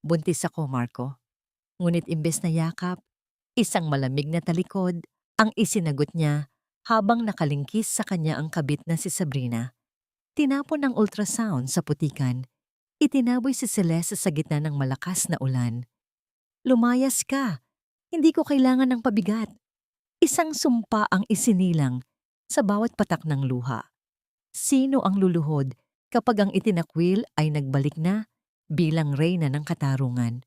Buntis ako, Marco. Ngunit imbes na yakap, isang malamig na talikod ang isinagot niya habang nakalingkis sa kanya ang kabit na si Sabrina. Tinapon ng ultrasound sa putikan. Itinaboy si Celeste sa gitna ng malakas na ulan. Lumayas ka. Hindi ko kailangan ng pabigat. Isang sumpa ang isinilang sa bawat patak ng luha. Sino ang luluhod kapag ang itinakwil ay nagbalik na bilang reyna ng katarungan?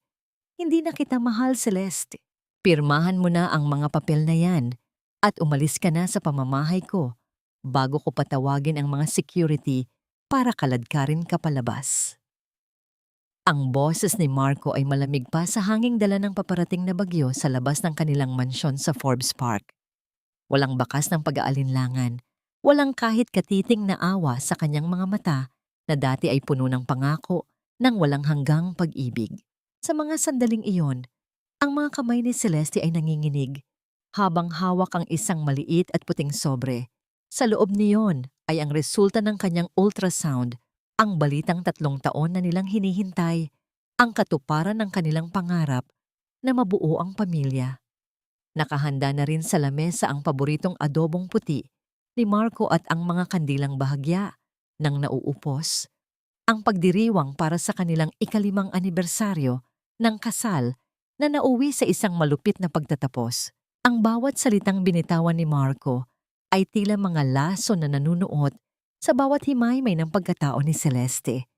Hindi na kita mahal, Celeste. Pirmahan mo na ang mga papel na yan at umalis ka na sa pamamahay ko bago ko patawagin ang mga security para kaladkarin ka palabas. Ang boses ni Marco ay malamig pa sa hanging dala ng paparating na bagyo sa labas ng kanilang mansyon sa Forbes Park. Walang bakas ng pag-aalinlangan, walang kahit katiting na awa sa kanyang mga mata na dati ay puno ng pangako ng walang hanggang pag-ibig. Sa mga sandaling iyon, ang mga kamay ni Celeste ay nanginginig habang hawak ang isang maliit at puting sobre. Sa loob niyon ay ang resulta ng kanyang ultrasound, ang balitang 3 taon na nilang hinihintay, ang katuparan ng kanilang pangarap na mabuo ang pamilya. Nakahanda na rin sa lamesa ang paboritong adobong puti ni Marco at ang mga kandilang bahagya ng nauupos, ang pagdiriwang para sa kanilang 5th anibersaryo ng kasal na nauwi sa isang malupit na pagtatapos. Ang bawat salitang binitawan ni Marco ay tila mga laso na nanunuot sa bawat himaymay ng pagkatao ni Celeste.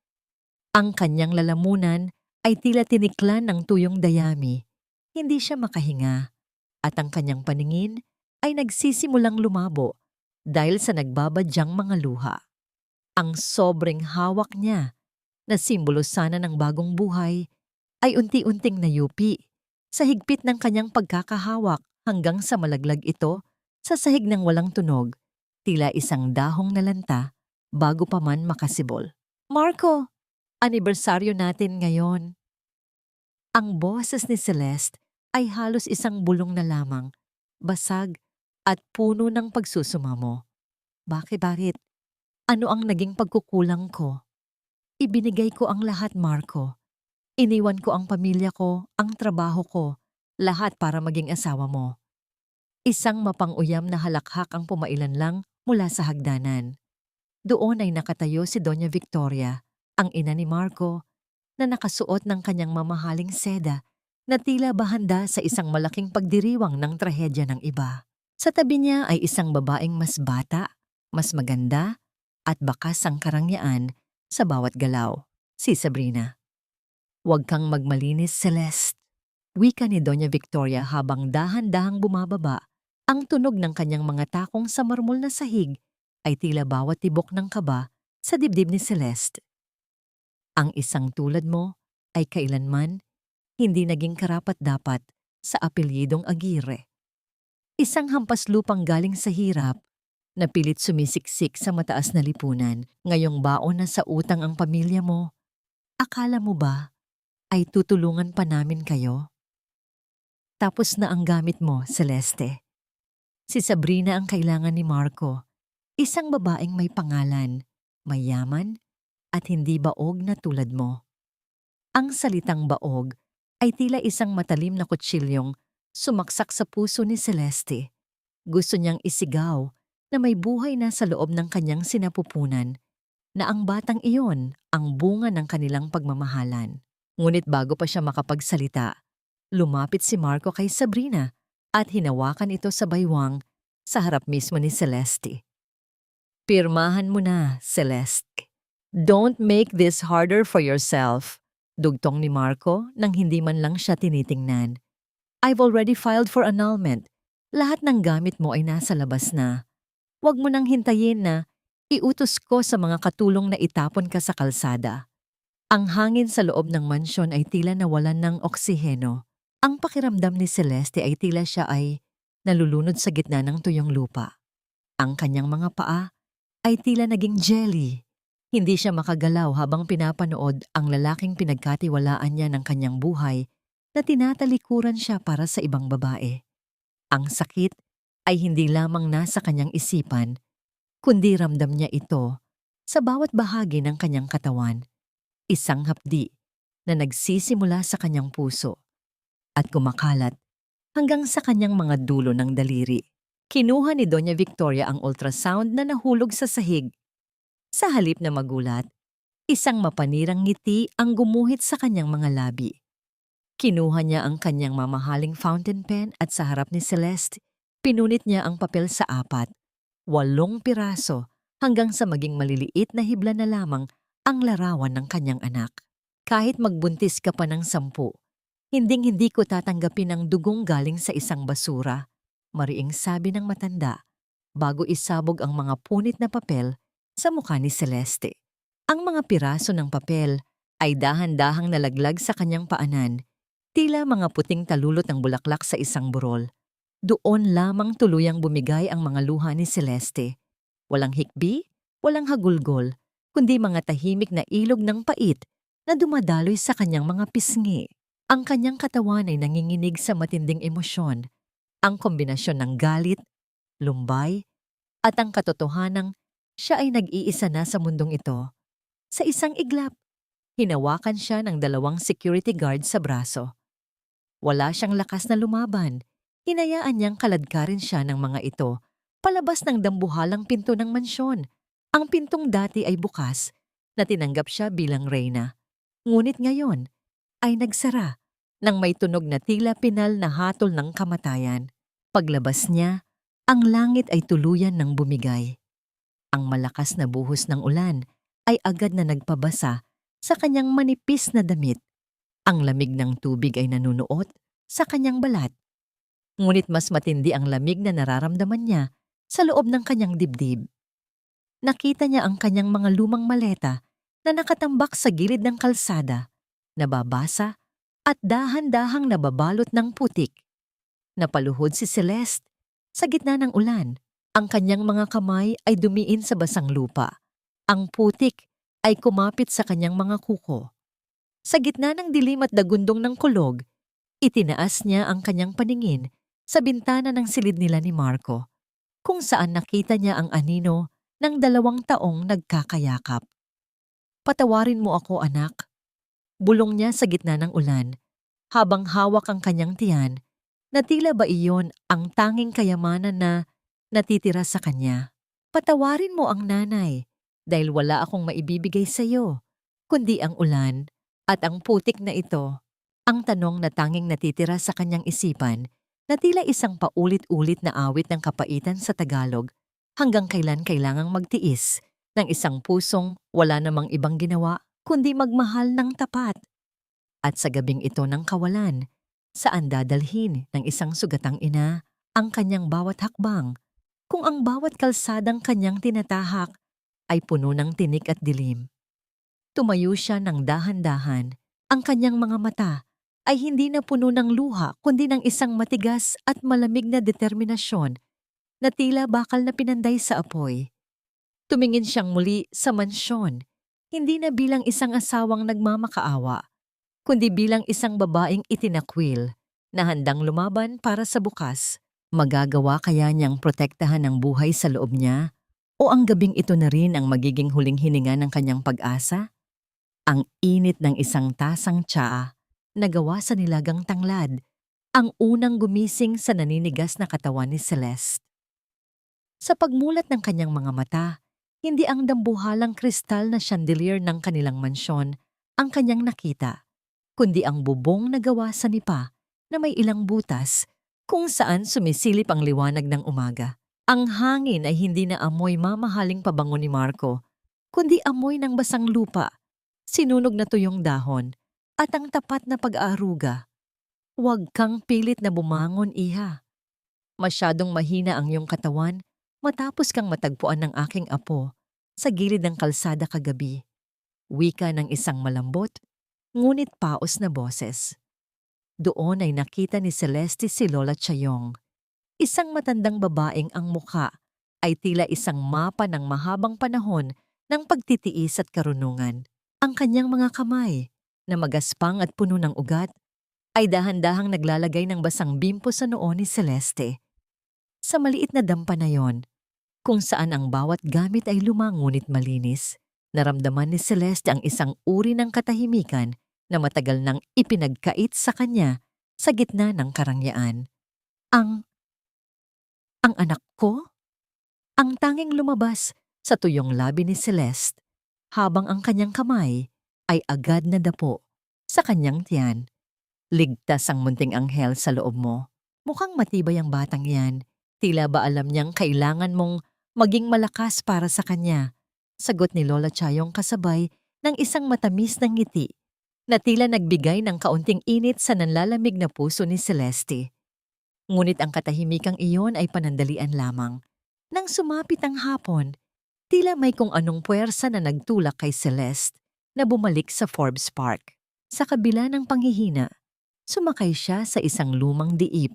Ang kanyang lalamunan ay tila tiniklan ng tuyong dayami. Hindi siya makahinga at ang kanyang paningin ay nagsisimulang lumabo dahil sa nagbabadyang mga luha. Ang sobrang hawak niya na simbolo sana ng bagong buhay ay unti-unting nayupi sa higpit ng kanyang pagkakahawak hanggang sa malaglag ito sa sahig ng walang tunog, tila isang dahong nalanta bago pa man makasibol. Marco, anibersaryo natin ngayon. Ang boses ni Celeste ay halos isang bulong na lamang, basag at puno ng pagsusumamo. Bakit? Ano ang naging pagkukulang ko? Ibinigay ko ang lahat, Marco. Iniwan ko ang pamilya ko, ang trabaho ko, lahat para maging asawa mo. Isang mapang-uyam na halakhak ang pumailan lang mula sa hagdanan. Doon ay nakatayo si Doña Victoria, ang ina ni Marco, na nakasuot ng kanyang mamahaling seda na tila bahanda sa isang malaking pagdiriwang ng trahedya ng iba. Sa tabi niya ay isang babaeng mas bata, mas maganda, at bakas ang karangyaan sa bawat galaw, si Sabrina. Huwag kang magmalinis, Celeste. Wika ni Doña Victoria habang dahan-dahang bumababa. Ang tunog ng kanyang mga takong sa marmol na sahig ay tila bawat tibok ng kaba sa dibdib ni Celeste. Ang isang tulad mo ay kailanman hindi naging karapat-dapat sa apelyidong Aguirre. Isang hampas lupang galing sa hirap na pilit sumisiksik sa mataas na lipunan, ngayong baon na sa utang ang pamilya mo. Akala mo ba ay tutulungan pa namin kayo? Tapos na ang gamit mo, Celeste. Si Sabrina ang kailangan ni Marco, isang babaeng may pangalan, mayaman, at hindi baog na tulad mo. Ang salitang baog ay tila isang matalim na kutsilyong sumaksak sa puso ni Celeste. Gusto niyang isigaw na may buhay na sa loob ng kanyang sinapupunan, na ang batang iyon ang bunga ng kanilang pagmamahalan. Ngunit bago pa siya makapagsalita, lumapit si Marco kay Sabrina at hinawakan ito sa baywang sa harap mismo ni Celeste. Pirmahan mo na, Celeste. Don't make this harder for yourself, dugtong ni Marco nang hindi man lang siya tinitingnan. I've already filed for annulment. Lahat ng gamit mo ay nasa labas na. Huwag mo nang hintayin na iutos ko sa mga katulong na itapon ka sa kalsada. Ang hangin sa loob ng mansyon ay tila nawalan ng oksiheno. Ang pakiramdam ni Celeste ay tila siya ay nalulunod sa gitna ng tuyong lupa. Ang kanyang mga paa ay tila naging jelly. Hindi siya makagalaw habang pinapanood ang lalaking pinagkatiwalaan niya ng kanyang buhay na tinatalikuran siya para sa ibang babae. Ang sakit ay hindi lamang nasa kanyang isipan, kundi ramdam niya ito sa bawat bahagi ng kanyang katawan. Isang hapdi, na nagsisimula sa kanyang puso at kumakalat hanggang sa kanyang mga dulo ng daliri. Kinuha ni Doña Victoria ang ultrasound na nahulog sa sahig. Sa halip na magulat, isang mapanirang ngiti ang gumuhit sa kanyang mga labi. Kinuha niya ang kanyang mamahaling fountain pen at sa harap ni Celeste, pinunit niya ang papel sa 8, 8 piraso hanggang sa maging maliliit na hibla na lamang ang larawan ng kanyang anak. Kahit magbuntis ka pa ng 10, hinding-hindi ko tatanggapin ang dugong galing sa isang basura, mariing sabi ng matanda bago isabog ang mga punit na papel sa mukha ni Celeste. Ang mga piraso ng papel ay dahan-dahang nalaglag sa kanyang paanan, tila mga puting talulot ng bulaklak sa isang burol. Doon lamang tuluyang bumigay ang mga luha ni Celeste. Walang hikbi, walang hagulgol, kundi mga tahimik na ilog ng pait na dumadaloy sa kanyang mga pisngi. Ang kanyang katawan ay nanginginig sa matinding emosyon. Ang kombinasyon ng galit, lumbay, at ang katotohanang siya ay nag-iisa na sa mundong ito. Sa isang iglap, hinawakan siya ng 2 security guard sa braso. Wala siyang lakas na lumaban. Hinayaan niyang kaladkarin siya ng mga ito palabas ng dambuhalang pinto ng mansyon. Ang pintong dati ay bukas na tinanggap siya bilang reyna. Ngunit ngayon ay nagsara nang may tunog na tila pinal na hatol ng kamatayan. Paglabas niya, ang langit ay tuluyan ng bumigay. Ang malakas na buhos ng ulan ay agad na nagpabasa sa kanyang manipis na damit. Ang lamig ng tubig ay nanunuot sa kanyang balat. Ngunit mas matindi ang lamig na nararamdaman niya sa loob ng kanyang dibdib. Nakita niya ang kanyang mga lumang maleta na nakatambak sa gilid ng kalsada, nababasa at dahan-dahang nababalot ng putik. Napaluhod si Celeste sa gitna ng ulan. Ang kanyang mga kamay ay dumiin sa basang lupa. Ang putik ay kumapit sa kanyang mga kuko. Sa gitna ng dilim at dagundong ng kulog, itinaas niya ang kanyang paningin sa bintana ng silid nila ni Marco, kung saan nakita niya ang anino ng 2 taong nagkakayakap. "Patawarin mo ako, anak." Bulong niya sa gitna ng ulan, habang hawak ang kanyang tiyan, na tila ba iyon ang tanging kayamanan na natitira sa kanya. "Patawarin mo ang nanay, dahil wala akong maibibigay sa iyo, kundi ang ulan at ang putik na ito." Ang tanong na tanging natitira sa kanyang isipan, na tila isang paulit-ulit na awit ng kapaitan sa Tagalog, hanggang kailan kailangang magtiis ng isang pusong wala namang ibang ginawa kundi magmahal ng tapat. At sa gabing ito ng kawalan, saan dadalhin ng isang sugatang ina ang kanyang bawat hakbang, kung ang bawat kalsadang kanyang tinatahak ay puno ng tinik at dilim? Tumayo siya ng dahan-dahan. Ang kanyang mga mata ay hindi na puno ng luha kundi ng isang matigas at malamig na determinasyon na tila bakal na pinanday sa apoy. Tumingin siyang muli sa mansyon, hindi na bilang isang asawang nagmamakaawa, kundi bilang isang babaeng itinakwil na handang lumaban para sa bukas. Magagawa kaya niyang protektahan ang buhay sa loob niya? O ang gabing ito na rin ang magiging huling hininga ng kanyang pag-asa? Ang init ng isang tasang tsaa na gawa sa nilagang tanglad, ang unang gumising sa naninigas na katawan ni Celeste. Sa pagmulat ng kanyang mga mata, hindi ang dambuhalang kristal na chandelier ng kanilang mansyon ang kanyang nakita, kundi ang bubong na gawa sa nipa na may ilang butas kung saan sumisilip ang liwanag ng umaga. Ang hangin ay hindi na amoy mamahaling pabango ni Marco, kundi amoy ng basang lupa, sinunog na tuyong dahon, at ang tapat na pag-aaruga. "Huwag kang pilit na bumangon, iha. Masyadong mahina ang iyong katawan matapos kang matagpuan ng aking apo sa gilid ng kalsada kagabi." Wika ng isang malambot, ngunit paos na boses. Doon ay nakita ni Celeste si Lola Chayong, isang matandang babaeng ang mukha ay tila isang mapa ng mahabang panahon ng pagtitiis at karunungan. Ang kanyang mga kamay, na magaspang at puno ng ugat, ay dahan-dahang naglalagay ng basang bimpo sa noo ni Celeste. Sa maliit na dampa na yon, kung saan ang bawat gamit ay luma ngunit malinis, naramdaman ni Celeste ang isang uri ng katahimikan na matagal nang ipinagkait sa kanya sa gitna ng karangyaan. Ang, ang anak ko? Ang tanging lumabas sa tuyong labi ni Celeste habang ang kanyang kamay ay agad na dapo sa kanyang tiyan. Ligtas ang munting anghel sa loob mo. Mukhang matibay ang batang yan. Tila ba alam niyang kailangan mong maging malakas para sa kanya? Sagot ni Lola Chayong kasabay ng isang matamis na ngiti na tila nagbigay ng kaunting init sa nanlalamig na puso ni Celeste. Ngunit ang katahimikang iyon ay panandalian lamang. Nang sumapit ang hapon, tila may kung anong puwersa na nagtulak kay Celeste na bumalik sa Forbes Park. Sa kabila ng panghihina, sumakay siya sa isang lumang diip.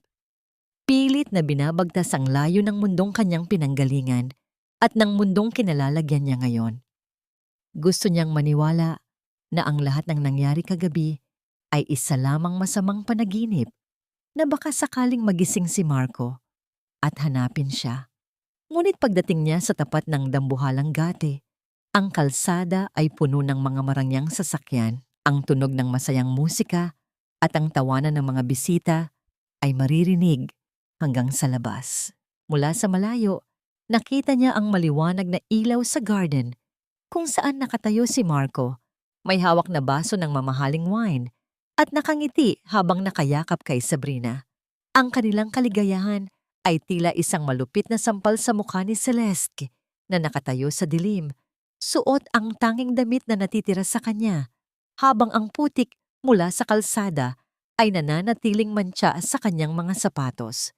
Pilit na binabagtas ang layo ng mundong kanyang pinanggalingan at ng mundong kinalalagyan niya ngayon. Gusto niyang maniwala na ang lahat ng nangyari kagabi ay isa lamang masamang panaginip na baka sakaling magising si Marco at hanapin siya. Ngunit pagdating niya sa tapat ng dambuhalang gate, ang kalsada ay puno ng mga marangyang sasakyan, ang tunog ng masayang musika at ang tawanan ng mga bisita ay maririnig hanggang sa labas. Mula sa malayo, nakita niya ang maliwanag na ilaw sa garden kung saan nakatayo si Marco. May hawak na baso ng mamahaling wine at nakangiti habang nakayakap kay Sabrina. Ang kanilang kaligayahan ay tila isang malupit na sampal sa mukha ni Celeste na nakatayo sa dilim, suot ang tanging damit na natitira sa kanya, habang ang putik mula sa kalsada ay nananatiling mantsa sa kanyang mga sapatos.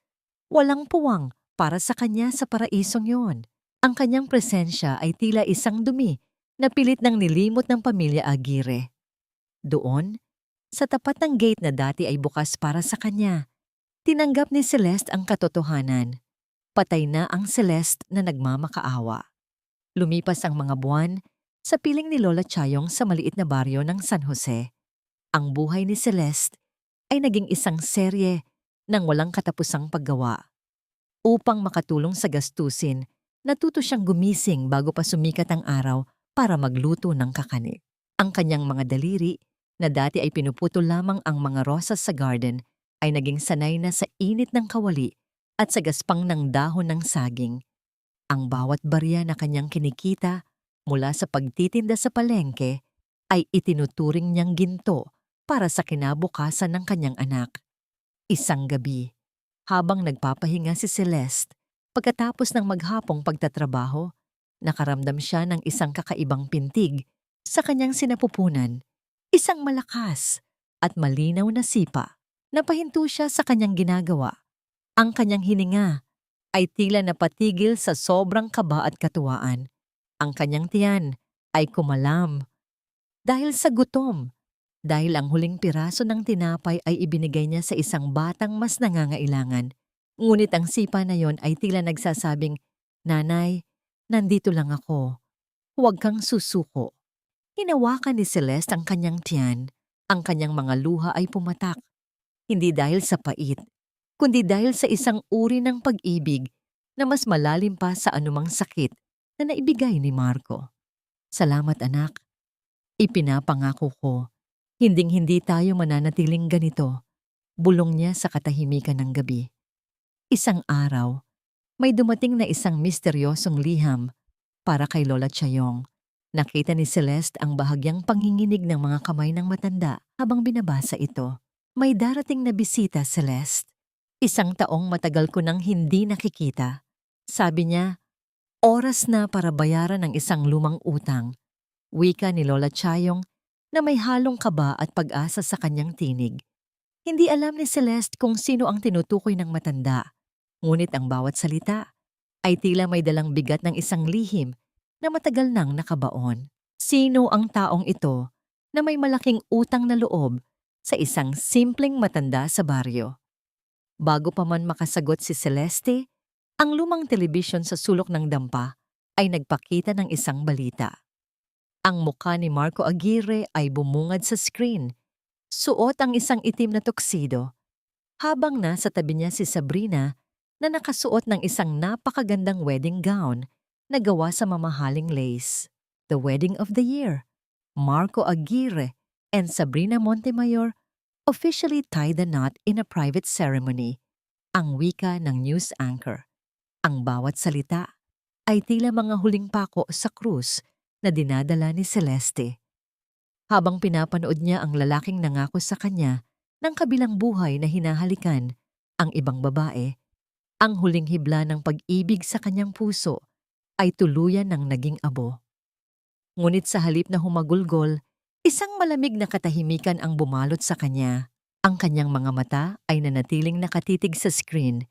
Walang puwang para sa kanya sa paraisong yon. Ang kanyang presensya ay tila isang dumi na pilit ng nilimot ng pamilya Aguirre. Doon, sa tapat ng gate na dati ay bukas para sa kanya, tinanggap ni Celeste ang katotohanan. Patay na ang Celeste na nagmamakaawa. Lumipas ang mga buwan sa piling ni Lola Chayong sa maliit na baryo ng San Jose. Ang buhay ni Celeste ay naging isang serye ng walang katapusang paggawa. Upang makatulong sa gastusin, natuto siyang gumising bago pa sumikat ang araw para magluto ng kakanin. Ang kanyang mga daliri na dati ay pinuputol lamang ang mga rosas sa garden ay naging sanay na sa init ng kawali at sa gaspang ng dahon ng saging. Ang bawat barya na kanyang kinikita mula sa pagtitinda sa palengke ay itinuturing niyang ginto para sa kinabukasan ng kanyang anak. Isang gabi, habang nagpapahinga si Celeste, pagkatapos ng maghapong pagtatrabaho, nakaramdam siya ng isang kakaibang pintig sa kanyang sinapupunan, isang malakas at malinaw na sipa. Napahinto siya sa kanyang ginagawa. Ang kanyang hininga ay tila napatigil sa sobrang kaba at katuwaan. Ang kanyang tiyan ay kumalam dahil sa gutom, dahil ang huling piraso ng tinapay ay ibinigay niya sa isang batang mas nangangailangan. Ngunit ang sipa na yon ay tila nagsasabing, "Nanay, nandito lang ako. Huwag kang susuko." Hinawakan ni Celeste ang kanyang tiyan. Ang kanyang mga luha ay pumatak. Hindi dahil sa pait, kundi dahil sa isang uri ng pag-ibig na mas malalim pa sa anumang sakit na naibigay ni Marco. "Salamat anak. Ipinapangako ko, hinding-hindi tayo mananatiling ganito," bulong niya sa katahimikan ng gabi. Isang araw, may dumating na isang misteryosong liham para kay Lola Chayong. Nakita ni Celeste ang bahagyang panginginig ng mga kamay ng matanda habang binabasa ito. "May darating na bisita, Celeste. Isang taong matagal ko nang hindi nakikita." Sabi niya, oras na para bayaran ang isang lumang utang. Wika ni Lola Chayong na may halong kaba at pag-asa sa kanyang tinig. Hindi alam ni Celeste kung sino ang tinutukoy ng matanda. Ngunit ang bawat salita ay tila may dalang bigat ng isang lihim na matagal nang nakabaon. Sino ang taong ito na may malaking utang na loob sa isang simpleng matanda sa baryo? Bago pa man makasagot si Celeste, ang lumang telebisyon sa sulok ng dampa ay nagpakita ng isang balita. Ang mukha ni Marco Aguirre ay bumungad sa screen. Suot ang isang itim na tuxedo, habang nasa tabi niya si Sabrina na nakasuot ng isang napakagandang wedding gown na gawa sa mamahaling lace. The wedding of the year. Marco Aguirre and Sabrina Montemayor officially tied the knot in a private ceremony, ang wika ng news anchor. Ang bawat salita ay tila mga huling pako sa krus na dinadala ni Celeste. Habang pinapanood niya ang lalaking nangako sa kanya ng kabilang buhay na hinahalikan ang ibang babae, ang huling hibla ng pag-ibig sa kanyang puso ay tuluyan ng naging abo. Ngunit sa halip na humagulgol, isang malamig na katahimikan ang bumalot sa kanya. Ang kanyang mga mata ay nanatiling nakatitig sa screen.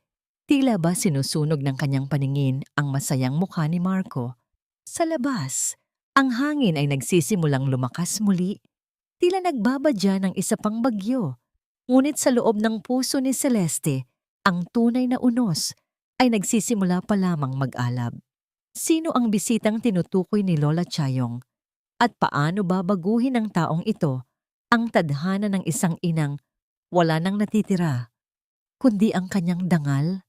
Tila ba sinusunog ng kanyang paningin ang masayang mukha ni Marco. Sa labas, ang hangin ay nagsisimulang lumakas muli. Tila nagbabadya ng isa pang bagyo. Ngunit sa loob ng puso ni Celeste, ang tunay na unos ay nagsisimula pa lamang mag-alab. Sino ang bisitang tinutukoy ni Lola Chayong? At paano babaguhin ng taong ito ang tadhana ng isang inang wala nang natitira, kundi ang kanyang dangal?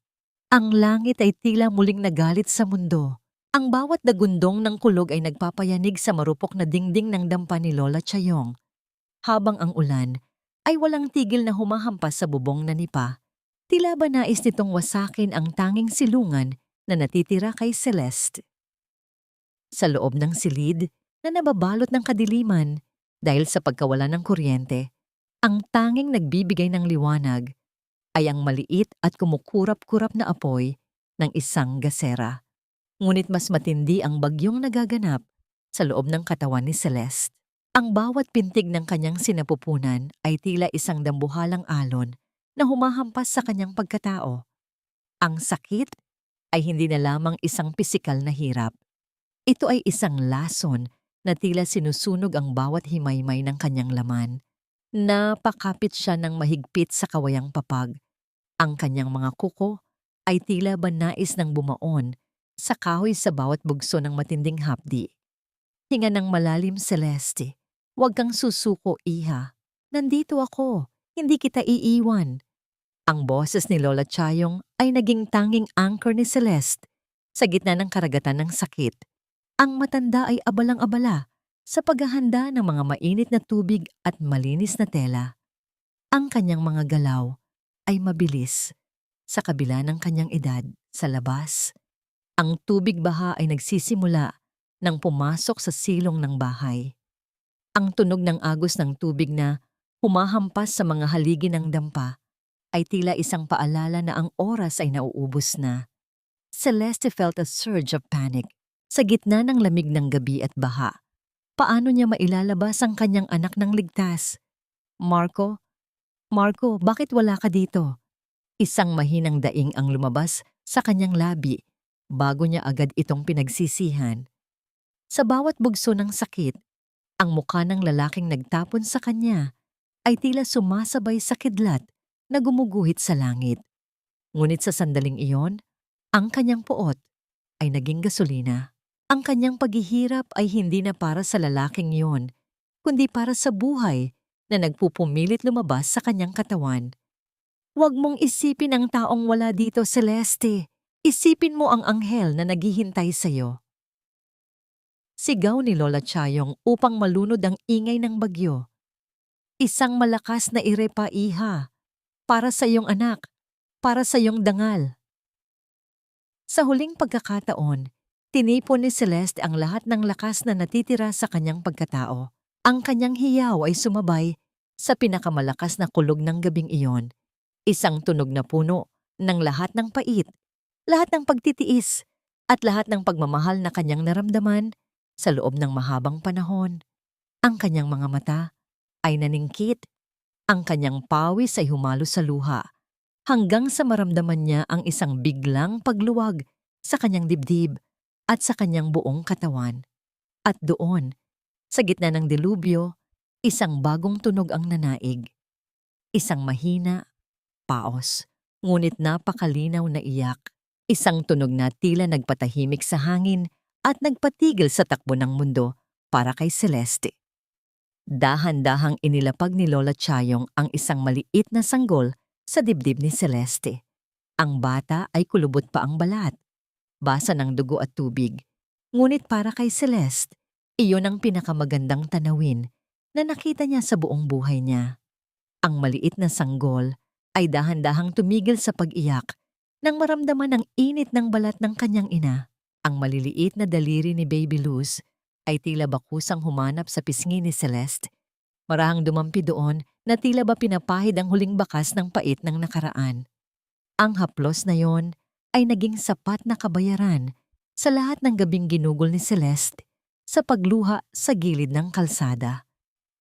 Ang langit ay tila muling nagalit sa mundo. Ang bawat dagundong ng kulog ay nagpapayanig sa marupok na dingding ng dampa ni Lola Chayong. Habang ang ulan ay walang tigil na humahampas sa bubong na nipa, tila ba nais nitong wasakin ang tanging silungan na natitira kay Celeste. Sa loob ng silid na nababalot ng kadiliman dahil sa pagkawala ng kuryente, ang tanging nagbibigay ng liwanag ay ang maliit at kumukurap-kurap na apoy ng isang gasera. Ngunit mas matindi ang bagyong nagaganap sa loob ng katawan ni Celeste. Ang bawat pintig ng kanyang sinapupunan ay tila isang dambuhalang alon na humahampas sa kanyang pagkatao. Ang sakit ay hindi na lamang isang pisikal na hirap. Ito ay isang lason na tila sinusunog ang bawat himaymay ng kanyang laman. Napakapit siya ng mahigpit sa kawayang papag. Ang kanyang mga kuko ay tila ba nais ng bumaon sa kahoy sa bawat bugso ng matinding hapdi. Hinga ng malalim, Celeste. Huwag kang susuko, iha. Nandito ako. Hindi kita iiwan. Ang boses ni Lola Chayong ay naging tanging anchor ni Celeste sa gitna ng karagatan ng sakit. Ang matanda ay abalang-abala sa paghahanda ng mga mainit na tubig at malinis na tela. Ang kanyang mga galaw ay mabilis sa kabila ng kanyang edad. Sa labas, ang tubig baha ay nagsisimula nang pumasok sa silong ng bahay. Ang tunog ng agos ng tubig na humahampas sa mga haligi ng dampa ay tila isang paalala na ang oras ay nauubos na. Celeste felt a surge of panic sa gitna ng lamig ng gabi at baha. Paano niya mailalabas ang kanyang anak ng ligtas? Marco, bakit wala ka dito? Isang mahinang daing ang lumabas sa kanyang labi bago niya agad itong pinagsisihan. Sa bawat bugso ng sakit, ang mukha ng lalaking nagtapon sa kanya ay tila sumasabay sa kidlat na gumuguhit sa langit. Ngunit sa sandaling iyon, ang kanyang puot ay naging gasolina. Ang kanyang paghihirap ay hindi na para sa lalaking iyon, kundi para sa buhay na nagpupumilit lumabas sa kanyang katawan. Huwag mong isipin ang taong wala dito, Celeste. Isipin mo ang anghel na naghihintay sa'yo. Sigaw ni Lola Chayong upang malunod ang ingay ng bagyo. Isang malakas na irepa, iha. Para sa iyong anak. Para sa iyong dangal. Sa huling pagkakataon, tinipon ni Celeste ang lahat ng lakas na natitira sa kanyang pagkatao. Ang kanyang hiyaw ay sumabay sa pinakamalakas na kulog ng gabing iyon. Isang tunog na puno ng lahat ng pait, lahat ng pagtitiis, at lahat ng pagmamahal na kanyang naramdaman sa loob ng mahabang panahon. Ang kanyang mga mata ay naningkit, ang kanyang pawis ay humalo sa luha, hanggang sa maramdaman niya ang isang biglang pagluwag sa kanyang dibdib at sa kanyang buong katawan. At doon, sa gitna ng delubyo, isang bagong tunog ang nanaig. Isang mahina, paos, ngunit napakalinaw na iyak. Isang tunog na tila nagpatahimik sa hangin at nagpatigil sa takbo ng mundo para kay Celeste. Dahan-dahang inilapag ni Lola Chayong ang isang maliit na sanggol sa dibdib ni Celeste. Ang bata ay kulubot pa ang balat, basa ng dugo at tubig. Ngunit para kay Celeste, iyon ang pinakamagandang tanawin na nakita niya sa buong buhay niya. Ang maliit na sanggol ay dahan-dahang tumigil sa pag-iyak nang maramdaman ang init ng balat ng kanyang ina. Ang maliliit na daliri ni Baby Luz ay tila bakusang humanap sa pisngi ni Celeste. Marahang dumampi doon na tila ba pinapahid ang huling bakas ng pait ng nakaraan. Ang haplos na yon ay naging sapat na kabayaran sa lahat ng gabing ginugol ni Celeste sa pagluha sa gilid ng kalsada.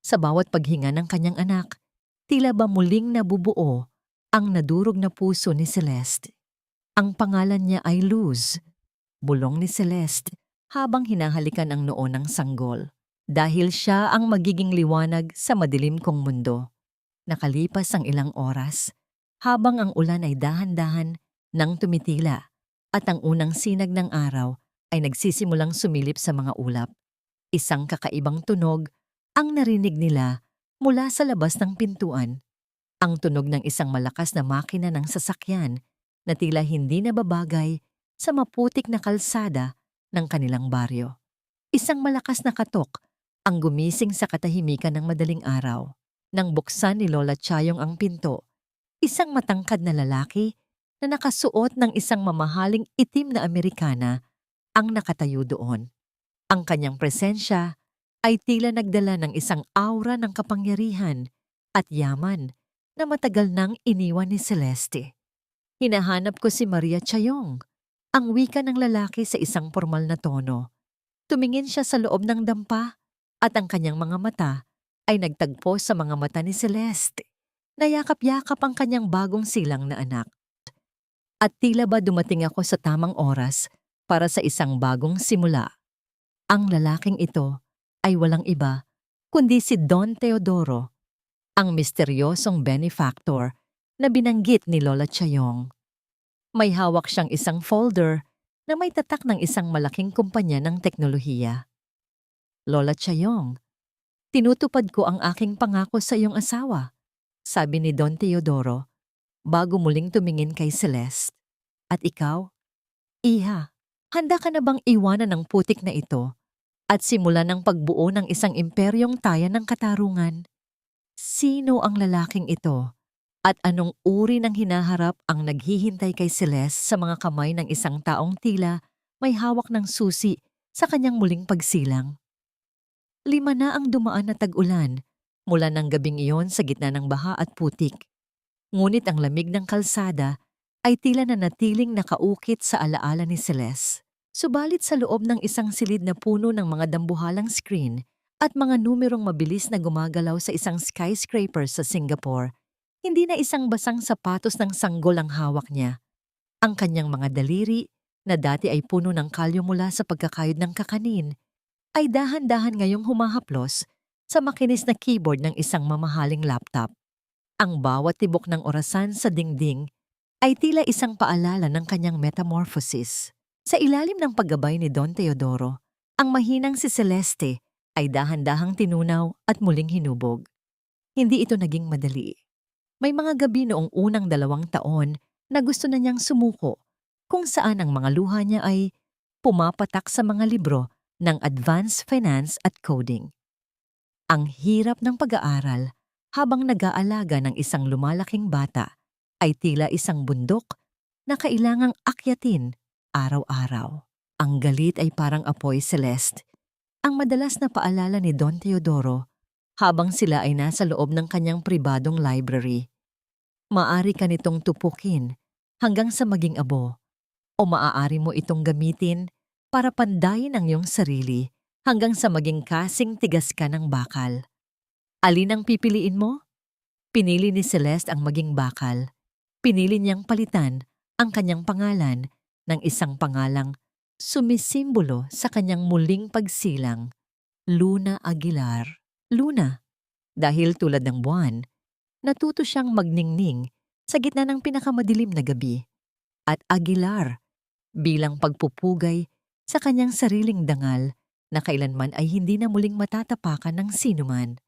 Sa bawat paghinga ng kanyang anak, tila ba muling nabubuo ang nadurog na puso ni Celeste. Ang pangalan niya ay Luz, bulong ni Celeste habang hinahalikan ang noo ng sanggol. Dahil siya ang magiging liwanag sa madilim kong mundo. Nakalipas ang ilang oras, habang ang ulan ay dahan-dahan nang tumitila at ang unang sinag ng araw ay nagsisimulang sumilip sa mga ulap. Isang kakaibang tunog ang narinig nila mula sa labas ng pintuan. Ang tunog ng isang malakas na makina ng sasakyan na tila hindi nababagay sa maputik na kalsada ng kanilang baryo. Isang malakas na katok ang gumising sa katahimikan ng madaling araw. Nang buksan ni Lola Chayong ang pinto, isang matangkad na lalaki na nakasuot ng isang mamahaling itim na Amerikana ang nakatayo doon. Ang kanyang presensya ay tila nagdala ng isang aura ng kapangyarihan at yaman na matagal nang iniwan ni Celeste. Hinahanap ko si Maria Chayong, ang wika ng lalaki sa isang formal na tono. Tumingin siya sa loob ng dampa at ang kanyang mga mata ay nagtagpo sa mga mata ni Celeste. Nayakap-yakap ang kanyang bagong silang na anak. At tila ba dumating ako sa tamang oras para sa isang bagong simula. Ang lalaking ito ay walang iba kundi si Don Teodoro, ang misteryosong benefactor na binanggit ni Lola Chayong. May hawak siyang isang folder na may tatak ng isang malaking kumpanya ng teknolohiya. Lola Chayong, tinutupad ko ang aking pangako sa iyong asawa, sabi ni Don Teodoro bago muling tumingin kay Celeste. At ikaw? Iha, handa ka na bang iwanan ng putik na ito at simulan ng pagbuo ng isang imperyong tayan ng katarungan? Sino ang lalaking ito at anong uri ng hinaharap ang naghihintay kay Celeste sa mga kamay ng isang taong tila may hawak ng susi sa kanyang muling pagsilang? 5 na ang dumaan na tag-ulan mula ng gabing iyon sa gitna ng baha at putik. Ngunit ang lamig ng kalsada ay tila nanatiling nakaukit sa alaala ni Celeste. Subalit sa loob ng isang silid na puno ng mga dambuhalang screen at mga numerong mabilis na gumagalaw sa isang skyscraper sa Singapore, hindi na isang basang sapatos ng sanggol ang hawak niya. Ang kanyang mga daliri, na dati ay puno ng kalyo mula sa pagkakayod ng kakanin, ay dahan-dahan ngayong humahaplos sa makinis na keyboard ng isang mamahaling laptop. Ang bawat tibok ng orasan sa dingding ay tila isang paalala ng kanyang metamorphosis. Sa ilalim ng paggabay ni Don Teodoro, ang mahinang si Celeste ay dahan-dahang tinunaw at muling hinubog. Hindi ito naging madali. May mga gabi noong unang 2 taon na gusto na niyang sumuko, kung saan ang mga luha niya ay pumapatak sa mga libro ng advanced finance at coding. Ang hirap ng pag-aaral habang nag-aalaga ng isang lumalaking bata ay tila isang bundok na kailangang akyatin araw-araw. Ang galit ay parang apoy, Celeste, ang madalas na paalala ni Don Teodoro habang sila ay nasa loob ng kanyang pribadong library. Maari ka nitong tupukin hanggang sa maging abo, o maaari mo itong gamitin para pandayin ang iyong sarili hanggang sa maging kasing tigas ka ng bakal. Alin ang pipiliin mo? Pinili ni Celeste ang maging bakal. Pinili niyang palitan ang kanyang pangalan ng isang pangalang sumisimbolo sa kanyang muling pagsilang, Luna Aguilar. Luna, dahil tulad ng buwan, natuto siyang magningning sa gitna ng pinakamadilim na gabi. At Aguilar, bilang pagpupugay sa kanyang sariling dangal na kailanman ay hindi na muling matatapakan ng sinuman.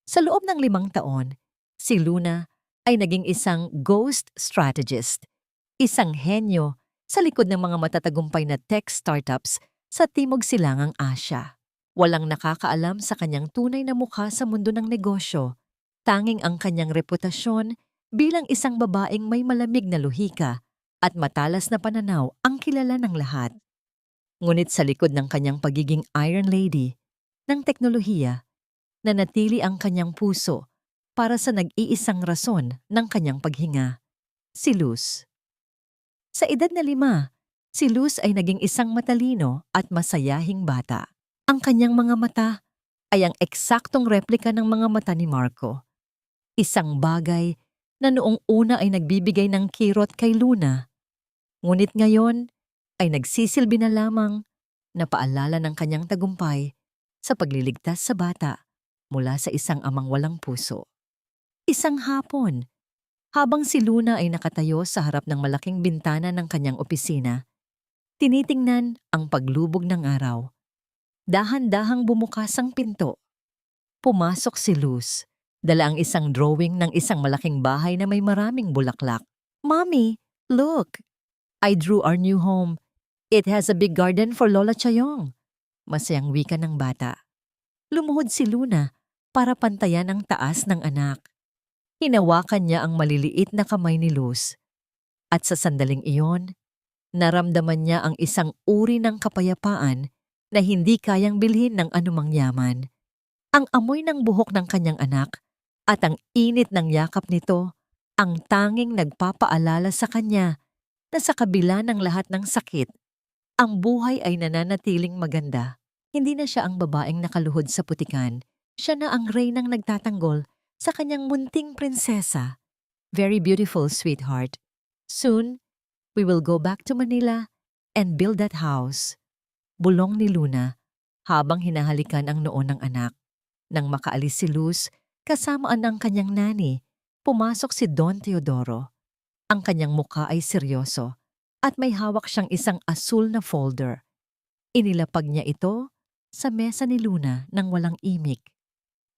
Sa loob ng 5 taon, si Luna ay naging isang ghost strategist, isang henyo sa likod ng mga matatagumpay na tech startups sa Timog Silangang Asya. Walang nakakaalam sa kanyang tunay na mukha sa mundo ng negosyo. Tanging ang kanyang reputasyon bilang isang babaeng may malamig na lohika at matalas na pananaw ang kilala ng lahat. Ngunit sa likod ng kanyang pagiging Iron Lady ng teknolohiya, nanatili ang kanyang puso para sa nag-iisang rason ng kanyang paghinga, si Luz. Sa edad na 5, si Luz ay naging isang matalino at masayahing bata. Ang kanyang mga mata ay ang eksaktong replika ng mga mata ni Marco. Isang bagay na noong una ay nagbibigay ng kirot kay Luna. Ngunit ngayon ay nagsisilbi na lamang na paalala ng kanyang tagumpay sa pagliligtas sa bata mula sa isang amang walang puso. Isang hapon, habang si Luna ay nakatayo sa harap ng malaking bintana ng kanyang opisina, tinitingnan ang paglubog ng araw. Dahan-dahang bumukas ang pinto. Pumasok si Luz, dala ang isang drawing ng isang malaking bahay na may maraming bulaklak. "Mommy, look! I drew our new home. It has a big garden for Lola Chayong." Masayang wika ng bata. Lumuhod si Luna para pantayan ang taas ng anak. Hinawakan niya ang maliliit na kamay ni Luz. At sa sandaling iyon, naramdaman niya ang isang uri ng kapayapaan na hindi kayang bilhin ng anumang yaman. Ang amoy ng buhok ng kanyang anak at ang init ng yakap nito ang tanging nagpapaalala sa kanya na sa kabila ng lahat ng sakit, ang buhay ay nananatiling maganda. Hindi na siya ang babaeng nakaluhod sa putikan. Siya na ang reynang nagtatanggol sa kanyang munting prinsesa. "Very beautiful, sweetheart. Soon, we will go back to Manila and build that house." Bulong ni Luna habang hinahalikan ang noo ng anak. Nang makaalis si Luz, kasamaan ng kanyang nani, pumasok si Don Teodoro. Ang kanyang mukha ay seryoso at may hawak siyang isang asul na folder. Inilapag niya ito sa mesa ni Luna nang walang imik.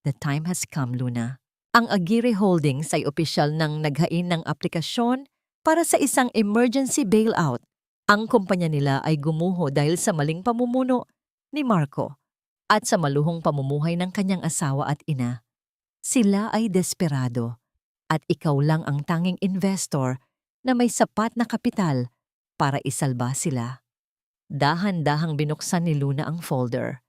"The time has come, Luna." Ang Aguirre Holdings ay opisyal nang naghain ng aplikasyon para sa isang emergency bailout. Ang kumpanya nila ay gumuho dahil sa maling pamumuno ni Marco at sa maluhong pamumuhay ng kanyang asawa at ina. Sila ay desperado at ikaw lang ang tanging investor na may sapat na kapital para isalba sila. Dahan-dahang binuksan ni Luna ang folder.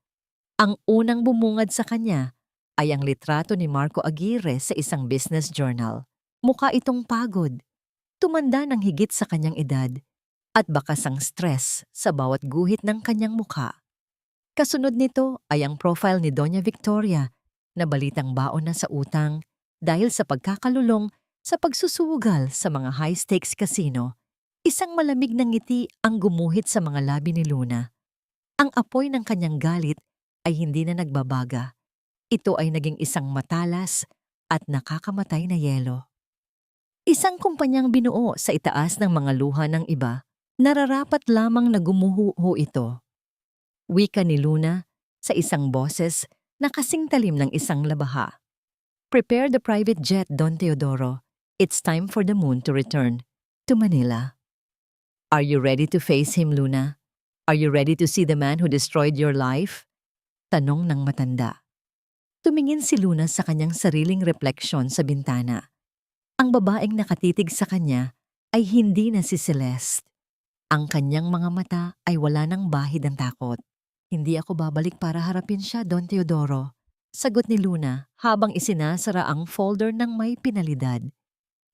Ang unang bumungad sa kanya ay ang litrato ni Marco Aguirre sa isang business journal. Mukha itong pagod, tumanda ng higit sa kanyang edad, at bakas ang stress sa bawat guhit ng kanyang mukha. Kasunod nito ay ang profile ni Doña Victoria na balitang baon na sa utang dahil sa pagkakalulong sa pagsusugal sa mga high-stakes casino. Isang malamig na ngiti ang gumuhit sa mga labi ni Luna. Ang apoy ng kanyang galit ay hindi na nagbabaga. Ito ay naging isang matalas at nakakamatay na yelo. Isang kumpanyang binuo sa itaas ng mga luha ng iba, nararapat lamang na gumuho ito. Wika ni Luna sa isang boses na kasing talim ng isang labaha. "Prepare the private jet, Don Teodoro. It's time for the moon to return to Manila." "Are you ready to face him, Luna? Are you ready to see the man who destroyed your life?" Tanong ng matanda. Tumingin si Luna sa kanyang sariling refleksyon sa bintana. Ang babaeng nakatitig sa kanya ay hindi na si Celeste. Ang kanyang mga mata ay wala ng bahid ng takot. "Hindi ako babalik para harapin siya, Don Teodoro," sagot ni Luna habang isinasara ang folder ng may pinalidad.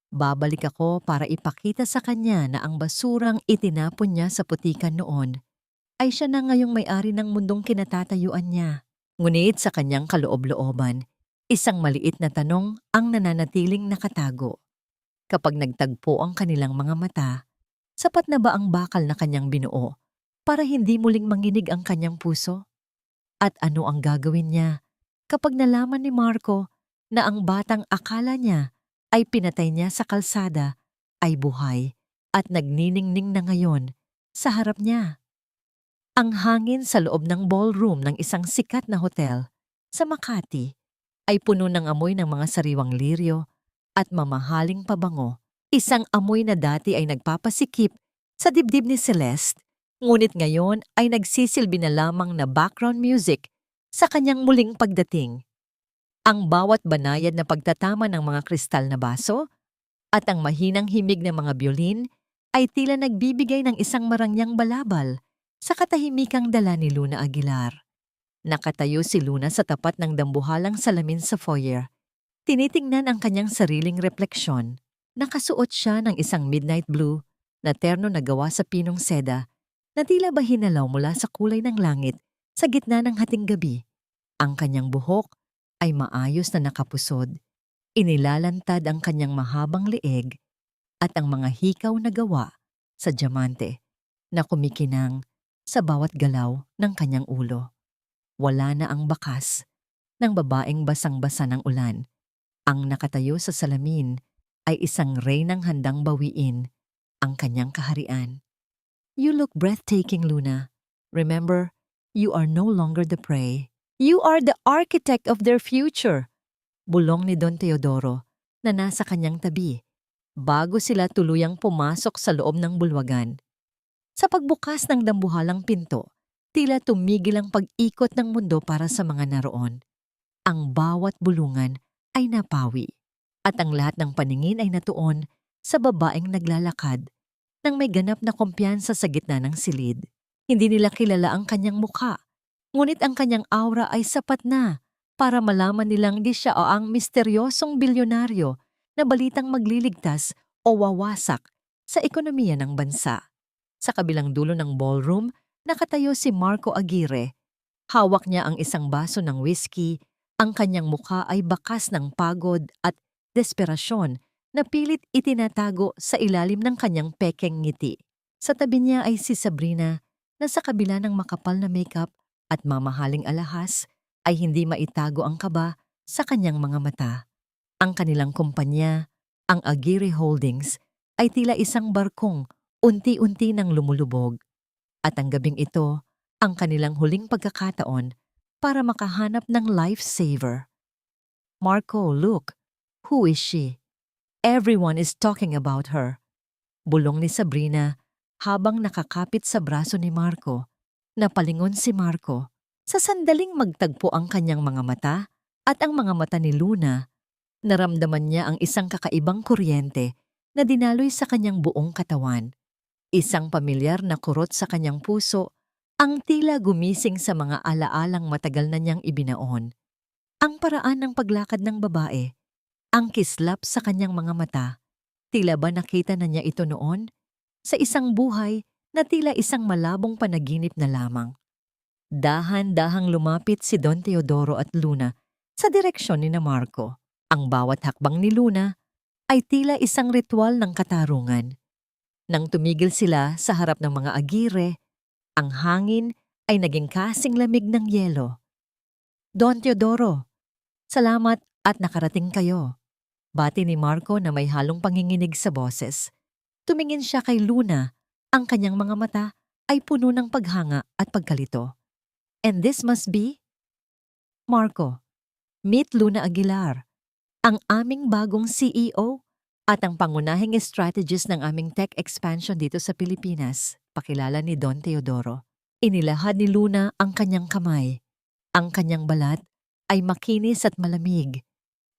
"Babalik ako para ipakita sa kanya na ang basurang itinapon niya sa putikan noon ay siya na ngayong may-ari ng mundong kinatatayuan niya." Ngunit sa kanyang kaloob-looban, isang maliit na tanong ang nananatiling nakatago. Kapag nagtagpo ang kanilang mga mata, sapat na ba ang bakal na kanyang binuo para hindi muling manginig ang kanyang puso? At ano ang gagawin niya kapag nalaman ni Marco na ang batang akala niya ay pinatay niya sa kalsada ay buhay at nagniningning na ngayon sa harap niya? Ang hangin sa loob ng ballroom ng isang sikat na hotel sa Makati ay puno ng amoy ng mga sariwang liryo at mamahaling pabango. Isang amoy na dati ay nagpapasikip sa dibdib ni Celeste, ngunit ngayon ay nagsisilbi na lamang na background music sa kanyang muling pagdating. Ang bawat banayad na pagtatama ng mga kristal na baso at ang mahinang himig ng mga biolin ay tila nagbibigay ng isang marangyang balabal sa katahimikang dala ni Luna Aguilar. Nakatayo si Luna sa tapat ng dambuhalang salamin sa foyer. Tinitingnan ang kanyang sariling refleksyon. Nakasuot siya ng isang midnight blue na terno na gawa sa pinong seda na tila ba hinalaw mula sa kulay ng langit sa gitna ng hating gabi. Ang kanyang buhok ay maayos na nakapusod. Inilalantad ang kanyang mahabang leeg at ang mga hikaw na gawa sa diamante na kumikinang sa bawat galaw ng kanyang ulo. Wala na ang bakas ng babaeng basang-basa ng ulan. Ang nakatayo sa salamin ay isang reynang handang bawiin ang kanyang kaharian. You look breathtaking, Luna. Remember, you are no longer the prey. You are the architect of their future. Bulong ni Don Teodoro na nasa kanyang tabi bago sila tuluyang pumasok sa loob ng bulwagan. Sa pagbukas ng dambuhalang pinto, tila tumigil ang pag-ikot ng mundo para sa mga naroon. Ang bawat bulungan ay napawi at ang lahat ng paningin ay natuon sa babaeng naglalakad nang may ganap na kumpiyansa sa gitna ng silid. Hindi nila kilala ang kanyang mukha, ngunit ang kanyang aura ay sapat na para malaman nilang di siya o ang misteryosong bilyonaryo na balitang magliligtas o wawasak sa ekonomiya ng bansa. Sa kabilang dulo ng ballroom, nakatayo si Marco Aguirre. Hawak niya ang isang baso ng whiskey. Ang kanyang mukha ay bakas ng pagod at desperasyon na pilit itinatago sa ilalim ng kanyang pekeng ngiti. Sa tabi niya ay si Sabrina na sa kabila ng makapal na makeup at mamahaling alahas ay hindi maitago ang kaba sa kanyang mga mata. Ang kanilang kumpanya, ang Aguirre Holdings, ay tila isang barkong unti-unti nang lumulubog. At ang gabing ito, ang kanilang huling pagkakataon para makahanap ng lifesaver. Marco, look. Who is she? Everyone is talking about her. Bulong ni Sabrina habang nakakapit sa braso ni Marco. Napalingon si Marco. Sa sandaling magtagpo ang kanyang mga mata at ang mga mata ni Luna, naramdaman niya ang isang kakaibang kuryente na dinaloy sa kanyang buong katawan. Isang pamilyar na kurot sa kanyang puso, ang tila gumising sa mga alaalang matagal na niyang ibinaon. Ang paraan ng paglakad ng babae, ang kislap sa kanyang mga mata, tila ba nakita na niya ito noon? Sa isang buhay na tila isang malabong panaginip na lamang. Dahan-dahang lumapit si Don Teodoro at Luna sa direksyon ni Marco. Ang bawat hakbang ni Luna ay tila isang ritual ng katarungan. Nang tumigil sila sa harap ng mga Aguirre, ang hangin ay naging kasing lamig ng yelo. Don Teodoro, salamat at nakarating kayo. Bati ni Marco na may halong panginginig sa boses. Tumingin siya kay Luna, ang kanyang mga mata ay puno ng paghanga at pagkalito. And this must be? Marco, meet Luna Aguilar, ang aming bagong CEO at ang pangunahing strategist ng aming tech expansion dito sa Pilipinas, pakilala ni Don Teodoro. Inilahad ni Luna ang kanyang kamay. Ang kanyang balat ay makinis at malamig.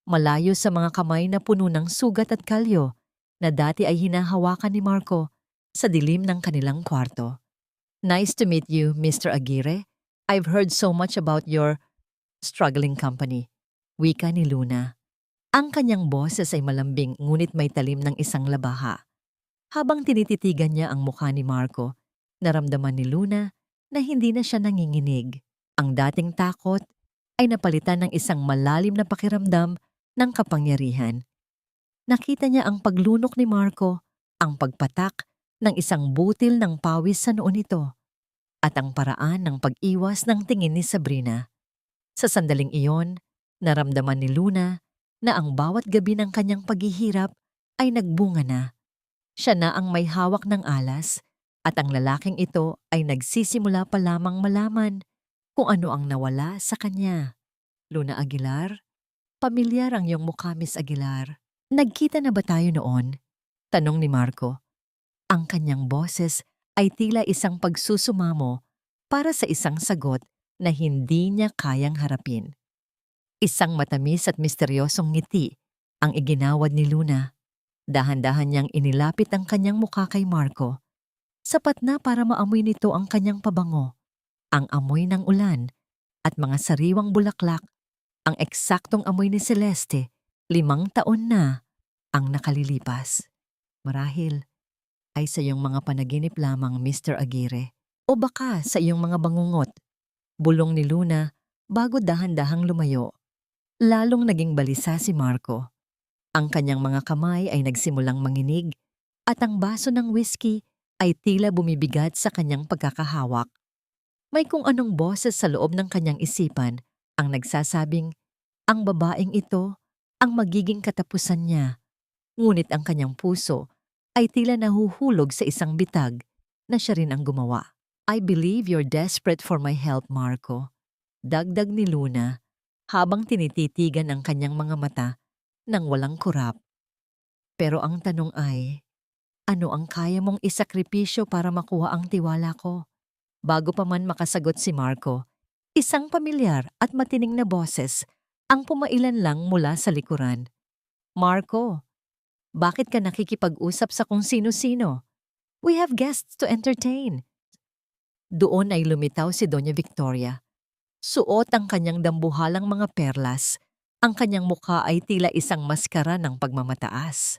Malayo sa mga kamay na puno ng sugat at kalyo na dati ay hinahawakan ni Marco sa dilim ng kanilang kwarto. Nice to meet you, Mr. Aguirre. I've heard so much about your struggling company. Wika ni Luna. Ang kanyang boses ay malambing ngunit may talim ng isang labaha. Habang tinititigan niya ang mukha ni Marco, naramdaman ni Luna na hindi na siya nanginginig. Ang dating takot ay napalitan ng isang malalim na pakiramdam ng kapangyarihan. Nakita niya ang paglunok ni Marco, ang pagpatak ng isang butil ng pawis sa noo nito, at ang paraan ng pag-iwas ng tingin ni Sabrina. Sa sandaling iyon, naramdaman ni Luna na ang bawat gabi ng kanyang paghihirap ay nagbunga na. Siya na ang may hawak ng alas at ang lalaking ito ay nagsisimula pa lamang malaman kung ano ang nawala sa kanya. Luna Aguilar, pamilyar ang iyong mukha, Miss Aguilar. Nagkita na ba tayo noon? Tanong ni Marco. Ang kanyang boses ay tila isang pagsusumamo para sa isang sagot na hindi niya kayang harapin. Isang matamis at misteryosong ngiti ang iginawad ni Luna. Dahan-dahan niyang inilapit ang kanyang mukha kay Marco. Sapat na para maamoy nito ang kanyang pabango, ang amoy ng ulan at mga sariwang bulaklak, ang eksaktong amoy ni Celeste, 5 taon na ang nakalilipas. Marahil ay sa iyong mga panaginip lamang, Mr. Aguirre, o baka sa iyong mga bangungot. Bulong ni Luna bago dahan-dahang lumayo. Lalong naging balisa si Marco. Ang kanyang mga kamay ay nagsimulang manginig at ang baso ng whiskey ay tila bumibigat sa kanyang pagkakahawak. May kung anong boses sa loob ng kanyang isipan ang nagsasabing ang babaeng ito ang magiging katapusan niya. Ngunit ang kanyang puso ay tila nahuhulog sa isang bitag na siya rin ang gumawa. I believe you're desperate for my help, Marco. Dagdag ni Luna habang tinititigan ang kanyang mga mata nang walang kurap. Pero ang tanong ay, ano ang kaya mong isakripisyo para makuha ang tiwala ko? Bago pa man makasagot si Marco, isang pamilyar at matining na boses ang pumailan lang mula sa likuran. Marco, bakit ka nakikipag-usap sa kung sino-sino? We have guests to entertain. Doon ay lumitaw si Doña Victoria. Suot ang kanyang dambuhalang mga perlas. Ang kanyang mukha ay tila isang maskara ng pagmamataas.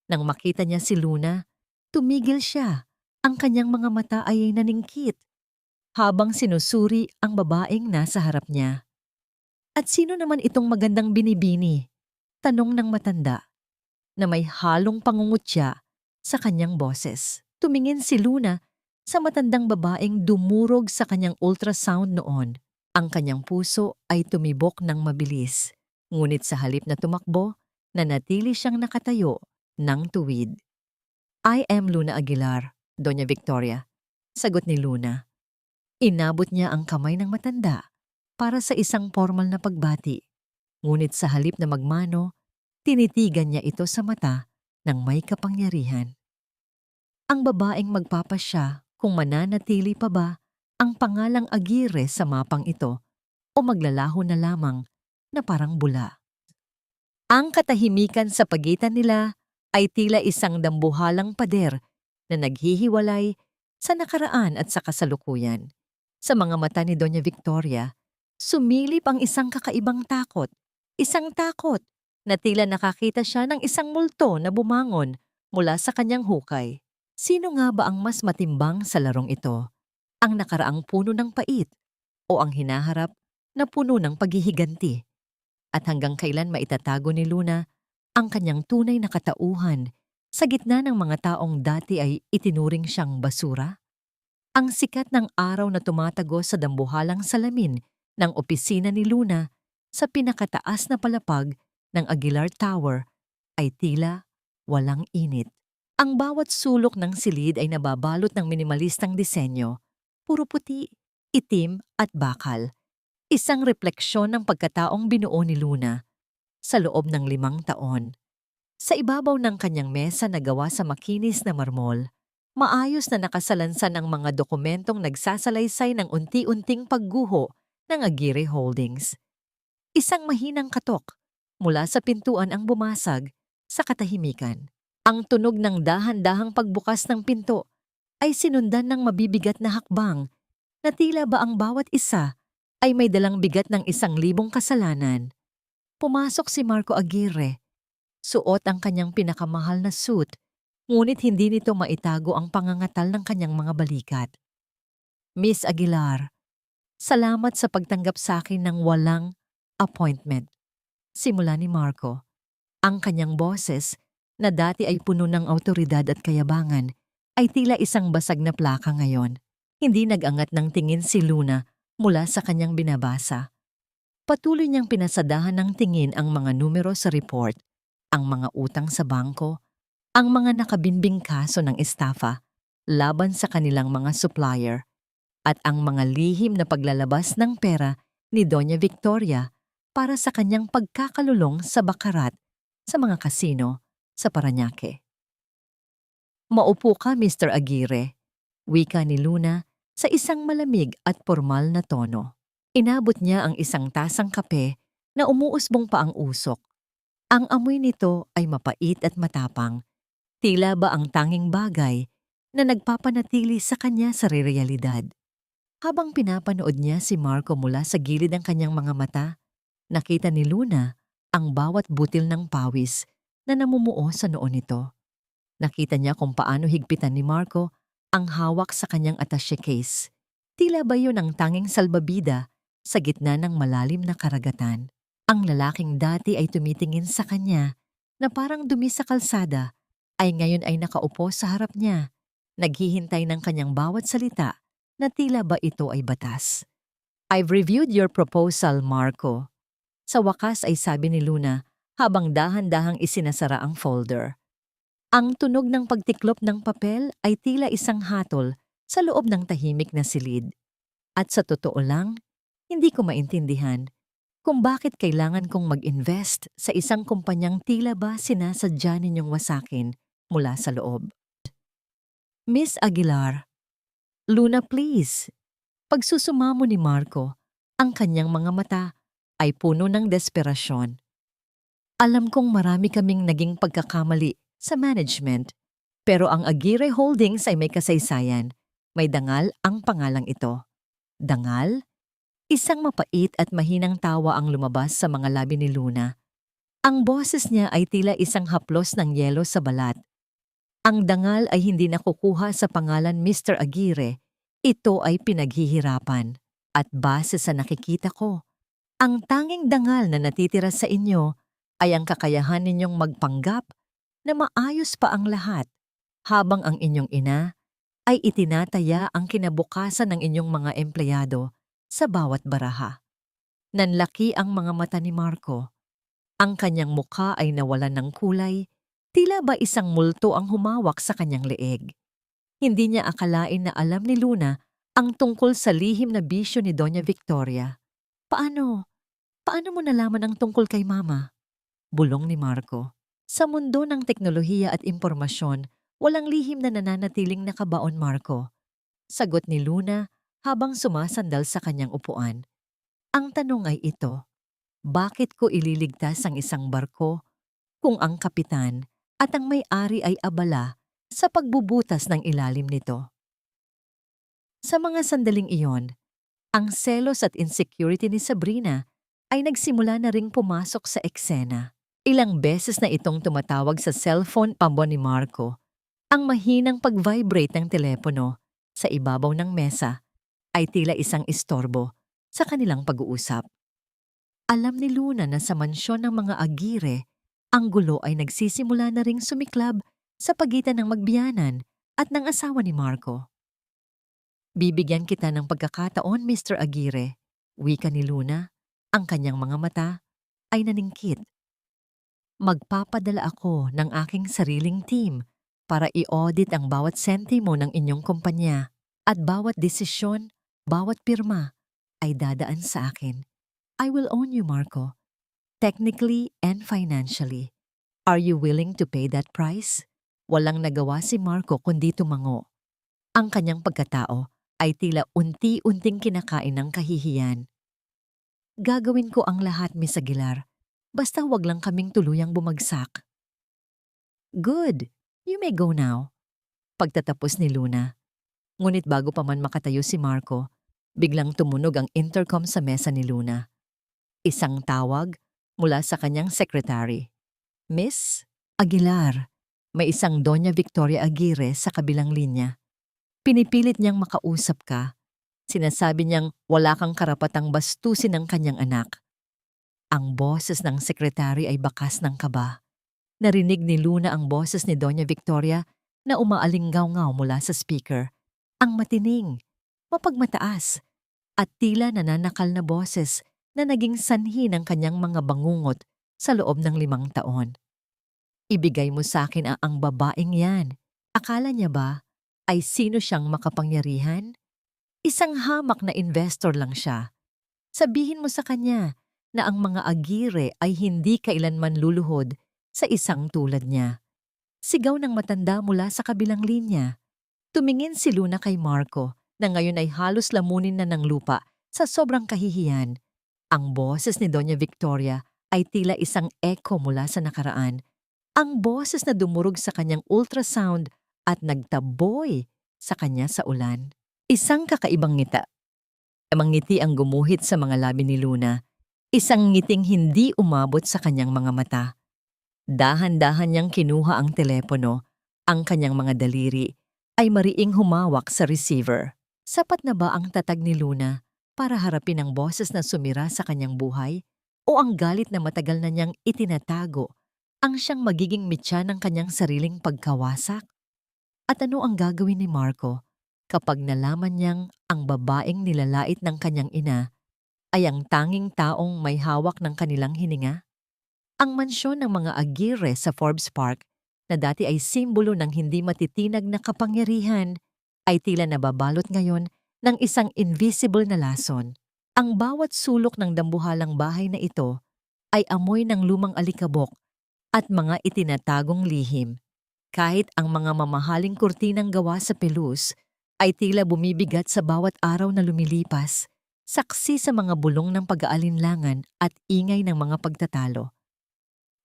Nang makita niya si Luna, tumigil siya. Ang kanyang mga mata ay naningkit habang sinusuri ang babaeng nasa harap niya. At sino naman itong magandang binibini? Tanong ng matanda na may halong pangungutya sa kanyang boses. Tumingin si Luna sa matandang babaeng dumurog sa kanyang ultrasound noon. Ang kanyang puso ay tumibok ng mabilis. Ngunit sa halip na tumakbo, nanatili siyang nakatayo ng tuwid. I am Luna Aguilar, Doña Victoria. Sagot ni Luna. Inabot niya ang kamay ng matanda para sa isang formal na pagbati. Ngunit sa halip na magmano, tinitigan niya ito sa mata ng may kapangyarihan. Ang babaeng magpapasya kung mananatili pa ba ang pangalang Aguirre sa mapang ito o maglalaho na lamang na parang bula. Ang katahimikan sa pagitan nila ay tila isang dambuhalang pader na naghihiwalay sa nakaraan at sa kasalukuyan. Sa mga mata ni Doña Victoria, sumilip ang isang kakaibang takot. Isang takot na tila nakakita siya ng isang multo na bumangon mula sa kanyang hukay. Sino nga ba ang mas matimbang sa larong ito? Ang nakaraang puno ng pait o ang hinaharap na puno ng paghihiganti? At hanggang kailan maitatago ni Luna ang kanyang tunay na katauhan sa gitna ng mga taong dati ay itinuring siyang basura? Ang sikat ng araw na tumatago sa dambuhalang salamin ng opisina ni Luna sa pinakataas na palapag ng Aguilar Tower ay tila walang init. Ang bawat sulok ng silid ay nababalot ng minimalistang disenyo, puro puti, itim at bakal. Isang refleksyon ng pagkataong binuo ni Luna sa loob ng 5 taon. Sa ibabaw ng kanyang mesa na gawa sa makinis na marmol, maayos na nakasalansan ang mga dokumentong nagsasalaysay ng unti-unting pagguho ng Aguirre Holdings. Isang mahinang katok mula sa pintuan ang bumasag sa katahimikan. Ang tunog ng dahan-dahang pagbukas ng pinto ay sinundan ng mabibigat na hakbang na tila ba ang bawat isa ay may dalang bigat ng 1,000 kasalanan. Pumasok si Marco Aguirre. Suot ang kanyang pinakamahal na suit, ngunit hindi nito maitago ang pangangatal ng kanyang mga balikat. Miss Aguilar, salamat sa pagtanggap sa akin ng walang appointment. Simula ni Marco. Ang kanyang boses, na dati ay puno ng awtoridad at kayabangan, ay tila isang basag na plaka ngayon. Hindi nag-angat ng tingin si Luna mula sa kanyang binabasa. Patuloy niyang pinasadahan ng tingin ang mga numero sa report, ang mga utang sa bangko, ang mga nakabinbing kaso ng estafa laban sa kanilang mga supplier, at ang mga lihim na paglalabas ng pera ni Doña Victoria para sa kanyang pagkakalulong sa bakarat sa mga kasino sa Parañaque. Maupo ka, Mr. Aguirre, wika ni Luna sa isang malamig at formal na tono. Inabot niya ang isang tasang kape na umuusbong pa ang usok. Ang amoy nito ay mapait at matapang, tila ba ang tanging bagay na nagpapanatili sa kanya sa realidad. Habang pinapanood niya si Marco mula sa gilid ng kanyang mga mata, nakita ni Luna ang bawat butil ng pawis na namumuo sa noo nito. Nakita niya kung paano higpitan ni Marco ang hawak sa kanyang attaché case. Tila ba yun ang tanging salbabida sa gitna ng malalim na karagatan. Ang lalaking dati ay tumitingin sa kanya na parang dumi sa kalsada ay ngayon ay nakaupo sa harap niya, naghihintay ng kanyang bawat salita na tila ba ito ay batas. "I've reviewed your proposal, Marco." Sa wakas ay sabi ni Luna habang dahan-dahang isinasara ang folder. Ang tunog ng pagtiklop ng papel ay tila isang hatol sa loob ng tahimik na silid. At sa totoo lang, hindi ko maintindihan kung bakit kailangan kong mag-invest sa isang kumpanyang tila ba sinasadya ninyong wasakin mula sa loob. "Miss Aguilar, Luna please." Pagsusumamo ni Marco, ang kanyang mga mata ay puno ng desperasyon. "Alam kong marami kaming naging pagkakamali sa management, pero ang Aguirre Holdings ay may kasaysayan. May dangal ang pangalang ito." Dangal? Isang mapait at mahinang tawa ang lumabas sa mga labi ni Luna. Ang boses niya ay tila isang haplos ng yelo sa balat. Ang dangal ay hindi nakukuha sa pangalan Mr. Aguirre. Ito ay pinaghihirapan. At base sa nakikita ko, ang tanging dangal na natitira sa inyo ay ang kakayahan ninyong magpanggap na maayos pa ang lahat habang ang inyong ina ay itinataya ang kinabukasan ng inyong mga empleyado sa bawat baraha. Nanlaki ang mga mata ni Marco. Ang kanyang mukha ay nawalan ng kulay, tila ba isang multo ang humawak sa kanyang leeg. Hindi niya akalain na alam ni Luna ang tungkol sa lihim na bisyo ni Doña Victoria. Paano? Paano mo nalaman ang tungkol kay Mama?" Bulong ni Marco. Sa mundo ng teknolohiya at impormasyon, walang lihim na nananatiling nakabaon, Marco. Sagot ni Luna habang sumasandal sa kanyang upuan. Ang tanong ay ito, bakit ko ililigtas ang isang barko kung ang kapitan at ang may-ari ay abala sa pagbubutas ng ilalim nito? Sa mga sandaling iyon, ang selos at insecurity ni Sabrina ay nagsimula na ring pumasok sa eksena. Ilang beses na itong tumatawag sa cellphone pambo ni Marco. Ang mahinang pag-vibrate ng telepono sa ibabaw ng mesa ay tila isang istorbo sa kanilang pag-uusap. Alam ni Luna na sa mansyon ng mga Aguirre, ang gulo ay nagsisimula na ring sumiklab sa pagitan ng magbiyanan at ng asawa ni Marco. "Bibigyan kita ng pagkakataon, Mr. Aguirre," wika ni Luna. Ang kanyang mga mata ay naningkit. "Magpapadala ako ng aking sariling team para i-audit ang bawat sentimo ng inyong kumpanya at bawat desisyon, bawat pirma ay dadaan sa akin. I will own you, Marco, technically and financially. Are you willing to pay that price?" Walang nagawa si Marco kundi tumango. Ang kanyang pagkatao ay tila unti-unting kinakain ng kahihiyan. "Gagawin ko ang lahat, Miss Aguilar. Basta wag lang kaming tuluyang bumagsak." "Good. You may go now." Pagtatapos ni Luna. Ngunit bago pa man makatayo si Marco, biglang tumunog ang intercom sa mesa ni Luna. Isang tawag mula sa kanyang secretary. "Miss Aguilar, may isang Doña Victoria Aguirre sa kabilang linya. Pinipilit niyang makausap ka. Sinasabi niyang wala kang karapatang bastusin ang kanyang anak." Ang boses ng sekretary ay bakas ng kaba. Narinig ni Luna ang boses ni Doña Victoria na umaalinggaw-ngaw mula sa speaker. Ang matining, mapagmataas, at tila nananakal na boses na naging sanhi ng kanyang mga bangungot sa loob ng 5 taon. "Ibigay mo sa akin ang babaeng yan. Akala niya ba ay sino siyang makapangyarihan? Isang hamak na investor lang siya. Sabihin mo sa kanya na ang mga Aguirre ay hindi kailanman luluhod sa isang tulad niya." Sigaw ng matanda mula sa kabilang linya. Tumingin si Luna kay Marco na ngayon ay halos lamunin na ng lupa Sa sobrang kahihiyan, ang boses ni Doña Victoria ay tila isang echo mula sa nakaraan. Ang boses na dumurog sa kanyang ultrasound at nagtaboy sa kanya sa ulan. Isang kakaibang ngita. Amang ngiti ang gumuhit sa mga labi ni Luna. Isang ngiting hindi umabot sa kanyang mga mata. Dahan-dahan niyang kinuha ang telepono. Ang kanyang mga daliri ay mariing humawak sa receiver. Sapat na ba ang tatag ni Luna para harapin ang boses na sumira sa kanyang buhay? O ang galit na matagal na niyang itinatago ang siyang magiging mitya ng kanyang sariling pagkawasak? At ano ang gagawin ni Marco kapag nalaman niyang ang babaeng nilalait ng kanyang ina ay ang tanging taong may hawak ng kanilang hininga? Ang mansyon ng mga Aguirre sa Forbes Park na dati ay simbolo ng hindi matitinag na kapangyarihan ay tila nababalot ngayon ng isang invisible na lason. Ang bawat sulok ng dambuhalang bahay na ito ay amoy ng lumang alikabok at mga itinatagong lihim. Kahit ang mga mamahaling kurtinang gawa sa pelus ay tila bumibigat sa bawat araw na lumilipas, saksi sa mga bulong ng pag-aalinlangan at ingay ng mga pagtatalo.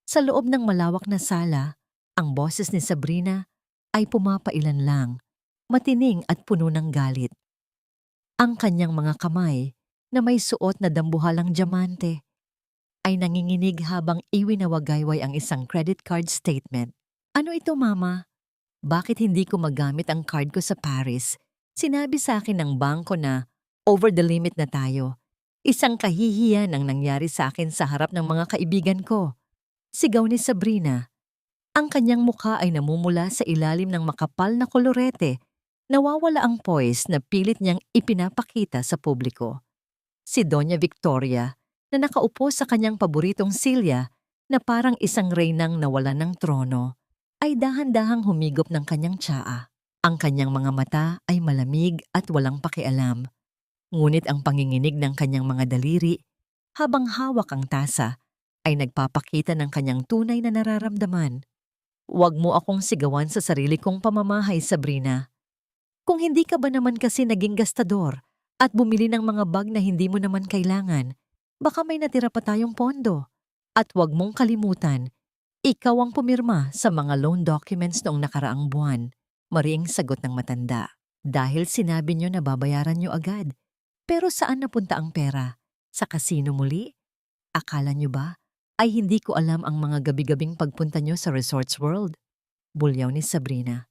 Sa loob ng malawak na sala, ang boses ni Sabrina ay pumapailan lang, matining at puno ng galit. Ang kanyang mga kamay na may suot na dambuhalang diamante ay nanginginig habang iwinawagayway ang isang credit card statement. Ano ito, Mama? Bakit hindi ko magamit ang card ko sa Paris? Sinabi sa akin ng bangko na over the limit na tayo. Isang kahihiyan ang nangyari sa akin sa harap ng mga kaibigan ko. Sigaw ni Sabrina. Ang kanyang mukha ay namumula sa ilalim ng makapal na kolorete. Nawawala ang poise na pilit niyang ipinapakita sa publiko. Si Doña Victoria na nakaupo sa kanyang paboritong silya na parang isang reynang nawala ng trono ay dahan-dahang humigop ng kanyang tsaa. Ang kanyang mga mata ay malamig at walang pakialam. Ngunit ang panginginig ng kanyang mga daliri habang hawak ang tasa ay nagpapakita ng kanyang tunay na nararamdaman. Huwag mo akong sigawan sa sarili kong pamamahay, Sabrina. Kung hindi ka ba naman kasi naging gastador at bumili ng mga bag na hindi mo naman kailangan, baka may natira pa tayong pondo. At huwag mong kalimutan, ikaw ang pumirma sa mga loan documents noong nakaraang buwan. Mariing sagot ng matanda. Dahil sinabi niyo na babayaran niyo agad. Pero saan napunta ang pera? Sa kasino muli? Akala niyo ba ay hindi ko alam ang mga gabi-gabing pagpunta niyo sa Resorts World? Bulyaw ni Sabrina.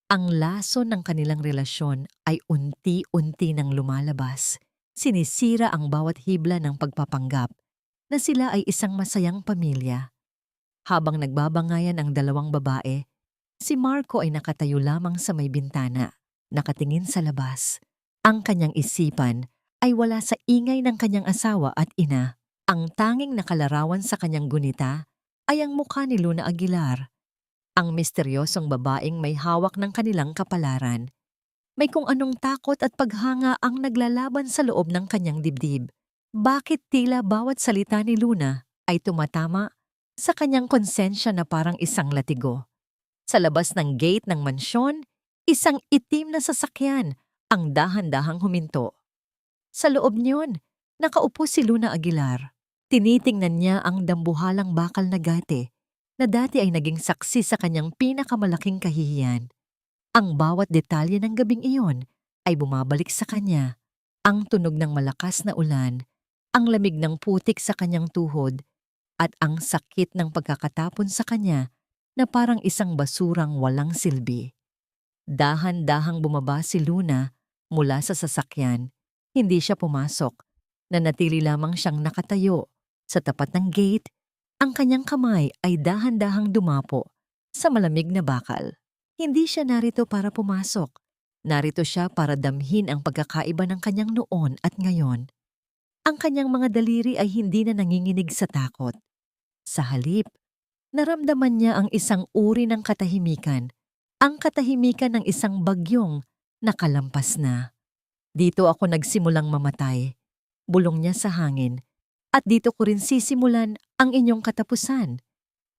Ang laso ng kanilang relasyon ay unti-unti nang lumalabas. Sinisira ang bawat hibla ng pagpapanggap na sila ay isang masayang pamilya. Habang nagbabangayan ang dalawang babae, si Marco ay nakatayo lamang sa may bintana, nakatingin sa labas. Ang kanyang isipan ay wala sa ingay ng kanyang asawa at ina. Ang tanging nakalarawan sa kanyang gunita ay ang mukha ni Luna Aguilar, ang misteryosong babaeng may hawak ng kanilang kapalaran. May kung anong takot at paghanga ang naglalaban sa loob ng kanyang dibdib. Bakit tila bawat salita ni Luna ay tumatama sa kanyang konsensya na parang isang latigo? Sa labas ng gate ng mansyon, isang itim na sasakyan ang dahan-dahang huminto. Sa loob niyon, nakaupo si Luna Aguilar. Tinitingnan niya ang dambuhalang bakal na gate na dati ay naging saksi sa kanyang pinakamalaking kahihiyan. Ang bawat detalye ng gabing iyon ay bumabalik sa kanya. Ang tunog ng malakas na ulan, ang lamig ng putik sa kanyang tuhod, at ang sakit ng pagkakatapon sa kanya na parang isang basurang walang silbi. Dahan-dahang bumaba si Luna mula sa sasakyan. Hindi siya pumasok. Nanatili lamang siyang nakatayo sa tapat ng gate. Ang kanyang kamay ay dahan-dahang dumapo sa malamig na bakal. Hindi siya narito para pumasok. Narito siya para damhin ang pagkakaiba ng kanyang noon at ngayon. Ang kanyang mga daliri ay hindi na nanginginig sa takot. Sa halip, naramdaman niya ang isang uri ng katahimikan, ang katahimikan ng isang bagyong nakalampas na. Dito ako nagsimulang mamatay, bulong niya sa hangin, at dito ko rin sisimulan ang inyong katapusan.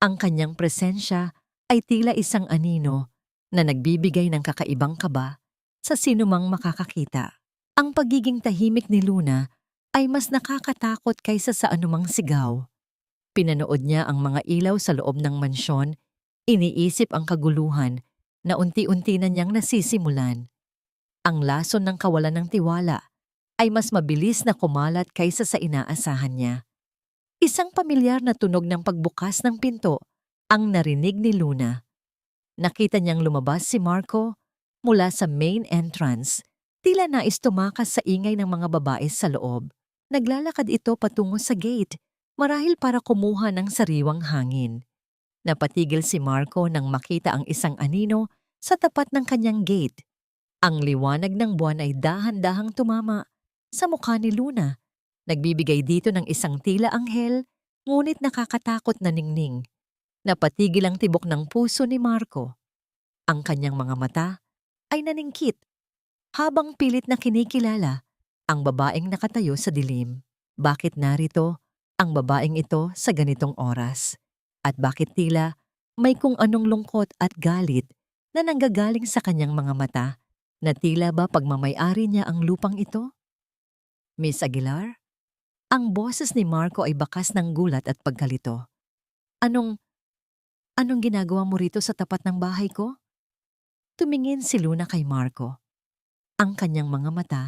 Ang kanyang presensya ay tila isang anino na nagbibigay ng kakaibang kaba sa sinumang makakakita. Ang pagiging tahimik ni Luna ay mas nakakatakot kaysa sa anumang sigaw. Pinanood niya ang mga ilaw sa loob ng mansyon, iniisip ang kaguluhan na unti-unti na niyang nasisimulan. Ang lason ng kawalan ng tiwala ay mas mabilis na kumalat kaysa sa inaasahan niya. Isang pamilyar na tunog ng pagbukas ng pinto ang narinig ni Luna. Nakita niyang lumabas si Marco mula sa main entrance, tila nais tumakas sa ingay ng mga babae sa loob. Naglalakad ito patungo sa gate, marahil para kumuha ng sariwang hangin. Napatigil si Marco nang makita ang isang anino sa tapat ng kanyang gate. Ang liwanag ng buwan ay dahan-dahang tumama sa mukha ni Luna. Nagbibigay dito ng isang tila anghel, ngunit nakakatakot na ningning. Napatigil ang tibok ng puso ni Marco. Ang kanyang mga mata ay naningkit habang pilit na kinikilala ang babaeng nakatayo sa dilim. Bakit narito ang babaeng ito sa ganitong oras? At bakit tila may kung anong lungkot at galit na nanggagaling sa kanyang mga mata na tila ba pagmamay-ari niya ang lupang ito? Miss Aguilar? Ang boses ni Marco ay bakas ng gulat at pagkalito. Anong ginagawa mo rito sa tapat ng bahay ko? Tumingin si Luna kay Marco. Ang kanyang mga mata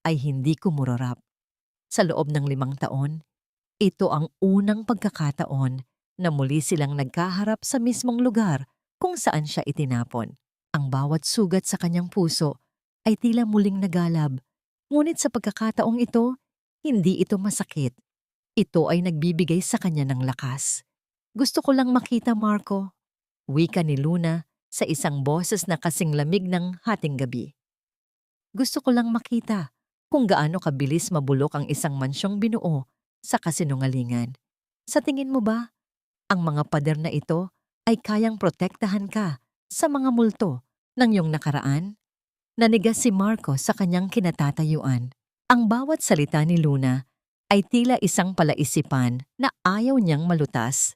ay hindi kumurarap. Sa loob ng 5 taon, ito ang unang pagkakataon na muli silang nagkaharap sa mismong lugar kung saan siya itinapon. Ang bawat sugat sa kanyang puso ay tila muling nagalab. Ngunit sa pagkakataong ito, hindi ito masakit. Ito ay nagbibigay sa kanya ng lakas. Gusto ko lang makita, Marco, wika ni Luna sa isang boses na kasing lamig ng hating gabi. Gusto ko lang makita kung gaano kabilis mabulok ang isang mansyong binuo sa kasinungalingan. Sa tingin mo ba, ang mga pader na ito ay kayang protektahan ka sa mga multo ng iyong nakaraan? Nanigas si Marco sa kanyang kinatatayuan. Ang bawat salita ni Luna ay tila isang palaisipan na ayaw niyang malutas.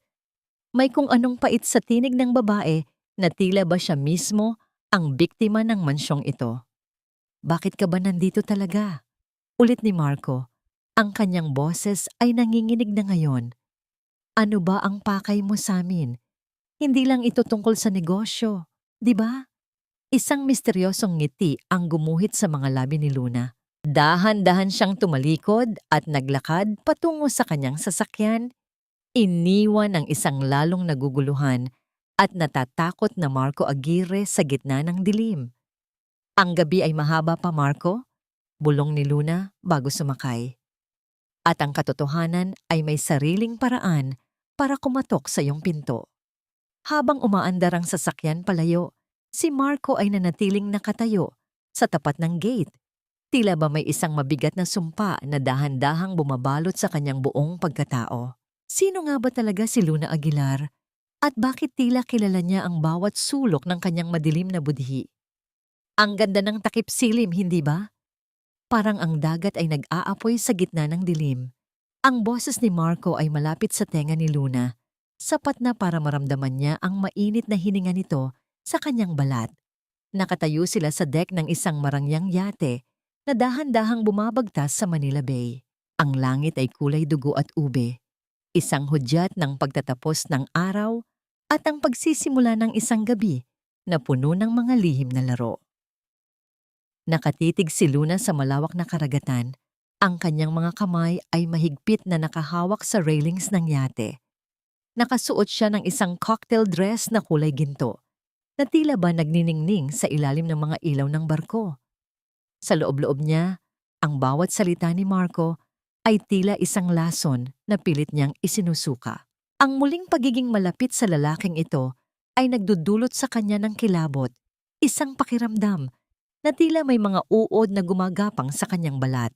May kung anong pait sa tinig ng babae na tila ba siya mismo ang biktima ng mansyong ito. Bakit ka ba nandito talaga? Ulit ni Marco. Ang kanyang boses ay nanginginig na ngayon. Ano ba ang pakay mo sa amin? Hindi lang ito tungkol sa negosyo, di ba? Isang misteryosong ngiti ang gumuhit sa mga labi ni Luna. Dahan-dahan siyang tumalikod at naglakad patungo sa kanyang sasakyan. Iniwan ang isang lalong naguguluhan at natatakot na Marco Aguirre sa gitna ng dilim. Ang gabi ay mahaba pa, Marco, bulong ni Luna bago sumakay. At ang katotohanan ay may sariling paraan para kumatok sa iyong pinto. Habang umaandar ang sasakyan palayo, si Marco ay nanatiling nakatayo sa tapat ng gate. Tila ba may isang mabigat na sumpa na dahan-dahang bumabalot sa kanyang buong pagkatao. Sino nga ba talaga si Luna Aguilar? At bakit tila kilala niya ang bawat sulok ng kanyang madilim na budhi? Ang ganda ng takip silim, hindi ba? Parang ang dagat ay nag-aapoy sa gitna ng dilim. Ang boses ni Marco ay malapit sa tenga ni Luna, sapat na para maramdaman niya ang mainit na hininga nito sa kanyang balat. Nakatayo sila sa deck ng isang marangyang yate na dahan-dahang bumabagtas sa Manila Bay. Ang langit ay kulay dugo at ube. Isang hudyat ng pagtatapos ng araw at ang pagsisimula ng isang gabi na puno ng mga lihim na laro. Nakatitig si Luna sa malawak na karagatan. Ang kanyang mga kamay ay mahigpit na nakahawak sa railings ng yate. Nakasuot siya ng isang cocktail dress na kulay ginto, na tila ba nagniningning sa ilalim ng mga ilaw ng barko. Sa loob-loob niya, ang bawat salita ni Marco ay tila isang lason na pilit niyang isinusuka. Ang muling pagiging malapit sa lalaking ito ay nagdudulot sa kanya ng kilabot, isang pakiramdam na tila may mga uod na gumagapang sa kanyang balat.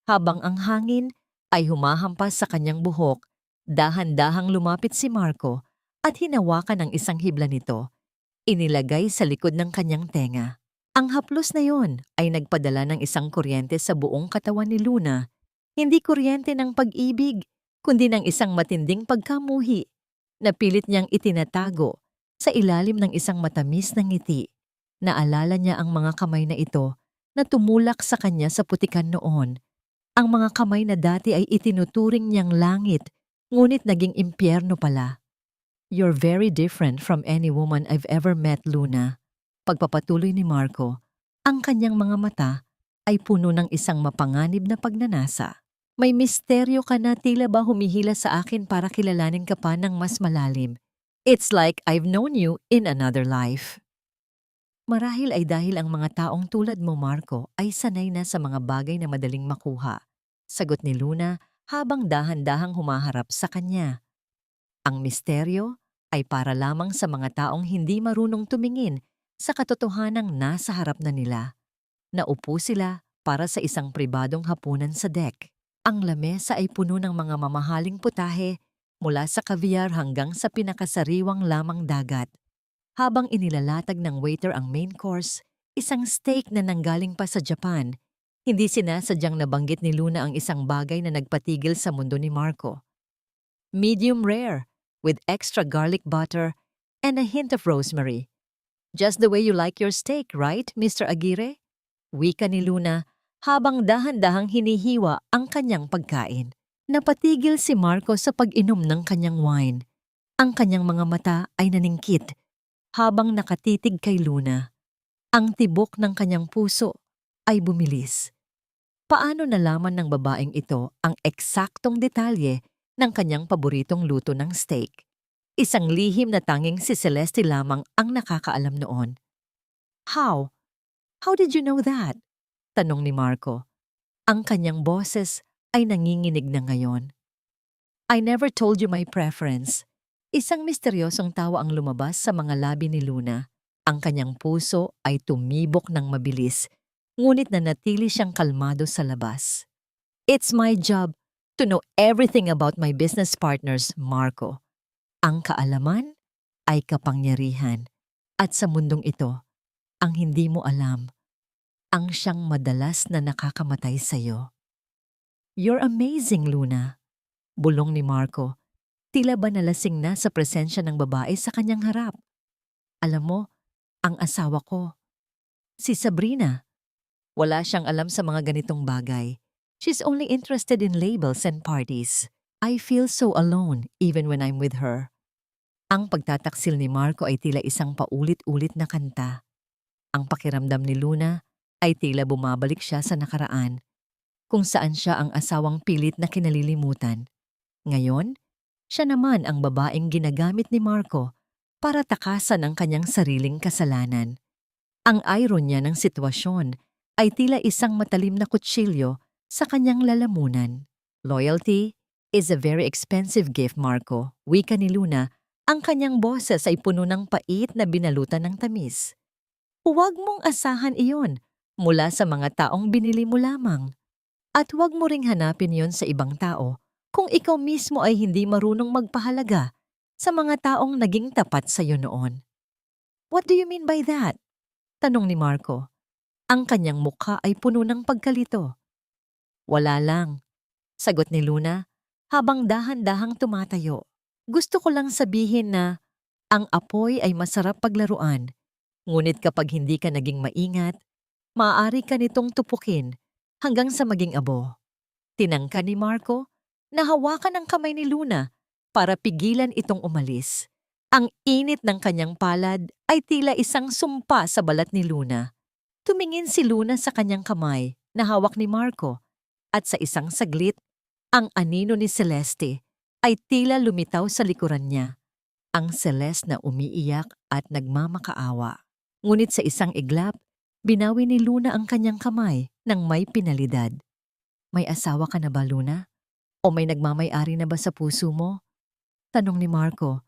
Habang ang hangin ay humahampas sa kanyang buhok, dahan-dahang lumapit si Marco at hinawakan ang isang hibla nito, inilagay sa likod ng kanyang tenga. Ang haplos na yon ay nagpadala ng isang kuryente sa buong katawan ni Luna. Hindi kuryente ng pag-ibig, kundi ng isang matinding pagkamuhi na pilit niyang itinatago sa ilalim ng isang matamis na ngiti. Naalala niya ang mga kamay na ito na tumulak sa kanya sa putikan noon. Ang mga kamay na dati ay itinuturing niyang langit, ngunit naging impyerno pala. "You're very different from any woman I've ever met, Luna." Pagpapatuloy ni Marco, ang kanyang mga mata ay puno ng isang mapanganib na pagnanasa. "May misteryo ka na tila ba humihila sa akin para kilalanin ka pa ng mas malalim. It's like I've known you in another life." Marahil ay dahil ang mga taong tulad mo, Marco, ay sanay na sa mga bagay na madaling makuha. Sagot ni Luna habang dahan-dahang humaharap sa kanya. "Ang misteryo ay para lamang sa mga taong hindi marunong tumingin sa katotohanang nasa harap na nila." Naupo sila para sa isang pribadong hapunan sa deck. Ang lamesa ay puno ng mga mamahaling putahe mula sa caviar hanggang sa pinakasariwang lamang dagat. Habang inilalatag ng waiter ang main course, isang steak na nanggaling pa sa Japan, hindi sinasadyang nabanggit ni Luna ang isang bagay na nagpatigil sa mundo ni Marco. "Medium rare, with extra garlic butter and a hint of rosemary. Just the way you like your steak, right, Mr. Aguirre?" Wika ni Luna habang dahan-dahang hinihiwa ang kanyang pagkain. Napatigil si Marco sa pag-inom ng kanyang wine. Ang kanyang mga mata ay naningkit habang nakatitig kay Luna. Ang tibok ng kanyang puso ay bumilis. Paano nalaman ng babaeng ito ang eksaktong detalye ng kanyang paboritong luto ng steak? Isang lihim na tanging si Celeste lamang ang nakakaalam noon. "How? How did you know that?" Tanong ni Marco. Ang kanyang boses ay nanginginig na ngayon. "I never told you my preference." Isang misteryosong tawa ang lumabas sa mga labi ni Luna. Ang kanyang puso ay tumibok ng mabilis, ngunit nanatili siyang kalmado sa labas. "It's my job to know everything about my business partners, Marco." Ang kaalaman ay kapangyarihan. At sa mundong ito, ang hindi mo alam, ang siyang madalas na nakakamatay sa'yo. "You're amazing, Luna." Bulong ni Marco. Tila ba nalasing na sa presensya ng babae sa kanyang harap. "Alam mo, ang asawa ko, si Sabrina, wala siyang alam sa mga ganitong bagay. She's only interested in labels and parties. I feel so alone even when I'm with her." Ang pagtataksil ni Marco ay tila isang paulit-ulit na kanta. Ang pakiramdam ni Luna ay tila bumabalik siya sa nakaraan, kung saan siya ang asawang pilit na kinalilimutan. Ngayon, siya naman ang babaeng ginagamit ni Marco para takasan ang kanyang sariling kasalanan. Ang ironya ng sitwasyon ay tila isang matalim na kutsilyo sa kanyang lalamunan. "Loyalty is a very expensive gift, Marco." Wika ni Luna, ang kanyang boses ay puno ng pait na binalutan ng tamis. "Huwag mong asahan iyon mula sa mga taong binili mo lamang. At huwag mo ring hanapin yon sa ibang tao kung ikaw mismo ay hindi marunong magpahalaga sa mga taong naging tapat sa iyo noon." "What do you mean by that?" Tanong ni Marco. Ang kanyang mukha ay puno ng pagkalito. "Wala lang," sagot ni Luna habang dahan-dahang tumatayo. "Gusto ko lang sabihin na ang apoy ay masarap paglaruan, ngunit kapag hindi ka naging maingat, maaari ka nitong tupukin hanggang sa maging abo." Tinangka ni Marco na hawakan ang kamay ni Luna para pigilan itong umalis. Ang init ng kanyang palad ay tila isang sumpa sa balat ni Luna. Tumingin si Luna sa kanyang kamay na hawak ni Marco at sa isang saglit, ang anino ni Celeste ay tila lumitaw sa likuran niya. Ang Celeste na umiiyak at nagmamakaawa. Ngunit sa isang iglap, binawi ni Luna ang kanyang kamay nang may pinalidad. "May asawa ka na ba, Luna? O may nagmamay-ari na ba sa puso mo?" Tanong ni Marco.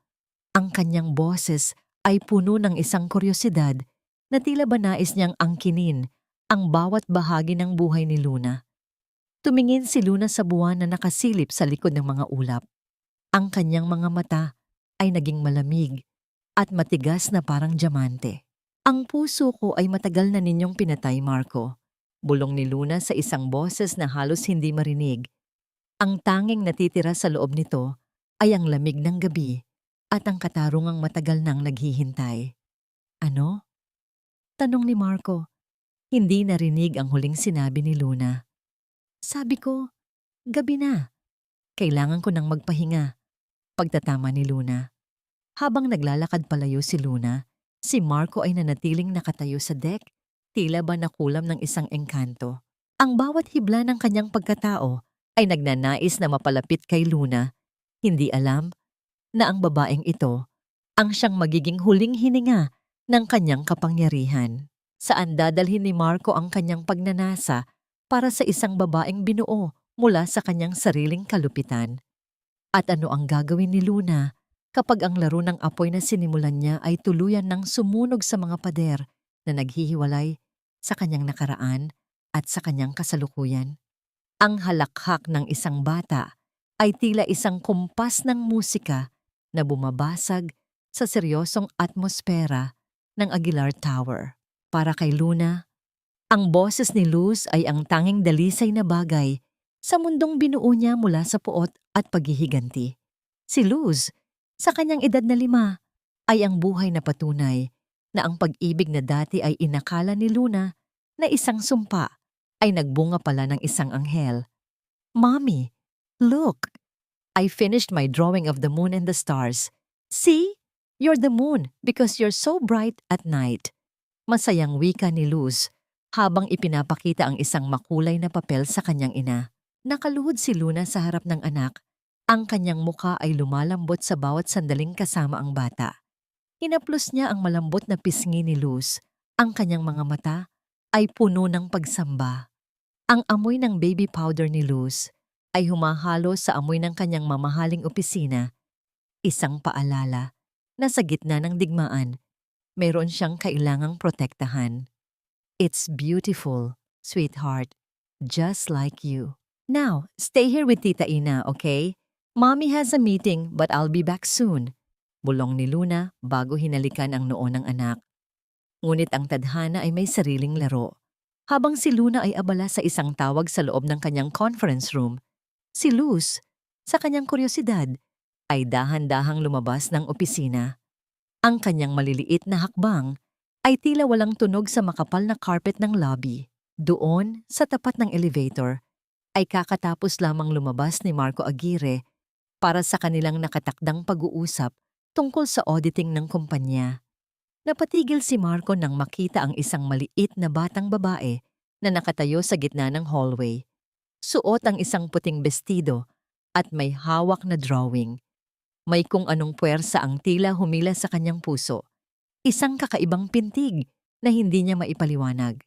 Ang kanyang boses ay puno ng isang kuryosidad na tila ba nais niyang angkinin ang bawat bahagi ng buhay ni Luna. Tumingin si Luna sa buwan na nakasilip sa likod ng mga ulap. Ang kanyang mga mata ay naging malamig at matigas na parang diamante. "Ang puso ko ay matagal na ninyong pinatay, Marco." Bulong ni Luna sa isang boses na halos hindi marinig. Ang tanging natitira sa loob nito ay ang lamig ng gabi at ang katarungang matagal nang naghihintay. "Ano?" Tanong ni Marco. Hindi narinig ang huling sinabi ni Luna. Sabi ko, gabi na. Kailangan ko nang magpahinga. Pagtatama ni Luna. Habang naglalakad palayo si Luna, si Marco ay nanatiling nakatayo sa deck, tila ba nakulam ng isang engkanto. Ang bawat hibla ng kanyang pagkatao ay nagnanais na mapalapit kay Luna. Hindi alam na ang babaeng ito ang siyang magiging huling hininga ng kanyang kapangyarihan. Saan dadalhin ni Marco ang kanyang pagnanasa para sa isang babaeng binuo mula sa kanyang sariling kalupitan? At ano ang gagawin ni Luna kapag ang laro ng apoy na sinimulan niya ay tuluyan ng sumunog sa mga pader na naghihiwalay sa kanyang nakaraan at sa kanyang kasalukuyan? Ang halakhak ng isang bata ay tila isang kumpas ng musika na bumabasag sa seryosong atmosfera ng Aguilar Tower. Para kay Luna, ang boses ni Luz ay ang tanging dalisay na bagay sa mundong binuo niya mula sa puot at paghihiganti. Si Luz, sa kanyang edad na 5, ay ang buhay na patunay na ang pag-ibig na dati ay inakala ni Luna na isang sumpa ay nagbunga pala ng isang anghel. Mommy, look! I finished my drawing of the moon and the stars. See? You're the moon because you're so bright at night. Masayang wika ni Luz habang ipinapakita ang isang makulay na papel sa kanyang ina. Nakaluhod si Luna sa harap ng anak. Ang kanyang muka ay lumalambot sa bawat sandaling kasama ang bata. Hinaplos niya ang malambot na pisngi ni Luz. Ang kanyang mga mata ay puno ng pagsamba. Ang amoy ng baby powder ni Luz ay humahalo sa amoy ng kanyang mamahaling opisina. Isang paalala na sa gitna ng digmaan, meron siyang kailangang protektahan. It's beautiful, sweetheart, just like you. Now, stay here with Tita Ina, okay? Mommy has a meeting but I'll be back soon. Bulong ni Luna bago hinalikan ang noo ng anak. Ngunit ang tadhana ay may sariling laro. Habang si Luna ay abala sa isang tawag sa loob ng kanyang conference room, si Luz, sa kanyang kuryosidad, ay dahan-dahang lumabas ng opisina. Ang kanyang maliliit na hakbang ay tila walang tunog sa makapal na carpet ng lobby. Doon, sa tapat ng elevator, ay kakatapos lamang lumabas ni Marco Aguirre para sa kanilang nakatakdang pag-uusap tungkol sa auditing ng kumpanya. Napatigil si Marco nang makita ang isang maliit na batang babae na nakatayo sa gitna ng hallway. Suot ang isang puting bestido at may hawak na drawing. May kung anong puwersa ang tila humila sa kanyang puso. Isang kakaibang pintig na hindi niya maipaliwanag.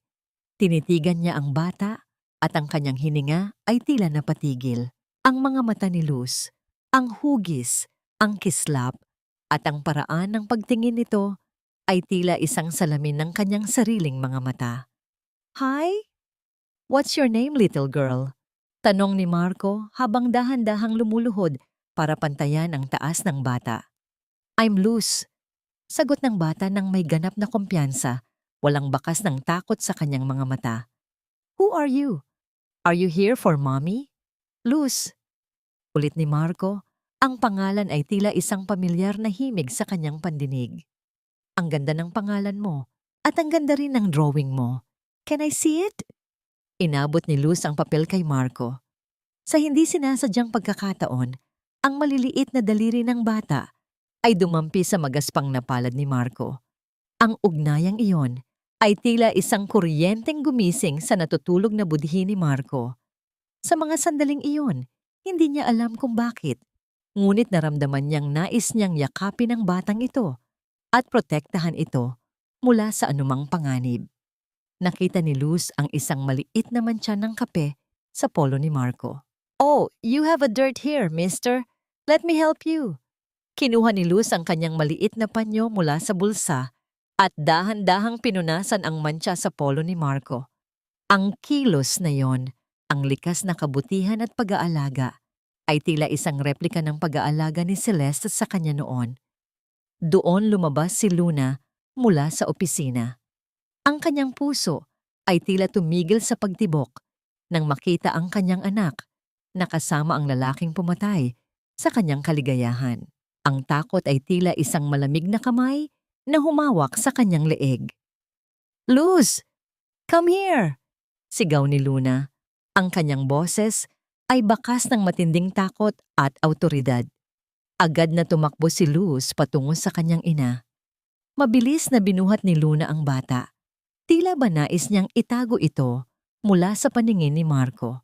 Tinitigan niya ang bata at ang kanyang hininga ay tila napatigil. Ang mga mata ni Luz, ang hugis, ang kislap, at ang paraan ng pagtingin nito ay tila isang salamin ng kanyang sariling mga mata. Hi? What's your name, little girl? Tanong ni Marco habang dahan-dahang lumuluhod para pantayan ang taas ng bata. I'm Luz. Sagot ng bata nang may ganap na kumpiyansa, walang bakas ng takot sa kanyang mga mata. Who are you? Are you here for mommy? Luz. Ulit ni Marco, ang pangalan ay tila isang pamilyar na himig sa kanyang pandinig. Ang ganda ng pangalan mo at ang ganda rin ng drawing mo. Can I see it? Inabot ni Luz ang papel kay Marco. Sa hindi sinasadyang pagkakataon, ang maliliit na daliri ng bata ay dumampi sa magaspang na palad ni Marco. Ang ugnayang iyon ay tila isang kuryenteng gumising sa natutulog na budhi ni Marco. Sa mga sandaling iyon, hindi niya alam kung bakit, ngunit naramdaman niyang nais niyang yakapin ang batang ito at protektahan ito mula sa anumang panganib. Nakita ni Luz ang isang maliit na mantsa ng kape sa polo ni Marco. Oh, you have a dirt here, mister. Let me help you. Kinuha ni Luz ang kanyang maliit na panyo mula sa bulsa at dahan-dahang pinunasan ang mantsa sa polo ni Marco. Ang kilos na yon, ang likas na kabutihan at pag-aalaga, ay tila isang replika ng pag-aalaga ni Celeste sa kanya noon. Doon lumabas si Luna mula sa opisina. Ang kanyang puso ay tila tumigil sa pagtibok nang makita ang kanyang anak na kasama ang lalaking pumatay sa kanyang kaligayahan. Ang takot ay tila isang malamig na kamay na humawak sa kanyang leeg. Luz! Come here! Sigaw ni Luna. Ang kanyang boses ay bakas ng matinding takot at awtoridad. Agad na tumakbo si Luz patungo sa kanyang ina. Mabilis na binuhat ni Luna ang bata. Tila ba nais niyang itago ito mula sa paningin ni Marco.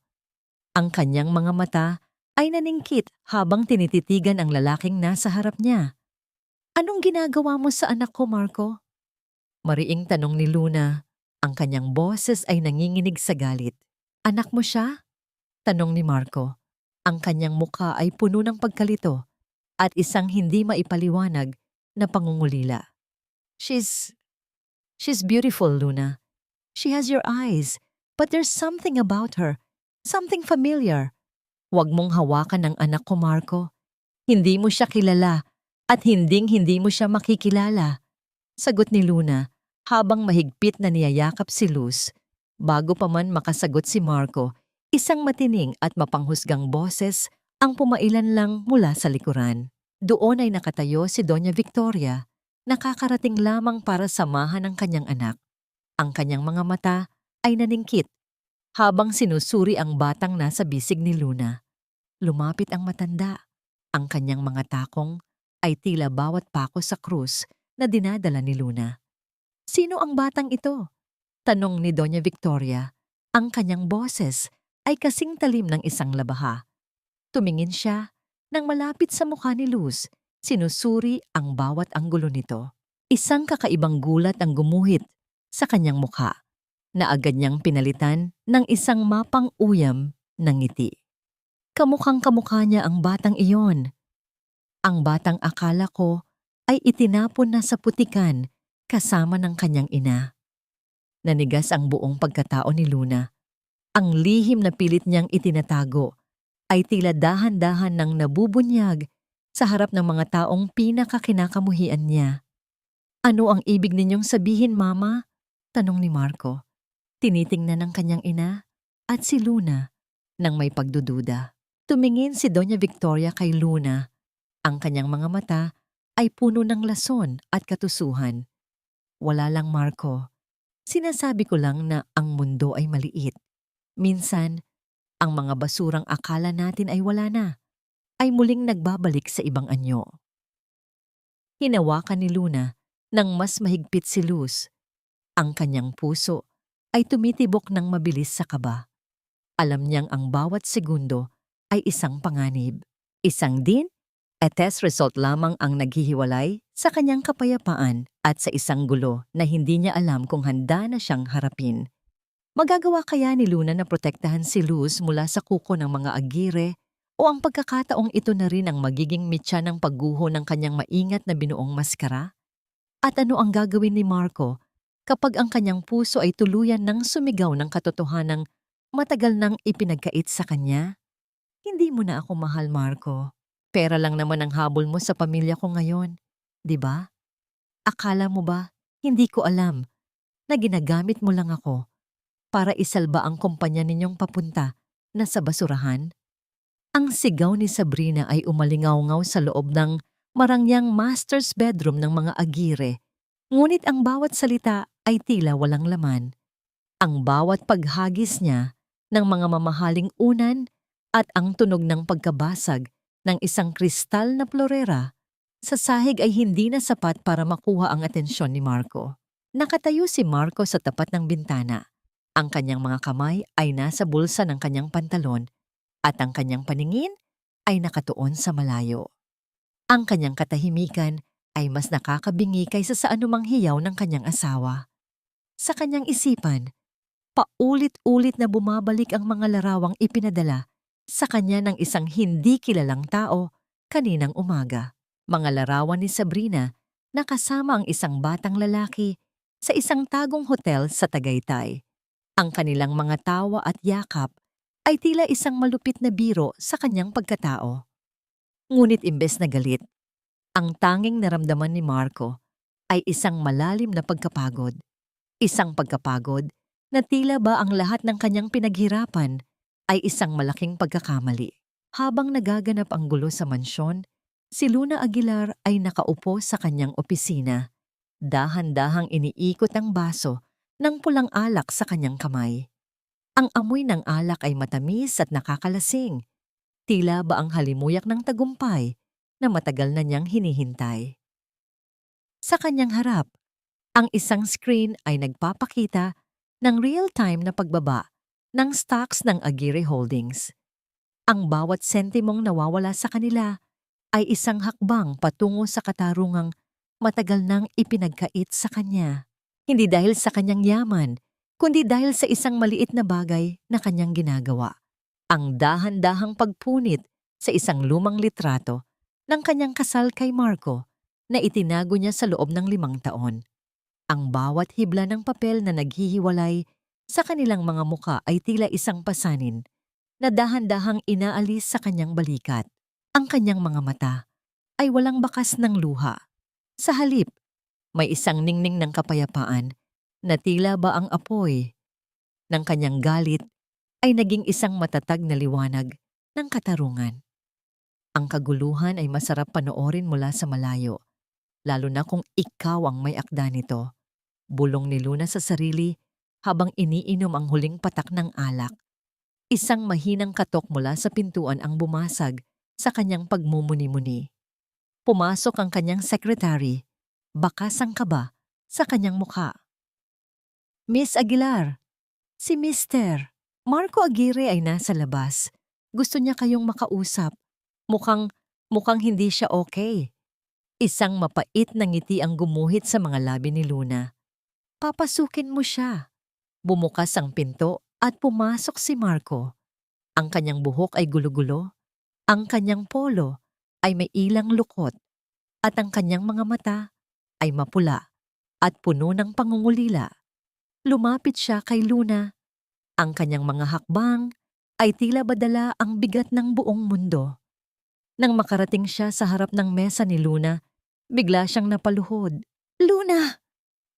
Ang kanyang mga mata ay naningkit habang tinititigan ang lalaking nasa harap niya. Anong ginagawa mo sa anak ko, Marco? Mariing tanong ni Luna. Ang kanyang boses ay nanginginig sa galit. Anak mo siya? Tanong ni Marco. Ang kanyang mukha ay puno ng pagkalito at isang hindi maipaliwanag na pangungulila. She's beautiful, Luna. She has your eyes, but there's something about her, something familiar. Huwag mong hawakan ang anak ko, Marco. Hindi mo siya kilala at hindi mo siya makikilala. Sagot ni Luna habang mahigpit na niyayakap si Luz. Bago pa man makasagot si Marco, isang matining at mapanghusgang boses ang pumailan lang mula sa likuran. Doon ay nakatayo si Doña Victoria, nakakarating lamang para samahan ang kanyang anak. Ang kanyang mga mata ay naningkit habang sinusuri ang batang nasa bisig ni Luna. Lumapit ang matanda. Ang kanyang mga takong ay tila bawat pako sa krus na dinadala ni Luna. Sino ang batang ito? Tanong ni Doña Victoria. Ang kanyang boses ay kasing talim ng isang labaha. Tumingin siya nang malapit sa mukha ni Luz. Sinusuri ang bawat anggulo nito. Isang kakaibang gulat ang gumuhit sa kanyang mukha na agad niyang pinalitan ng isang mapang-uyam na ngiti. Kamukhang-kamukha niya ang batang iyon. Ang batang akala ko ay itinapon na sa putikan kasama ng kanyang ina. Nanigas ang buong pagkatao ni Luna. Ang lihim na pilit niyang itinatago ay tila dahan-dahan ng nabubunyag sa harap ng mga taong pinakakinakamuhian niya. Ano ang ibig ninyong sabihin, Mama? Tanong ni Marco. Tinitingnan ng kanyang ina at si Luna nang may pagdududa. Tumingin si Doña Victoria kay Luna. Ang kanyang mga mata ay puno ng lason at katusuhan. Wala lang, Marco. Sinasabi ko lang na ang mundo ay maliit. Minsan, ang mga basurang akala natin ay wala na, ay muling nagbabalik sa ibang anyo. Hinawakan ni Luna nang mas mahigpit si Luz. Ang kanyang puso ay tumitibok ng mabilis sa kaba. Alam niyang ang bawat segundo ay isang panganib. Isang din, test result lamang ang naghihiwalay sa kanyang kapayapaan at sa isang gulo na hindi niya alam kung handa na siyang harapin. Magagawa kaya ni Luna na protektahan si Luz mula sa kuko ng mga agire o ang pagkakataong ito na rin ang magiging mitya ng pagguho ng kanyang maingat na binuong maskara? At ano ang gagawin ni Marco kapag ang kanyang puso ay tuluyan ng sumigaw ng katotohanang matagal nang ipinagkait sa kanya? Hindi mo na ako mahal, Marco. Pera lang naman ang habol mo sa pamilya ko ngayon, di ba? Akala mo ba, hindi ko alam, na ginagamit mo lang ako para isalba ang kumpanya ninyong papunta na sa basurahan? Ang sigaw ni Sabrina ay umalingaw-ngaw sa loob ng marangyang master's bedroom ng mga agire, ngunit ang bawat salita ay tila walang laman. Ang bawat paghagis niya ng mga mamahaling unan at ang tunog ng pagkabasag ng isang kristal na florera sa sahig ay hindi na sapat para makuha ang atensyon ni Marco. Nakatayo si Marco sa tapat ng bintana. Ang kanyang mga kamay ay nasa bulsa ng kanyang pantalon at ang kanyang paningin ay nakatuon sa malayo. Ang kanyang katahimikan ay mas nakakabingi kaysa sa anumang hiyaw ng kanyang asawa. Sa kanyang isipan, paulit-ulit na bumabalik ang mga larawang ipinadala sa kanya ng isang hindi kilalang tao kaninang umaga. Mga larawan ni Sabrina na kasama ang isang batang lalaki sa isang tagong hotel sa Tagaytay. Ang kanilang mga tawa at yakap ay tila isang malupit na biro sa kanyang pagkatao. Ngunit imbes na galit, ang tanging naramdaman ni Marco ay isang malalim na pagkapagod. Isang pagkapagod na tila ba ang lahat ng kanyang pinaghirapan ay isang malaking pagkakamali. Habang nagaganap ang gulo sa mansyon, si Luna Aguilar ay nakaupo sa kanyang opisina. Dahan-dahang iniikot ang baso ng pulang alak sa kanyang kamay. Ang amoy ng alak ay matamis at nakakalasing. Tila ba ang halimuyak ng tagumpay na matagal na niyang hinihintay. Sa kanyang harap, ang isang screen ay nagpapakita ng real-time na pagbaba ng stocks ng Aguirre Holdings. Ang bawat sentimong nawawala sa kanila ay isang hakbang patungo sa katarungang matagal nang ipinagkait sa kanya. Hindi dahil sa kanyang yaman, kundi dahil sa isang maliit na bagay na kanyang ginagawa. Ang dahan-dahang pagpunit sa isang lumang litrato ng kanyang kasal kay Marco na itinago niya sa loob ng 5 taon. Ang bawat hibla ng papel na naghihiwalay sa kanilang mga muka ay tila isang pasanin na dahan-dahang inaalis sa kanyang balikat. Ang kanyang mga mata ay walang bakas ng luha. Sa halip, may isang ningning ng kapayapaan na tila ba ang apoy ng kanyang galit ay naging isang matatag na liwanag ng katarungan. Ang kaguluhan ay masarap panoorin mula sa malayo, lalo na kung ikaw ang may akda nito. Bulong ni Luna sa sarili habang iniinom ang huling patak ng alak. Isang mahinang katok mula sa pintuan ang bumasag sa kanyang pagmumuni-muni. Pumasok ang kanyang secretary, bakas ang kaba sa kanyang mukha. Miss Aguilar, si Mr. Marco Aguirre ay nasa labas. Gusto niya kayong makausap. Mukhang hindi siya okay. Isang mapait na ngiti ang gumuhit sa mga labi ni Luna. Papasukin mo siya. Bumukas ang pinto at pumasok si Marco. Ang kanyang buhok ay gulo-gulo. Ang kanyang polo ay may ilang lukot. At ang kanyang mga mata ay mapula at puno ng pangungulila. Lumapit siya kay Luna. Ang kanyang mga hakbang ay tila badala ang bigat ng buong mundo. Nang makarating siya sa harap ng mesa ni Luna, bigla siyang napaluhod. "Luna!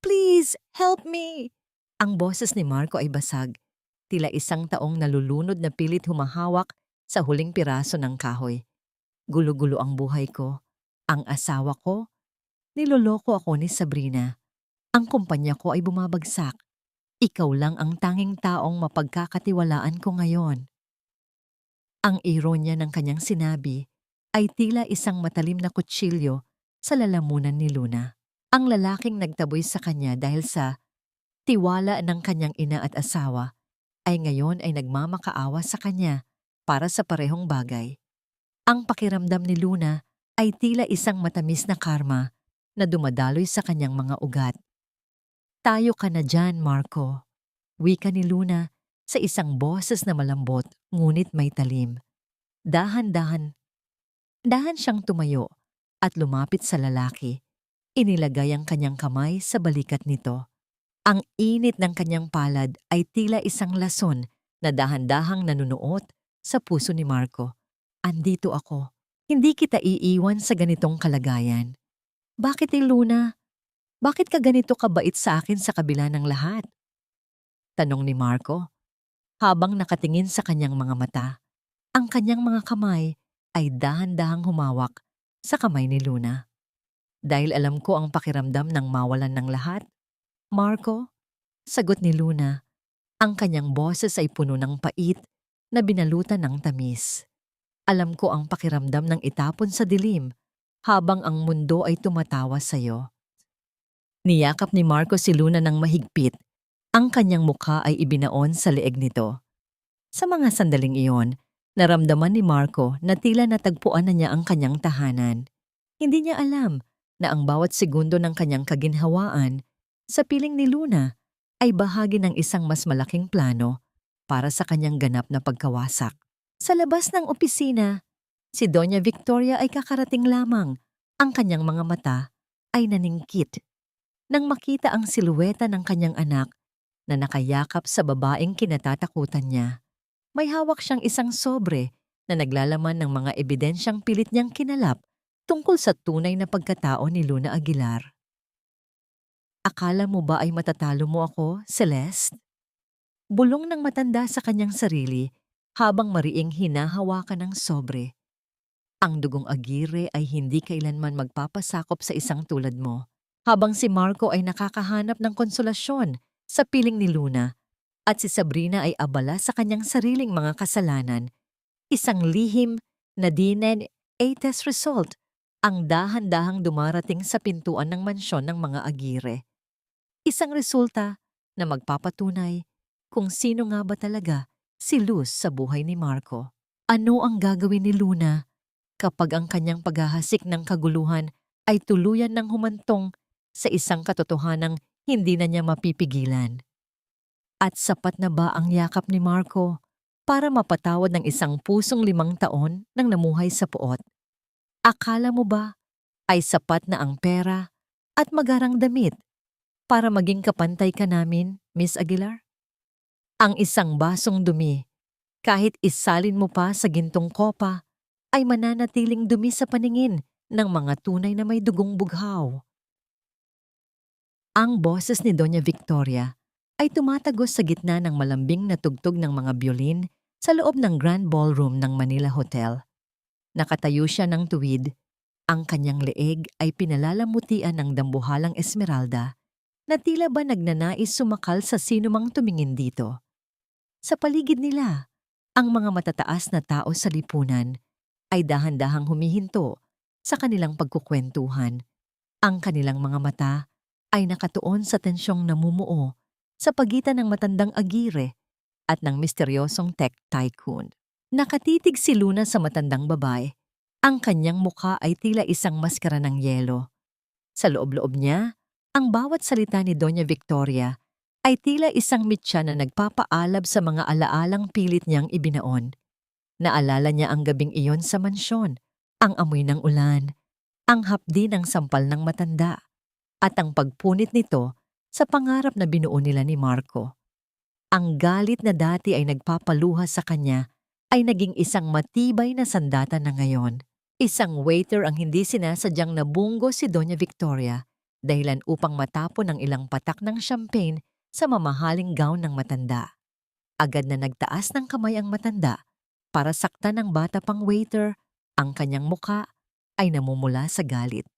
Please, help me!" Ang boses ni Marco ay basag. Tila isang taong nalulunod na pilit humahawak sa huling piraso ng kahoy. Gulo-gulo ang buhay ko. Ang asawa ko. Niloloko ako ni Sabrina. Ang kumpanya ko ay bumabagsak. Ikaw lang ang tanging taong mapagkakatiwalaan ko ngayon. Ang ironya ng kanyang sinabi ay tila isang matalim na kutsilyo sa lalamunan ni Luna. Ang lalaking nagtaboy sa kanya dahil sa tiwala ng kanyang ina at asawa ay ngayon ay nagmamakaawa sa kanya para sa parehong bagay. Ang pakiramdam ni Luna ay tila isang matamis na karma na dumadaloy sa kanyang mga ugat. "Tayo ka na dyan, Marco," wika ni Luna sa isang boses na malambot ngunit may talim. Dahan siyang tumayo at lumapit sa lalaki. Inilagay ang kanyang kamay sa balikat nito. Ang init ng kanyang palad ay tila isang lason na dahan-dahang nanunuot sa puso ni Marco. "Andito ako. Hindi kita iiwan sa ganitong kalagayan." "Bakit Luna? Bakit ka ganito kabait sa akin sa kabila ng lahat?" tanong ni Marco habang nakatingin sa kanyang mga mata. Ang kanyang mga kamay ay dahan-dahang humawak sa kamay ni Luna. "Dahil alam ko ang pakiramdam ng mawalan ng lahat, Marco," sagot ni Luna. Ang kanyang boses ay puno ng pait na binalutan ng tamis. "Alam ko ang pakiramdam ng itapon sa dilim habang ang mundo ay tumatawa sa'yo." Niyakap ni Marco si Luna ng mahigpit. Ang kanyang mukha ay ibinaon sa leeg nito. Sa mga sandaling iyon, naramdaman ni Marco na tila natagpuan na niya ang kanyang tahanan. Hindi niya alam na ang bawat segundo ng kanyang kaginhawaan sa piling ni Luna ay bahagi ng isang mas malaking plano para sa kanyang ganap na pagkawasak. Sa labas ng opisina, si Doña Victoria ay kakarating lamang. Ang kanyang mga mata ay naningkit nang makita ang siluweta ng kanyang anak na nakayakap sa babaeng kinatatakutan niya. May hawak siyang isang sobre na naglalaman ng mga ebidensyang pilit niyang kinalap tungkol sa tunay na pagkatao ni Luna Aguilar. "Akala mo ba ay matatalo mo ako, Celeste?" Bulong ng matanda sa kanyang sarili habang mariing hinahawakan ng sobre. "Ang dugong Aguirre ay hindi kailanman magpapasakop sa isang tulad mo." Habang si Marco ay nakakahanap ng konsolasyon sa piling ni Luna at si Sabrina ay abala sa kanyang sariling mga kasalanan. Isang lihim na DNA test result ang dahan-dahang dumarating sa pintuan ng mansyon ng mga Aguirre. Isang resulta na magpapatunay kung sino nga ba talaga si Luz sa buhay ni Marco. Ano ang gagawin ni Luna kapag ang kanyang paghahasik ng kaguluhan ay tuluyan ng humantong sa isang katotohanang hindi na niya mapipigilan? At sapat na ba ang yakap ni Marco para mapatawad ng isang pusong 5 taon nang namuhay sa puot? Akala mo ba ay sapat na ang pera at magarang damit para maging kapantay ka namin, Miss Aguilar? Ang isang basong dumi, kahit isalin mo pa sa gintong kopa, ay mananatiling dumi sa paningin ng mga tunay na may dugong bughaw. Ang boses ni Doña Victoria ay tumatagos sa gitna ng malambing na tugtog ng mga biolin sa loob ng Grand Ballroom ng Manila Hotel. Nakatayo siya ng tuwid. Ang kanyang leeg ay pinalalamutian ng dambuhalang Esmeralda na tila ba nagnanais sumakal sa sinumang tumingin dito. Sa paligid nila, ang mga matataas na tao sa lipunan ay dahan-dahang humihinto sa kanilang pagkukwentuhan. Ang kanilang mga mata ay nakatuon sa tensyong namumuo sa pagitan ng matandang Aguirre at ng misteryosong tech tycoon. Nakatitig si Luna sa matandang babae. Ang kanyang mukha ay tila isang maskara ng yelo. Sa loob-loob niya, ang bawat salita ni Doña Victoria ay tila isang mitya na nagpapaalab sa mga alaalang pilit niyang ibinaon. Naalala niya ang gabing iyon sa mansyon, ang amoy ng ulan, ang hapdi ng sampal ng matanda, at ang pagpunit nito sa pangarap na binuo nila ni Marco. Ang galit na dati ay nagpapaluha sa kanya ay naging isang matibay na sandata na ngayon. Isang waiter ang hindi sinasadyang nabunggo si Doña Victoria dahilan upang matapon ng ilang patak ng champagne sa mamahaling gown ng matanda. Agad na nagtaas ng kamay ang matanda para saktan ng bata pang waiter. Ang kanyang muka ay namumula sa galit.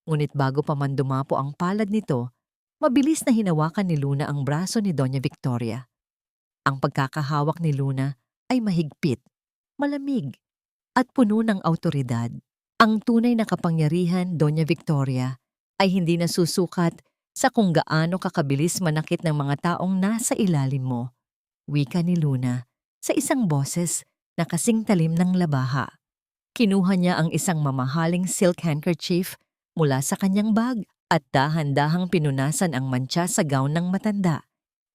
Ngunit bago pa man dumapo ang palad nito, mabilis na hinawakan ni Luna ang braso ni Doña Victoria. Ang pagkakahawak ni Luna ay mahigpit, malamig, at puno ng awtoridad. Ang tunay na kapangyarihan, Doña Victoria, ay hindi nasusukat sa kung gaano kakabilis manakit ng mga taong nasa ilalim mo. Wika ni Luna sa isang boses na kasing talim ng labaha. Kinuha niya ang isang mamahaling silk handkerchief mula sa kanyang bag at dahan-dahang pinunasan ang mantsa sa gown ng matanda.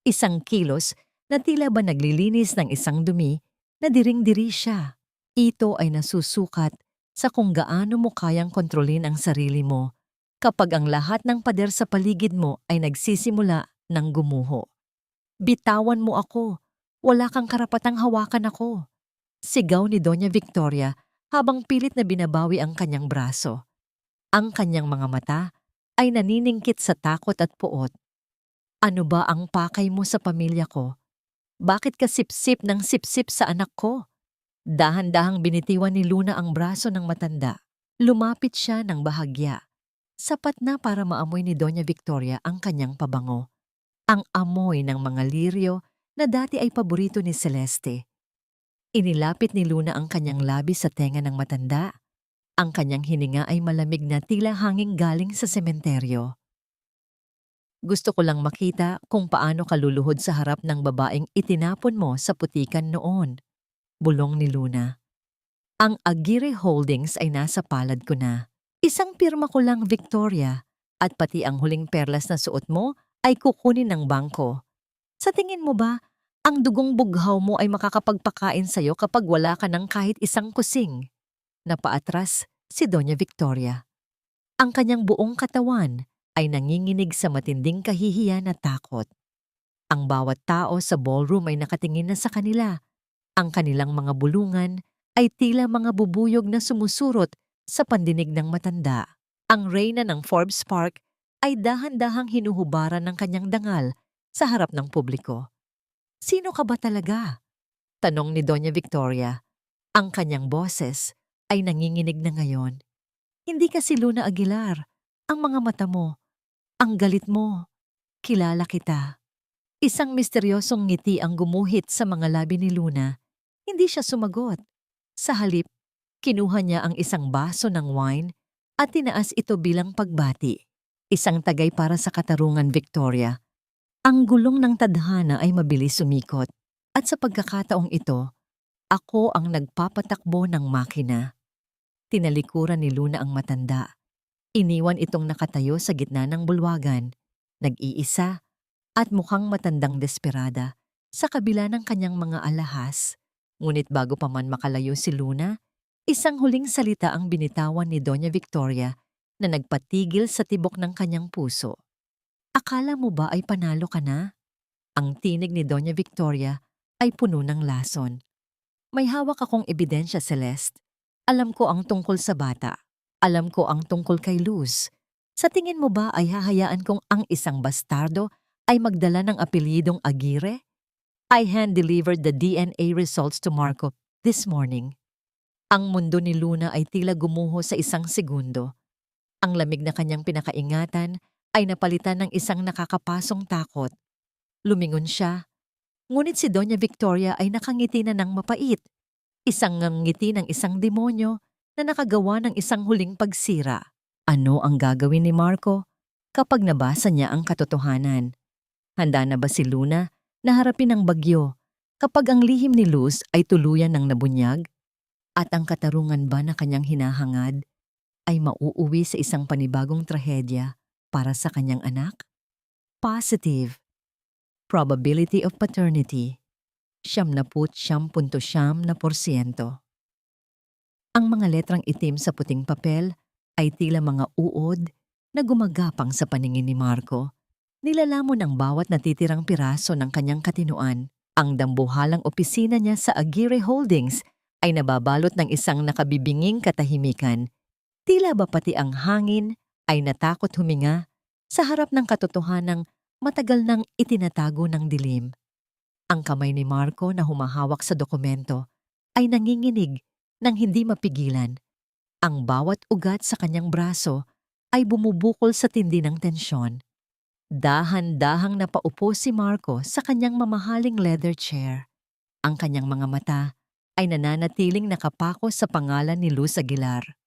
Isang kilos na tila ba naglilinis ng isang dumi na diring-diri siya. Ito ay nasusukat sa kung gaano mo kayang kontrolin ang sarili mo kapag ang lahat ng pader sa paligid mo ay nagsisimula ng gumuho. Bitawan mo ako. Wala kang karapatang hawakan ako. Sigaw ni Doña Victoria habang pilit na binabawi ang kanyang braso. Ang kanyang mga mata ay naniningkit sa takot at puot. Ano ba ang pakay mo sa pamilya ko? Bakit ka sipsip ng sipsip sa anak ko? Dahan-dahang binitiwan ni Luna ang braso ng matanda. Lumapit siya ng bahagya. Sapat na para maamoy ni Doña Victoria ang kanyang pabango. Ang amoy ng mga liryo na dati ay paborito ni Celeste. Inilapit ni Luna ang kanyang labi sa tenga ng matanda. Ang kanyang hininga ay malamig na tila hanging galing sa sementeryo. Gusto ko lang makita kung paano ka luluhod sa harap ng babaeng itinapon mo sa putikan noon. Bulong ni Luna. Ang Aguirre Holdings ay nasa palad ko na. Isang pirma ko lang, Victoria, at pati ang huling perlas na suot mo ay kukunin ng bangko. Sa tingin mo ba, ang dugong bughaw mo ay makakapagpakain sa'yo kapag wala ka ng kahit isang kusing? Napaatras si Doña Victoria. Ang kanyang buong katawan ay nanginginig sa matinding kahihiyan at takot. Ang bawat tao sa ballroom ay nakatingin na sa kanila. Ang kanilang mga bulungan ay tila mga bubuyog na sumusurot sa pandinig ng matanda. Ang reyna ng Forbes Park ay dahan-dahang hinuhubaran ng kanyang dangal sa harap ng publiko. Sino ka ba talaga? Tanong ni Doña Victoria. Ang kanyang boses ay nanginginig na ngayon. Hindi ka si Luna Aguilar. Ang mga mata mo, ang galit mo. Kilala kita. Isang misteryosong ngiti ang gumuhit sa mga labi ni Luna. Hindi siya sumagot. Sa halip, kinuha niya ang isang baso ng wine at tinaas ito bilang pagbati. Isang tagay para sa katarungan, Victoria. Ang gulong ng tadhana ay mabilis sumikot at sa pagkakataong ito, ako ang nagpapatakbo ng makina. Tinalikuran ni Luna ang matanda. Iniwan itong nakatayo sa gitna ng bulwagan, nag-iisa at mukhang matandang desperada sa kabila ng kanyang mga alahas. Ngunit bago pa man makalayo si Luna, isang huling salita ang binitawan ni Doña Victoria na nagpatigil sa tibok ng kanyang puso. Akala mo ba ay panalo ka na? Ang tinig ni Doña Victoria ay puno ng lason. May hawak akong ebidensya, Celeste. Alam ko ang tungkol sa bata. Alam ko ang tungkol kay Luz. Sa tingin mo ba ay hahayaan kong ang isang bastardo ay magdala ng apelyidong Aguirre? I hand-delivered the DNA results to Marco this morning. Ang mundo ni Luna ay tila gumuho sa isang segundo. Ang lamig na kanyang pinakaingatan ay napalitan ng isang nakakapasong takot. Lumingon siya. Ngunit si Doña Victoria ay nakangiti na ng mapait. Isang ngiti ng isang demonyo na nakagawa ng isang huling pagsira. Ano ang gagawin ni Marco kapag nabasa niya ang katotohanan? Handa na ba si Luna na harapin ang bagyo kapag ang lihim ni Luz ay tuluyan ng nabunyag? At ang katarungan ba na kanyang hinahangad ay mauuwi sa isang panibagong trahedya para sa kanyang anak? Positive. Probability of paternity. 99.9%. Ang mga letrang itim sa puting papel ay tila mga uod na gumagapang sa paningin ni Marco. Nilalamon ang bawat natitirang piraso ng kanyang katinuan. Ang dambuhalang opisina niya sa Aguirre Holdings ay nababalot ng isang nakabibinging katahimikan. Tila ba pati ang hangin ay natakot huminga sa harap ng katotohanang matagal nang itinatago ng dilim. Ang kamay ni Marco na humahawak sa dokumento ay nanginginig nang hindi mapigilan. Ang bawat ugat sa kanyang braso ay bumubukol sa tindi ng tensyon. Dahan-dahang napaupo si Marco sa kanyang mamahaling leather chair. Ang kanyang mga mata ay nananatiling nakapako sa pangalan ni Luz Aguilar.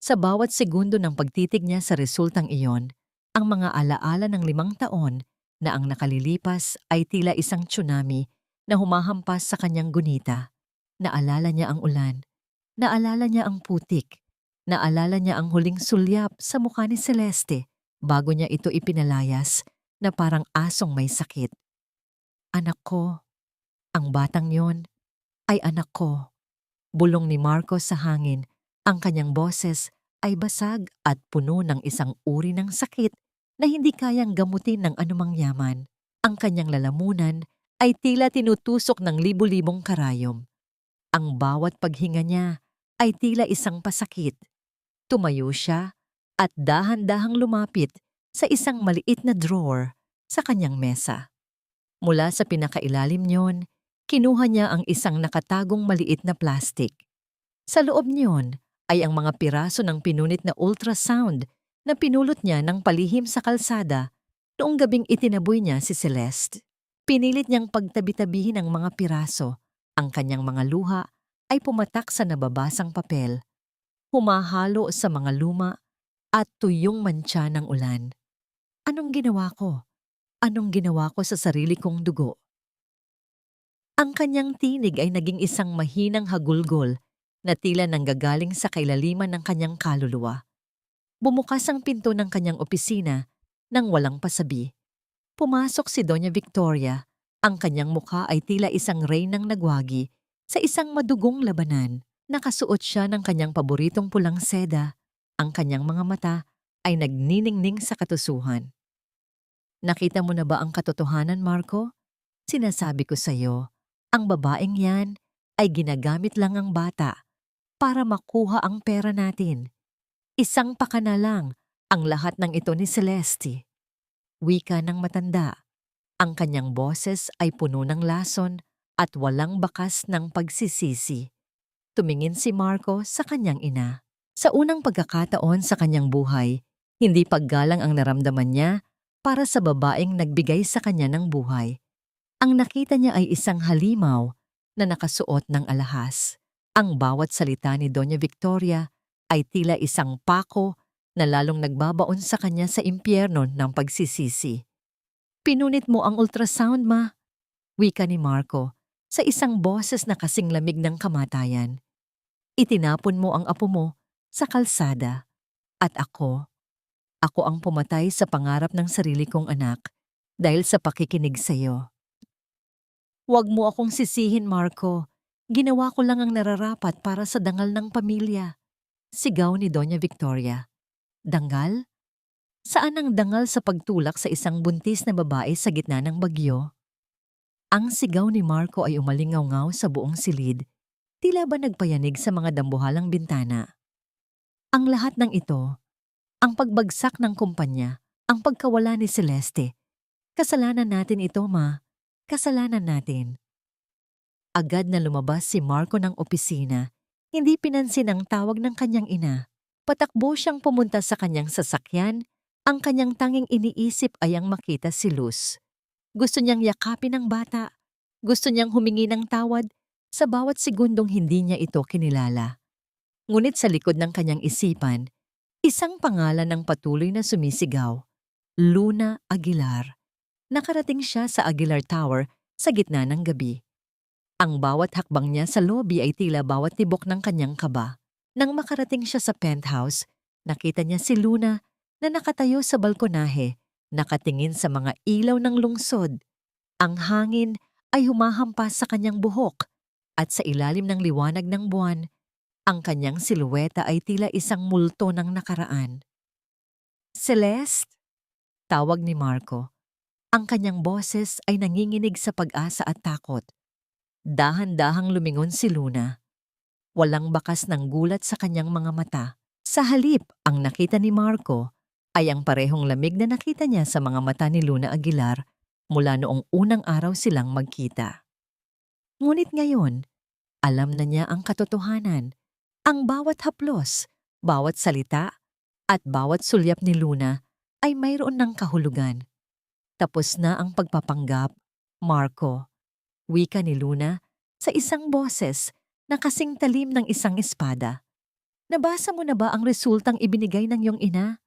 Sa bawat segundo ng pagtitig niya sa resultang iyon, ang mga alaala ng 5 taon na ang nakalilipas ay tila isang tsunami na humahampas sa kanyang gunita. Naalala niya ang ulan, naalala niya ang putik, naalala niya ang huling sulyap sa mukha ni Celeste bago niya ito ipinalayas na parang asong may sakit. Anak ko, ang batang yon ay anak ko. Bulong ni Marco sa hangin, ang kanyang boses ay basag at puno ng isang uri ng sakit na hindi kayang gamutin ng anumang yaman. Ang kanyang lalamunan ay tila tinutusok ng libu-libong karayom. Ang bawat paghinga niya ay tila isang pasakit. Tumayo siya at dahan-dahang lumapit sa isang maliit na drawer sa kanyang mesa. Mula sa pinakailalim niyon, kinuha niya ang isang nakatagong maliit na plastik. Sa loob niyon ay ang mga piraso ng pinunit na ultrasound na pinulot niya ng palihim sa kalsada noong gabing itinaboy niya si Celeste. Pinilit niyang pagtabi-tabihin ang mga piraso. Ang kanyang mga luha ay pumatak sa nababasang papel, humahalo sa mga luma at tuyong mantsa ng ulan. Anong ginawa ko? Anong ginawa ko sa sarili kong dugo? Ang kanyang tinig ay naging isang mahinang hagulgol na tila nanggagaling sa kailaliman ng kanyang kaluluwa. Bumukas ang pinto ng kanyang opisina nang walang pasabi. Pumasok si Doña Victoria. Ang kanyang mukha ay tila isang reynang nagwagi sa isang madugong labanan. Nakasuot siya ng kanyang paboritong pulang seda. Ang kanyang mga mata ay nagniningning sa katusuhan. Nakita mo na ba ang katotohanan, Marco? Sinasabi ko sa iyo, ang babaeng yan ay ginagamit lang ang bata para makuha ang pera natin. Isang pakana lang ang lahat ng ito ni Celeste. Wika ng matanda. Ang kanyang boses ay puno ng lason at walang bakas ng pagsisisi. Tumingin si Marco sa kanyang ina. Sa unang pagkakataon sa kanyang buhay, hindi paggalang ang naramdaman niya, para sa babaeng nagbigay sa kanya ng buhay. Ang nakita niya ay isang halimaw na nakasuot ng alahas. Ang bawat salita ni Doña Victoria ay tila isang pako na lalong nagbabaon sa kanya sa impyerno ng pagsisisi. "Pinunit mo ang ultrasound, ma," wika ni Marco sa isang boses na kasing lamig ng kamatayan. "Itinapon mo ang apo mo sa kalsada. At ako ang pumatay sa pangarap ng sarili kong anak dahil sa pakikinig sa iyo." "Huwag mo akong sisihin, Marco. Ginawa ko lang ang nararapat para sa dangal ng pamilya," sigaw ni Doña Victoria. "Dangal? Saan ang dangal sa pagtulak sa isang buntis na babae sa gitna ng bagyo?" Ang sigaw ni Marco ay umalingaw-ngaw sa buong silid, tila ba nagpayanig sa mga dambuhalang bintana. Ang lahat ng ito, ang pagbagsak ng kumpanya, ang pagkawala ni Celeste. "Kasalanan natin ito, ma. Kasalanan natin." Agad na lumabas si Marco ng opisina, hindi pinansin ang tawag ng kanyang ina. Patakbo siyang pumunta sa kanyang sasakyan, ang kanyang tanging iniisip ay ang makita si Luz. Gusto niyang yakapin ang bata, gusto niyang humingi ng tawad sa bawat segundong hindi niya ito kinilala. Ngunit sa likod ng kanyang isipan, isang pangalan ng patuloy na sumisigaw, Luna Aguilar. Nakarating siya sa Aguilar Tower sa gitna ng gabi. Ang bawat hakbang niya sa lobby ay tila bawat tibok ng kanyang kaba. Nang makarating siya sa penthouse, nakita niya si Luna na nakatayo sa balkonahe, nakatingin sa mga ilaw ng lungsod. Ang hangin ay humahampas sa kanyang buhok at sa ilalim ng liwanag ng buwan, ang kanyang siluweta ay tila isang multo ng nakaraan. "Celeste?" tawag ni Marco. Ang kanyang boses ay nanginginig sa pag-asa at takot. Dahan-dahang lumingon si Luna. Walang bakas ng gulat sa kanyang mga mata. Sa halip, ang nakita ni Marco ay ang parehong lamig na nakita niya sa mga mata ni Luna Aguilar mula noong unang araw silang magkita. Ngunit ngayon, alam na niya ang katotohanan. Ang bawat haplos, bawat salita, at bawat sulyap ni Luna ay mayroon ng kahulugan. Tapos na ang pagpapanggap, Marco, wika ni Luna sa isang boses na kasing talim ng isang espada. "Nabasa mo na ba ang resultang ibinigay ng iyong ina?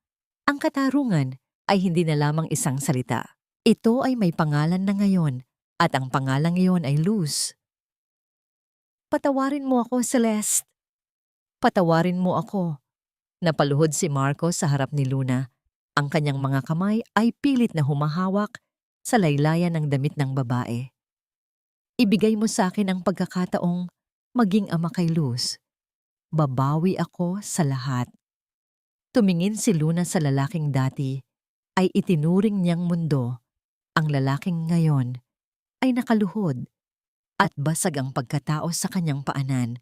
Ang katarungan ay hindi na lamang isang salita. Ito ay may pangalan na ngayon at ang pangalang iyon ay Luz." "Patawarin mo ako, Celeste. Patawarin mo ako." Napaluhod si Marco sa harap ni Luna. Ang kanyang mga kamay ay pilit na humahawak sa laylayan ng damit ng babae. "Ibigay mo sa akin ang pagkakataong maging ama kay Luz. Babawi ako sa lahat." Tumingin si Luna sa lalaking dati ay itinuring niyang mundo. Ang lalaking ngayon ay nakaluhod at basag ang pagkatao sa kanyang paanan.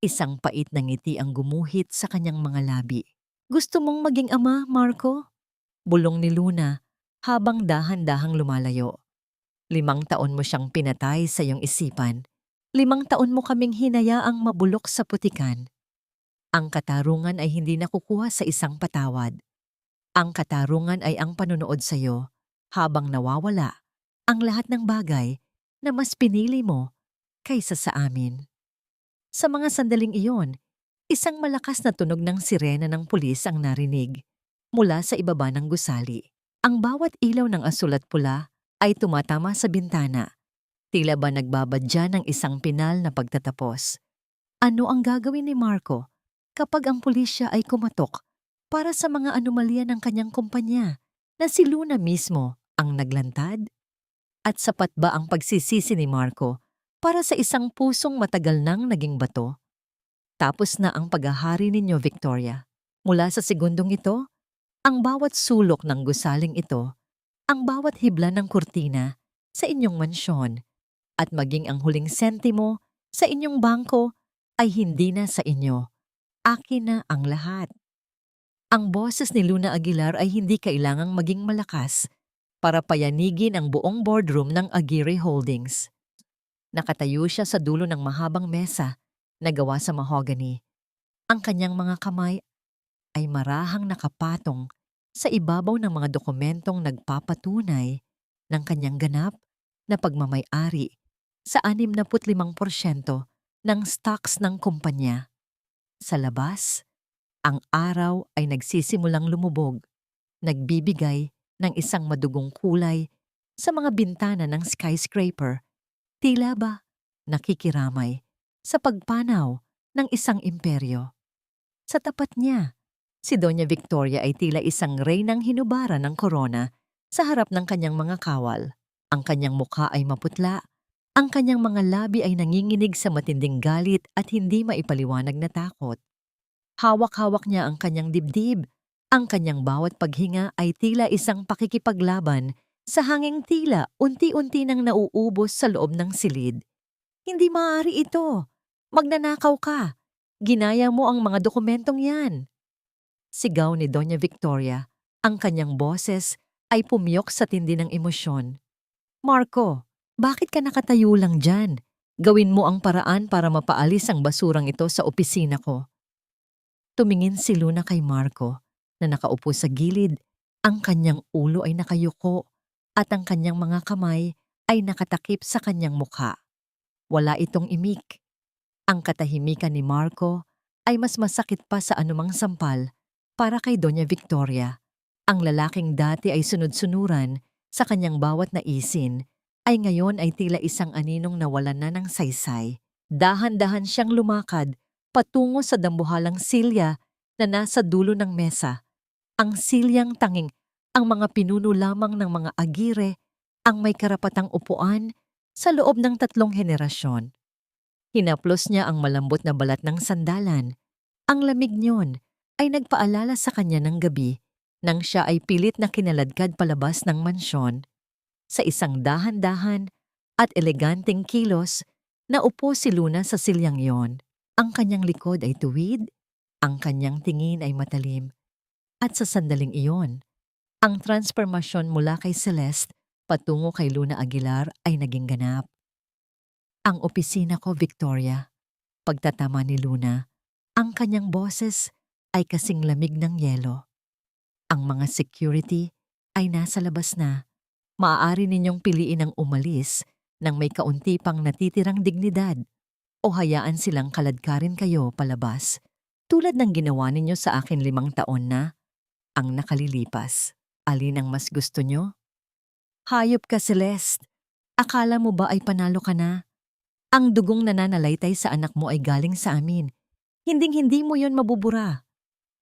Isang pait na ngiti ang gumuhit sa kanyang mga labi. "Gusto mong maging ama, Marco?" bulong ni Luna habang dahan-dahang lumalayo. 5 taon mo siyang pinatay sa iyong isipan. 5 taon mo kaming hinayaang mabulok sa putikan. Ang katarungan ay hindi nakukuha sa isang patawad. Ang katarungan ay ang panunood sa iyo habang nawawala ang lahat ng bagay na mas pinili mo kaysa sa amin. Sa mga sandaling iyon, isang malakas na tunog ng sirena ng pulis ang narinig mula sa ibaba ng gusali. Ang bawat ilaw ng asul at pula ay tumatama sa bintana, tila ba nagbabadya ng isang pinal na pagtatapos. Ano ang gagawin ni Marco kapag ang pulisya ay kumatok para sa mga anomalya ng kanyang kumpanya na si Luna mismo ang naglantad? At sapat ba ang pagsisisi ni Marco para sa isang pusong matagal nang naging bato? Tapos na ang paghahari ninyo, Victoria. Mula sa segundong ito, ang bawat sulok ng gusaling ito, ang bawat hibla ng kurtina sa inyong mansyon, at maging ang huling sentimo sa inyong bangko ay hindi na sa inyo. Akin na ang lahat. Ang boses ni Luna Aguilar ay hindi kailangang maging malakas para payanigin ang buong boardroom ng Aguirre Holdings. Nakatayo siya sa dulo ng mahabang mesa na gawa sa mahogany. Ang kanyang mga kamay ay marahang nakapatong Sa ibabaw ng mga dokumentong nagpapatunay ng kanyang ganap na pagmamay-ari sa 65% ng stocks ng kumpanya. Sa labas, ang araw ay nagsisimulang lumubog, nagbibigay ng isang madugong kulay sa mga bintana ng skyscraper, tila ba nakikiramay sa pagpanaw ng isang imperyo. Sa tapat niya, si Doña Victoria ay tila isang reynang hinubara ng korona sa harap ng kanyang mga kawal. Ang kanyang mukha ay maputla, ang kanyang mga labi ay nanginginig sa matinding galit at hindi maipaliwanag na takot. Hawak-hawak niya ang kanyang dibdib. Ang kanyang bawat paghinga ay tila isang pakikipaglaban sa hanging tila unti-unti nang nauubos sa loob ng silid. Hindi maaari ito. Magnanakaw ka. Ginaya mo ang mga dokumentong yan. Sigaw ni Doña Victoria. Ang kanyang boses ay pumiyok sa tindi ng emosyon. Marco, bakit ka nakatayo lang dyan? Gawin mo ang paraan para mapaalis ang basurang ito sa opisina ko. Tumingin si Luna kay Marco na nakaupo sa gilid. Ang kanyang ulo ay nakayuko at ang kanyang mga kamay ay nakatakip sa kanyang mukha. Wala itong imik. Ang katahimikan ni Marco ay mas masakit pa sa anumang sampal para kay Doña Victoria. Ang lalaking dati ay sunod-sunuran sa kanyang bawat naisin ay ngayon ay tila isang aninong nawalan na ng saysay. Dahan-dahan siyang lumakad patungo sa dambuhalang silya na nasa dulo ng mesa. Ang silyang tanging ang mga pinuno lamang ng mga agire ang may karapatang upuan sa loob ng 3 henerasyon. Hinaplos niya ang malambot na balat ng sandalan. Ang lamig niyon ay nagpaalala sa kanya ng gabi nang siya ay pilit na kinaladkad palabas ng mansyon. Sa isang dahan-dahan at eleganteng kilos, naupo si Luna sa silyang yon. Ang kanyang likod ay tuwid, ang kanyang tingin ay matalim. At sa sandaling iyon, ang transformasyon mula kay Celeste patungo kay Luna Aguilar ay naging ganap. Ang opisina ko, Victoria. Pagtatama ni Luna, ang kanyang boses ay kasing lamig ng yelo. Ang mga security ay nasa labas na. Maaari ninyong piliin ang umalis nang may kaunti pang natitirang dignidad o hayaan silang kaladkarin kayo palabas tulad ng ginawa ninyo sa akin 5 taon na ang nakalilipas. Alin ang mas gusto nyo? Hayop ka, Celeste. Akala mo ba ay panalo ka na? Ang dugong nananalaytay sa anak mo ay galing sa amin. Hinding-hindi mo yon mabubura.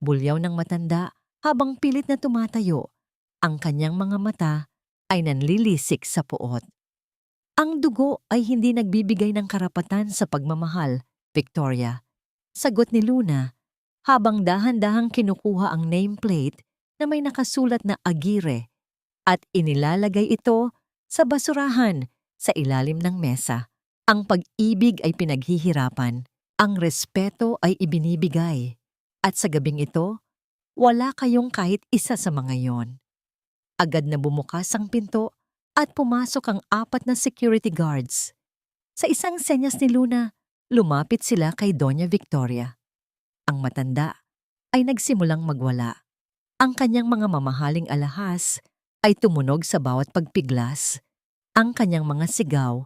Bulyaw ng matanda habang pilit na tumatayo. Ang kanyang mga mata ay nanlilisik sa puot. Ang dugo ay hindi nagbibigay ng karapatan sa pagmamahal, Victoria. Sagot ni Luna, habang dahan-dahang kinukuha ang nameplate na may nakasulat na Agire at inilalagay ito sa basurahan sa ilalim ng mesa. Ang pag-ibig ay pinaghihirapan, ang respeto ay ibinibigay, at sa gabing ito, wala kayong kahit isa sa mga yon. Agad na bumukas ang pinto at pumasok ang 4 na security guards. Sa isang senyas ni Luna, lumapit sila kay Doña Victoria. Ang matanda ay nagsimulang magwala. Ang kanyang mga mamahaling alahas ay tumunog sa bawat pagpiglas. Ang kanyang mga sigaw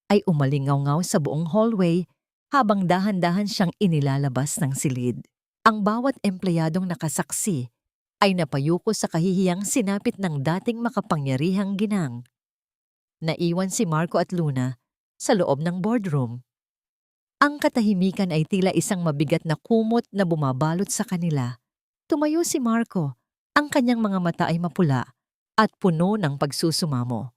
ay umalingaw-ngaw sa buong hallway habang dahan-dahan siyang inilalabas ng silid. Ang bawat empleyadong nakasaksi ay napayuko sa kahihiyang sinapit ng dating makapangyarihang ginang. Naiwan si Marco at Luna sa loob ng boardroom. Ang katahimikan ay tila isang mabigat na kumot na bumabalot sa kanila. Tumayo si Marco. Ang kanyang mga mata ay mapula at puno ng pagsusumamo.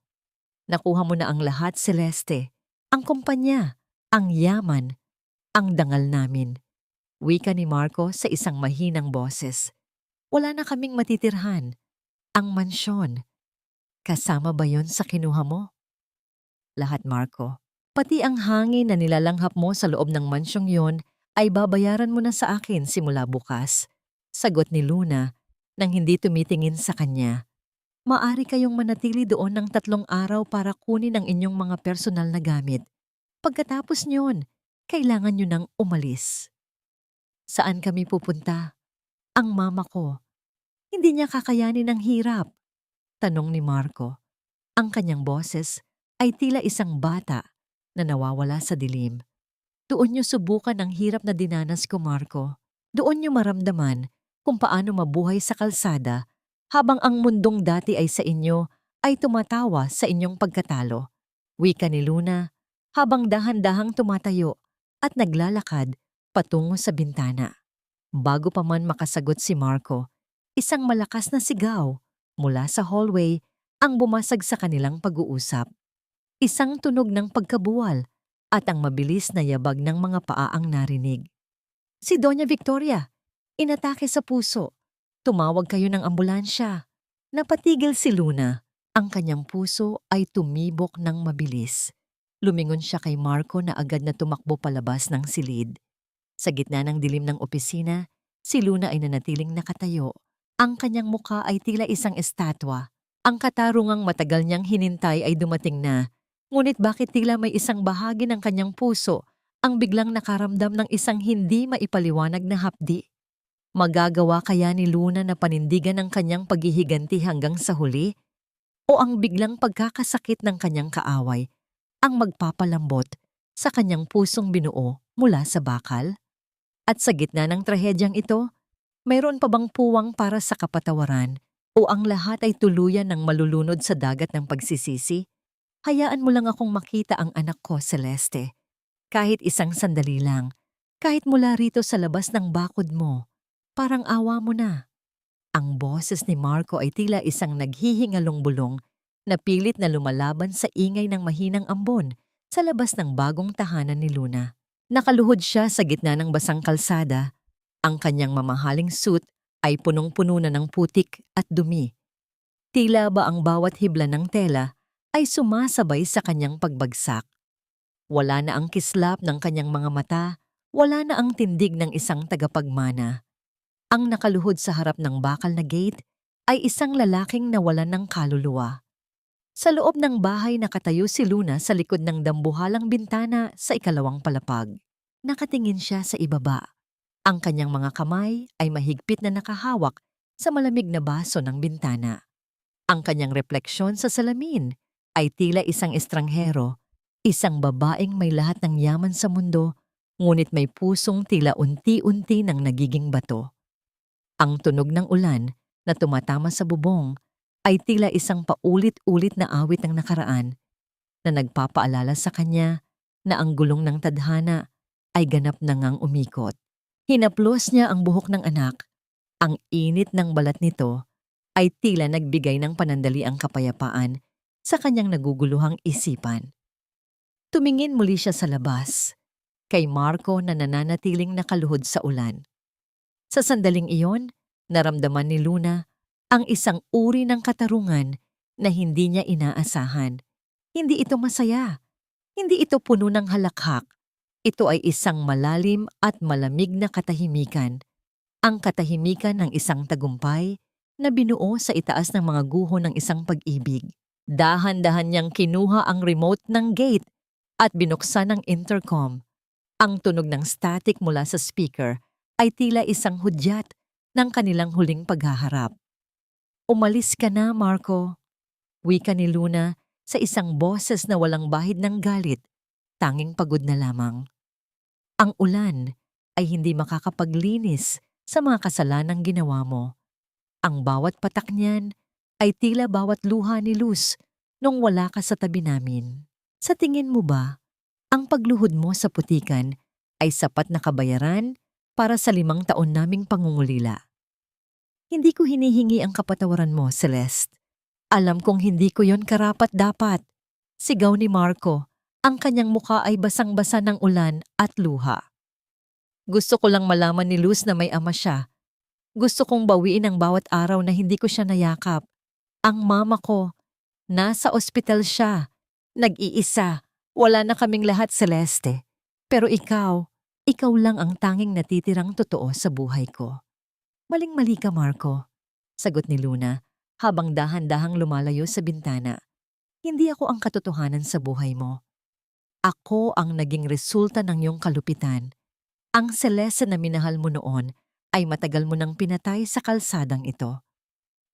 Nakuha mo na ang lahat, Celeste. Ang kumpanya, ang yaman, ang dangal namin. Wika ni Marco sa isang mahinang boses. Wala na kaming matitirhan. Ang mansyon. Kasama ba yon sa kinuha mo? Lahat, Marco. Pati ang hangin na nilalanghap mo sa loob ng mansyong yon ay babayaran mo na sa akin simula bukas. Sagot ni Luna nang hindi tumitingin sa kanya. Maari kayong manatili doon ng 3 araw para kunin ang inyong mga personal na gamit. Pagkatapos nyon, kailangan nyo nang umalis. Saan kami pupunta? Ang mama ko. Hindi niya kakayanin ang hirap. Tanong ni Marco. Ang kanyang boses ay tila isang bata na nawawala sa dilim. Doon niyo subukan ang hirap na dinanas ko, Marco. Doon niyo maramdaman kung paano mabuhay sa kalsada habang ang mundong dati ay sa inyo ay tumatawa sa inyong pagkatalo. Wika ni Luna habang dahan-dahang tumatayo at naglalakad patungo sa bintana. Bago pa man makasagot si Marco, isang malakas na sigaw mula sa hallway ang bumasag sa kanilang pag-uusap. Isang tunog ng pagkabuwal at ang mabilis na yabag ng mga paa ang narinig. Si Doña Victoria, inatake sa puso. Tumawag kayo ng ambulansya. Napatigil si Luna. Ang kanyang puso ay tumibok ng mabilis. Lumingon siya kay Marco na agad na tumakbo palabas ng silid. Sa gitna ng dilim ng opisina, si Luna ay nanatiling nakatayo. Ang kanyang mukha ay tila isang estatwa. Ang katarungang matagal niyang hinintay ay dumating na. Ngunit bakit tila may isang bahagi ng kanyang puso ang biglang nakaramdam ng isang hindi maipaliwanag na hapdi? Magagawa kaya ni Luna na panindigan ang kanyang paghihiganti hanggang sa huli? O ang biglang pagkakasakit ng kanyang kaaway ang magpapalambot sa kanyang pusong binuo mula sa bakal? At sa gitna ng trahedyang ito, mayroon pa bang puwang para sa kapatawaran o ang lahat ay tuluyan ng malulunod sa dagat ng pagsisisi? Hayaan mo lang akong makita ang anak ko, Celeste. Kahit isang sandali lang, kahit mula rito sa labas ng bakod mo, parang awa mo na. Ang boses ni Marco ay tila isang naghihingalong bulong na pilit na lumalaban sa ingay ng mahinang ambon sa labas ng bagong tahanan ni Luna. Nakaluhod siya sa gitna ng basang kalsada. Ang kanyang mamahaling suit ay punong-puno na ng putik at dumi. Tila ba ang bawat hibla ng tela ay sumasabay sa kanyang pagbagsak. Wala na ang kislap ng kanyang mga mata, wala na ang tindig ng isang tagapagmana. Ang nakaluhod sa harap ng bakal na gate ay isang lalaking nawalan ng kaluluwa. Sa loob ng bahay nakatayo si Luna sa likod ng dambuhalang bintana sa ikalawang palapag. Nakatingin siya sa ibaba. Ang kanyang mga kamay ay mahigpit na nakahawak sa malamig na baso ng bintana. Ang kanyang refleksyon sa salamin ay tila isang estranghero, isang babaeng may lahat ng yaman sa mundo, ngunit may pusong tila unti-unti nang nagiging bato. Ang tunog ng ulan na tumatama sa bubong ay tila isang paulit-ulit na awit ng nakaraan na nagpapaalala sa kanya na ang gulong ng tadhana ay ganap na ngang umikot. Hinaplos niya ang buhok ng anak. Ang init ng balat nito ay tila nagbigay ng panandaliang kapayapaan sa kanyang naguguluhang isipan. Tumingin muli siya sa labas, kay Marco na nananatiling nakaluhod sa ulan. Sa sandaling iyon, naramdaman ni Luna ang isang uri ng katarungan na hindi niya inaasahan. Hindi ito masaya. Hindi ito puno ng halakhak. Ito ay isang malalim at malamig na katahimikan. Ang katahimikan ng isang tagumpay na binuo sa itaas ng mga guho ng isang pag-ibig. Dahan-dahan niyang kinuha ang remote ng gate at binuksan ang intercom. Ang tunog ng static mula sa speaker ay tila isang hudyat ng kanilang huling paghaharap. Umalis ka na, Marco. Wika ni Luna sa isang boses na walang bahid ng galit, tanging pagod na lamang. Ang ulan ay hindi makakapaglinis sa mga kasalanang ginawa mo. Ang bawat patak niyan ay tila bawat luha ni Luz nung wala ka sa tabi namin. Sa tingin mo ba, ang pagluhod mo sa putikan ay sapat na kabayaran para sa 5 taon naming pangungulila? Hindi ko hinihingi ang kapatawaran mo, Celeste. Alam kong hindi ko yon karapat-dapat. Sigaw ni Marco. Ang kanyang mukha ay basang-basa ng ulan at luha. Gusto ko lang malaman ni Luz na may ama siya. Gusto kong bawiin ang bawat araw na hindi ko siya nayakap. Ang mama ko, nasa ospital siya. Nag-iisa. Wala na kaming lahat, Celeste. Pero ikaw lang ang tanging natitirang totoo sa buhay ko. Maling-mali ka, Marco, sagot ni Luna habang dahan-dahang lumalayo sa bintana. Hindi ako ang katotohanan sa buhay mo. Ako ang naging resulta ng iyong kalupitan. Ang Celeste na minahal mo noon ay matagal mo nang pinatay sa kalsadang ito.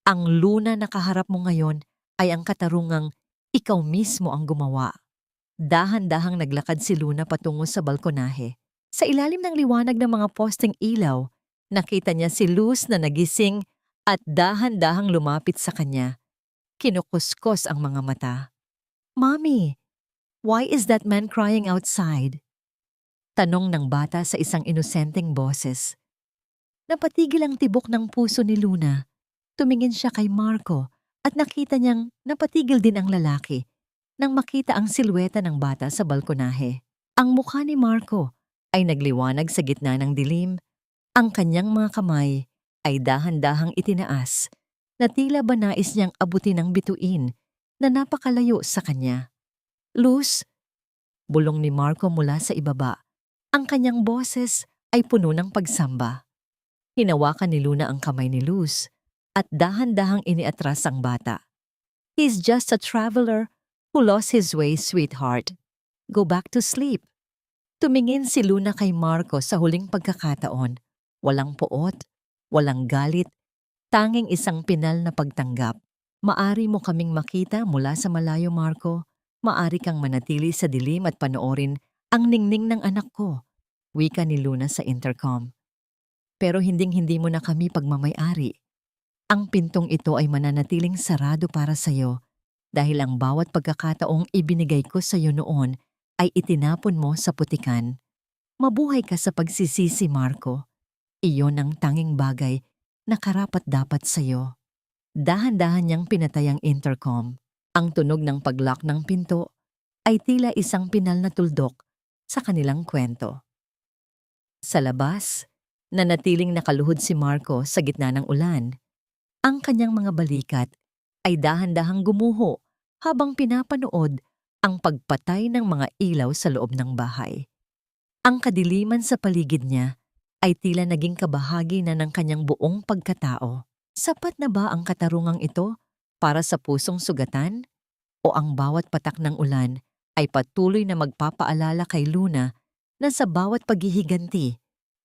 Ang Luna na kaharap mo ngayon ay ang katarungang ikaw mismo ang gumawa. Dahan-dahang naglakad si Luna patungo sa balkonahe. Sa ilalim ng liwanag ng mga posteng ilaw, nakita niya si Luz na nagising at dahan-dahang lumapit sa kanya. Kinukuskos ang mga mata. "Mommy, why is that man crying outside?" Tanong ng bata sa isang inosenteng boses. Napatigil ang tibok ng puso ni Luna. Tumingin siya kay Marco at nakita niyang napatigil din ang lalaki nang makita ang silweta ng bata sa balkonahe. Ang mukha ni Marco ay nagliwanag sa gitna ng dilim. Ang kanyang mga kamay ay dahan-dahang itinaas na tila ba nais niyang abutin ng bituin na napakalayo sa kanya. "Luz," bulong ni Marco mula sa ibaba. Ang kanyang boses ay puno ng pagsamba. Hinawakan ni Luna ang kamay ni Luz at dahan-dahang iniatras ang bata. "He's just a traveler who lost his way, sweetheart. Go back to sleep." Tumingin si Luna kay Marco sa huling pagkakataon. Walang poot, walang galit, tanging isang pinal na pagtanggap. "Maari mo kaming makita mula sa malayo, Marco. Maari kang manatili sa dilim at panoorin ang ningning ng anak ko," wika ni Luna sa intercom. "Pero hinding-hindi mo na kami pagmamay-ari. Ang pintong ito ay mananatiling sarado para sa'yo dahil ang bawat pagkakataong ibinigay ko sa'yo noon ay itinapon mo sa putikan. Mabuhay ka sa pagsisisi, Marco. Iyon ang tanging bagay na karapat-dapat sa'yo." Dahan-dahan niyang pinatay ang intercom. Ang tunog ng pag-lock ng pinto ay tila isang pinal na tuldok sa kanilang kwento. Sa labas, nanatiling nakaluhod si Marco sa gitna ng ulan. Ang kanyang mga balikat ay dahan-dahang gumuho habang pinapanood ang pagpatay ng mga ilaw sa loob ng bahay. Ang kadiliman sa paligid niya ay tila naging kabahagi na ng kanyang buong pagkatao. Sapat na ba ang katarungang ito para sa pusong sugatan? O ang bawat patak ng ulan ay patuloy na magpapaalala kay Luna na sa bawat paghihiganti,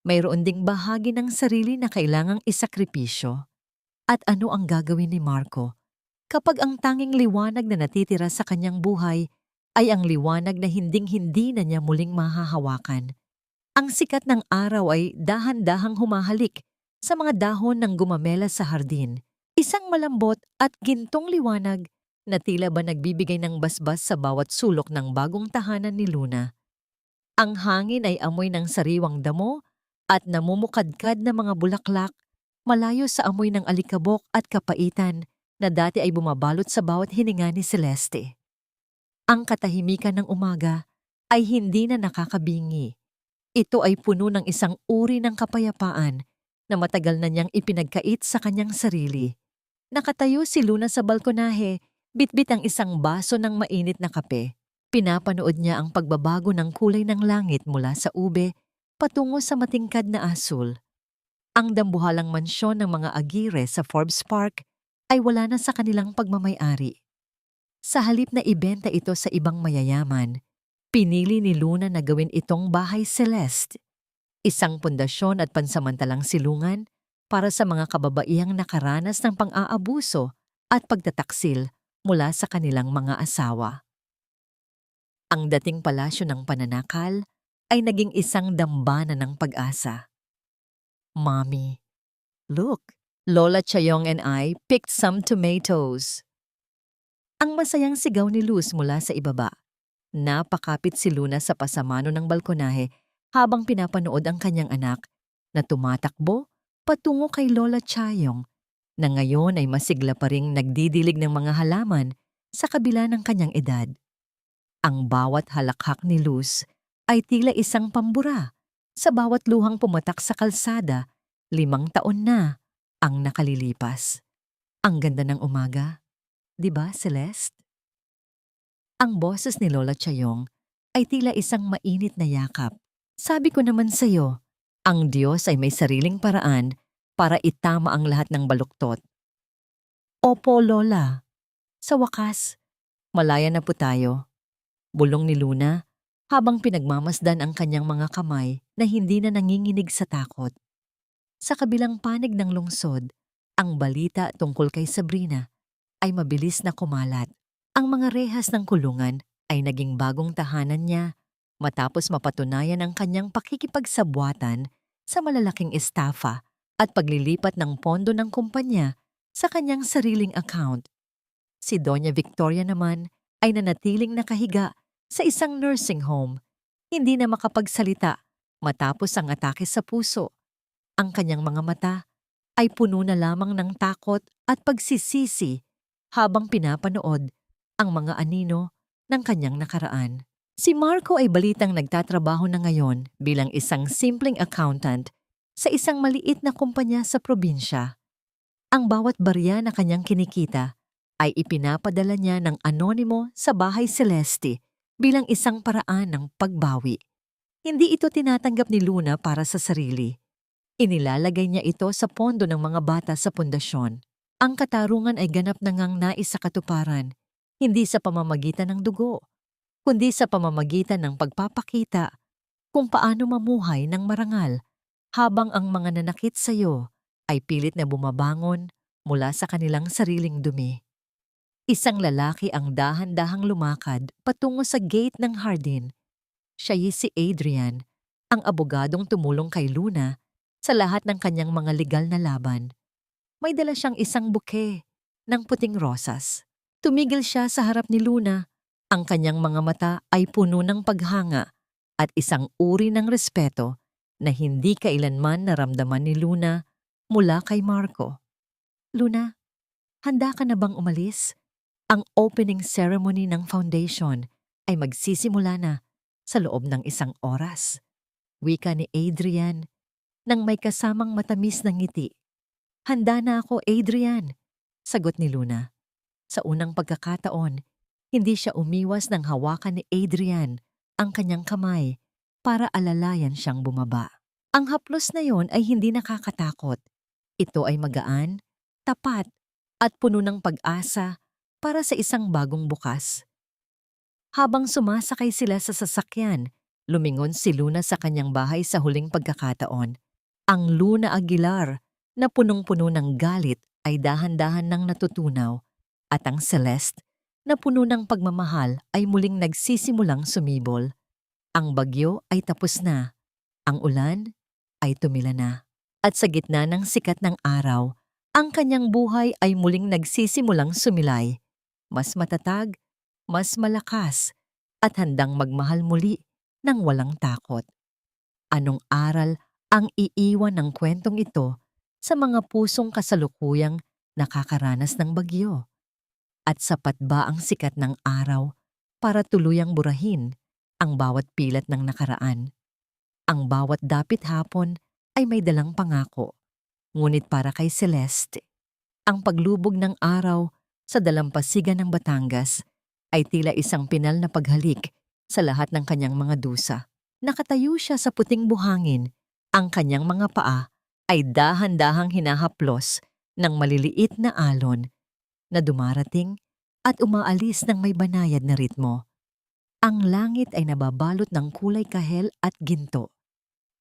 mayroon ding bahagi ng sarili na kailangang isakripisyo? At ano ang gagawin ni Marco kapag ang tanging liwanag na natitira sa kanyang buhay ay ang liwanag na hinding-hindi na niya muling mahahawakan? Ang sikat ng araw ay dahan-dahang humahalik sa mga dahon ng gumamela sa hardin. Isang malambot at gintong liwanag na tila ba nagbibigay ng basbas sa bawat sulok ng bagong tahanan ni Luna. Ang hangin ay amoy ng sariwang damo at namumukadkad na mga bulaklak, malayo sa amoy ng alikabok at kapaitan na dati ay bumabalot sa bawat hininga ni Celeste. Ang katahimikan ng umaga ay hindi na nakakabingi. Ito ay puno ng isang uri ng kapayapaan na matagal na niyang ipinagkait sa kanyang sarili. Nakatayo si Luna sa balkonahe, bitbit ang isang baso ng mainit na kape. Pinapanood niya ang pagbabago ng kulay ng langit mula sa ube patungo sa matingkad na asul. Ang dambuhalang mansyon ng mga Aguirre sa Forbes Park ay wala na sa kanilang pagmamay-ari. Sa halip na ibenta ito sa ibang mayayaman, pinili ni Luna na gawin itong Bahay Celeste, isang pundasyon at pansamantalang silungan para sa mga kababaihang nakaranas ng pang-aabuso at pagtataksil mula sa kanilang mga asawa. Ang dating palasyo ng pananakal ay naging isang dambana ng pag-asa. "Mommy, look, Lola Chayong and I picked some tomatoes." Ang masayang sigaw ni Luz mula sa ibaba. Napakapit si Luna sa pasamano ng balkonahe habang pinapanood ang kanyang anak na tumatakbo patungo kay Lola Chayong na ngayon ay masigla pa ring nagdidilig ng mga halaman sa kabila ng kanyang edad. Ang bawat halakhak ni Luz ay tila isang pambura sa bawat luhang pumatak sa kalsada. 5 taon na ang nakalilipas. Ang ganda ng umaga, di ba, Celeste? Ang boses ni Lola Chayong ay tila isang mainit na yakap. "Sabi ko naman sa'yo, ang Diyos ay may sariling paraan para itama ang lahat ng baluktot." "Opo, Lola. Sa wakas, malaya na po tayo," bulong ni Luna habang pinagmamasdan ang kanyang mga kamay na hindi na nanginginig sa takot. Sa kabilang panig ng lungsod, Ang balita tungkol kay Sabrina ay mabilis na kumalat. Ang mga rehas ng kulungan ay naging bagong tahanan niya matapos mapatunayan ang kanyang pakikipagsabwatan sa malalaking estafa at paglilipat ng pondo ng kumpanya sa kanyang sariling account. Si Doña Victoria naman ay nanatiling nakahiga sa isang nursing home, hindi na makapagsalita matapos ang atake sa puso. Ang kanyang mga mata ay puno na lamang ng takot at pagsisisi habang pinapanood ang mga anino ng kanyang nakaraan. Si Marco ay balitang nagtatrabaho na ngayon bilang isang simpleng accountant sa isang maliit na kumpanya sa probinsya. Ang bawat barya na kanyang kinikita ay ipinapadala niya ng anonimo sa bahay Celeste bilang isang paraan ng pagbawi. Hindi ito tinatanggap ni Luna para sa sarili. Inilalagay niya ito sa pondo ng mga bata sa pundasyon. Ang katarungan ay ganap na ngang nais sa katuparan, hindi sa pamamagitan ng dugo, kundi sa pamamagitan ng pagpapakita kung paano mamuhay ng marangal habang ang mga nanakit sa iyo ay pilit na bumabangon mula sa kanilang sariling dumi. Isang lalaki ang dahan-dahang lumakad patungo sa gate ng hardin. Siya si Adrian, ang abogadong tumulong kay Luna sa lahat ng kanyang mga legal na laban. May dala siyang isang buke ng puting rosas. Tumigil siya sa harap ni Luna. Ang kanyang mga mata ay puno ng paghanga at isang uri ng respeto na hindi kailanman naramdaman ni Luna mula kay Marco. Luna, handa ka na bang umalis? Ang opening ceremony ng foundation ay magsisimula na sa loob ng isang oras. Wika ni Adrian nang may kasamang matamis na ngiti. Handa na ako, Adrian, sagot ni Luna. Sa unang pagkakataon, hindi siya umiwas nang hawakan ni Adrian ang kanyang kamay para alalayan siyang bumaba. Ang haplos na yon ay hindi nakakatakot. Ito ay magaan, tapat, at puno ng pag-asa para sa isang bagong bukas. Habang sumasakay sila sa sasakyan, lumingon si Luna sa kanyang bahay sa huling pagkakataon. Ang Luna Aguilar na punong-puno ng galit ay dahan-dahan nang natutunaw at ang Celeste na puno ng pagmamahal ay muling nagsisimulang sumibol. Ang bagyo ay tapos na. Ang ulan ay tumila na. At sa gitna ng sikat ng araw, ang kanyang buhay ay muling nagsisimulang sumilay. Mas matatag, mas malakas, at handang magmahal muli ng walang takot. Anong aral ang iiwan ng kwentong ito sa mga pusong kasalukuyang nakakaranas ng bagyo? At sapat ba ang sikat ng araw para tuluyang burahin ang bawat pilat ng nakaraan? Ang bawat dapit hapon ay may dalang pangako. Ngunit para kay Celeste, ang paglubog ng araw sa dalampasigan ng Batangas ay tila isang pinal na paghalik sa lahat ng kanyang mga dusa. Nakatayo siya sa puting buhangin. Ang kanyang mga paa ay dahan-dahang hinahaplos ng maliliit na alon na dumarating at umaalis ng may banayad na ritmo. Ang langit ay nababalot ng kulay kahel at ginto.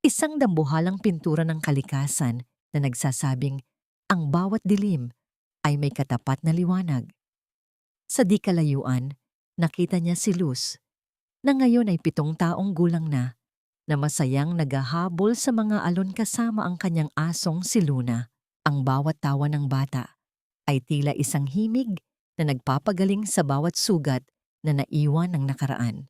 Isang dambuhalang pintura ng kalikasan na nagsasabing ang bawat dilim ay may katapat na liwanag. Sa di kalayuan, nakita niya si Luz, na ngayon ay 7 taong gulang na masayang naghahabol sa mga alon kasama ang kanyang asong si Luna. Ang bawat tawa ng bata ay tila isang himig na nagpapagaling sa bawat sugat na naiwan ng nakaraan.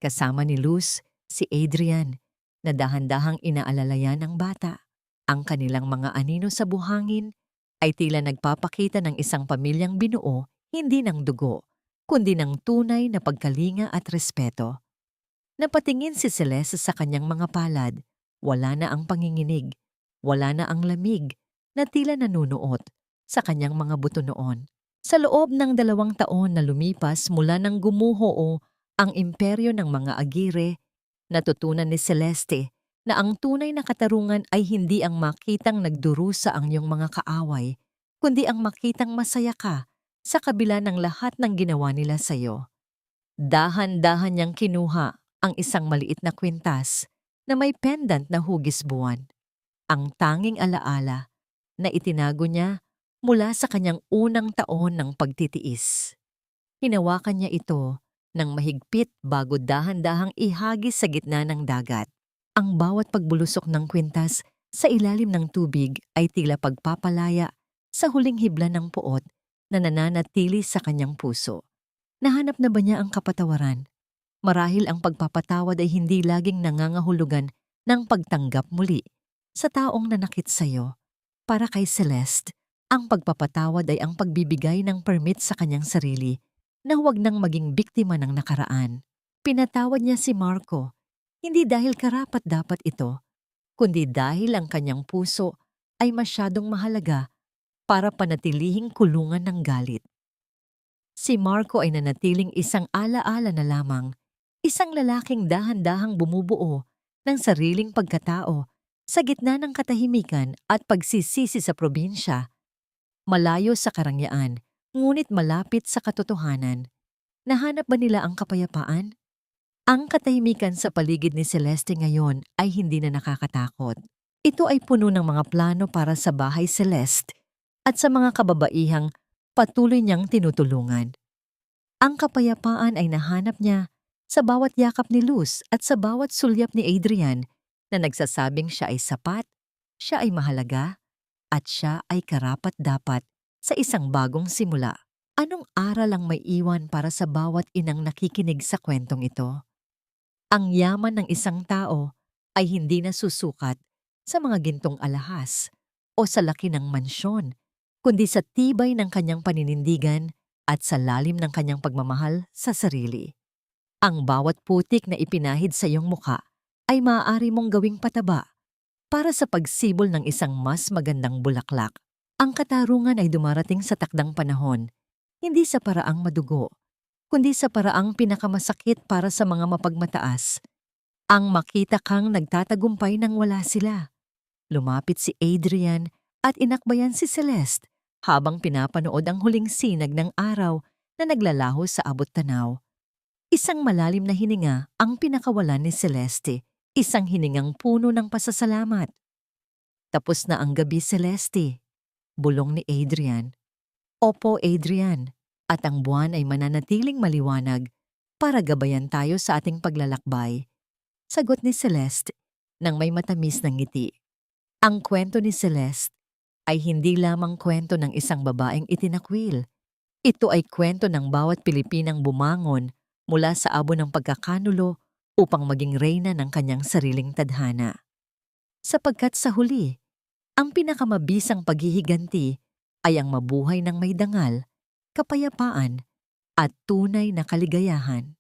Kasama ni Luz, si Adrian, na dahan-dahang inaalalayan ng bata. Ang kanilang mga anino sa buhangin ay tila nagpapakita ng isang pamilyang binuo, hindi ng dugo, kundi ng tunay na pagkalinga at respeto. Napatingin si Celeste sa kanyang mga palad. Wala na ang panginginig, wala na ang lamig na tila nanunuot sa kanyang mga buto noon. Sa loob ng 2 taon na lumipas mula nang gumuho ang imperyo ng mga Aguirre, natutunan ni Celeste na ang tunay na katarungan ay hindi ang makitang nagdurusa ang iyong mga kaaway, kundi ang makitang masaya ka sa kabila ng lahat ng ginawa nila sa iyo. Dahan-dahan niyang kinuha ang isang maliit na kwintas na may pendant na hugis buwan. Ang tanging alaala na itinago niya mula sa kanyang unang taon ng pagtitiis. Hinawakan niya ito ng mahigpit bago dahan-dahang ihagis sa gitna ng dagat. Ang bawat pagbulusok ng kwintas sa ilalim ng tubig ay tila pagpapalaya sa huling hibla ng puot na nananatili sa kanyang puso. Nahanap na ba niya ang kapatawaran? Marahil ang pagpapatawad ay hindi laging nangangahulugan ng pagtanggap muli sa taong nanakit sa'yo. Para kay Celeste, ang pagpapatawad ay ang pagbibigay ng permit sa kanyang sarili na huwag nang maging biktima ng nakaraan. Pinatawad niya si Marco, hindi dahil karapat-dapat ito, kundi dahil ang kanyang puso ay masyadong mahalaga para panatilihing kulungan ng galit. Si Marco ay nanatiling isang alaala na lamang, isang lalaking dahan-dahang bumubuo ng sariling pagkatao sa gitna ng katahimikan at pagsisisi sa probinsya. Malayo sa karangyaan, ngunit malapit sa katotohanan. Nahanap ba nila ang kapayapaan? Ang katahimikan sa paligid ni Celeste ngayon ay hindi na nakakatakot. Ito ay puno ng mga plano para sa bahay Celeste at sa mga kababaihang patuloy niyang tinutulungan. Ang kapayapaan ay nahanap niya sa bawat yakap ni Luz at sa bawat sulyap ni Adrian na nagsasabing siya ay sapat, siya ay mahalaga, at siya ay karapat-dapat sa isang bagong simula. Anong aral ang may iwan para sa bawat inang nakikinig sa kwentong ito? Ang yaman ng isang tao ay hindi nasusukat sa mga gintong alahas o sa laki ng mansyon, kundi sa tibay ng kanyang paninindigan at sa lalim ng kanyang pagmamahal sa sarili. Ang bawat putik na ipinahid sa iyong muka ay maaari mong gawing pataba para sa pagsibol ng isang mas magandang bulaklak. Ang katarungan ay dumarating sa takdang panahon, hindi sa paraang madugo, kundi sa paraang pinakamasakit para sa mga mapagmataas. Ang makita kang nagtatagumpay nang wala sila. Lumapit si Adrian at inakbayan si Celeste habang pinapanood ang huling sinag ng araw na naglalaho sa abot-tanaw. Isang malalim na hininga ang pinakawalan ni Celeste, isang hiningang puno ng pasasalamat. Tapos na ang gabi, Celeste, bulong ni Adrian. Opo, Adrian, at ang buwan ay mananatiling maliwanag para gabayan tayo sa ating paglalakbay. Sagot ni Celeste nang may matamis na ngiti. Ang kwento ni Celeste ay hindi lamang kwento ng isang babaeng itinakwil. Ito ay kwento ng bawat Pilipinang bumangon mula sa abo ng pagkakanulo upang maging reyna ng kanyang sariling tadhana. Sapagkat sa huli, ang pinakamabisang paghihiganti ay ang mabuhay ng may dangal, kapayapaan, at tunay na kaligayahan.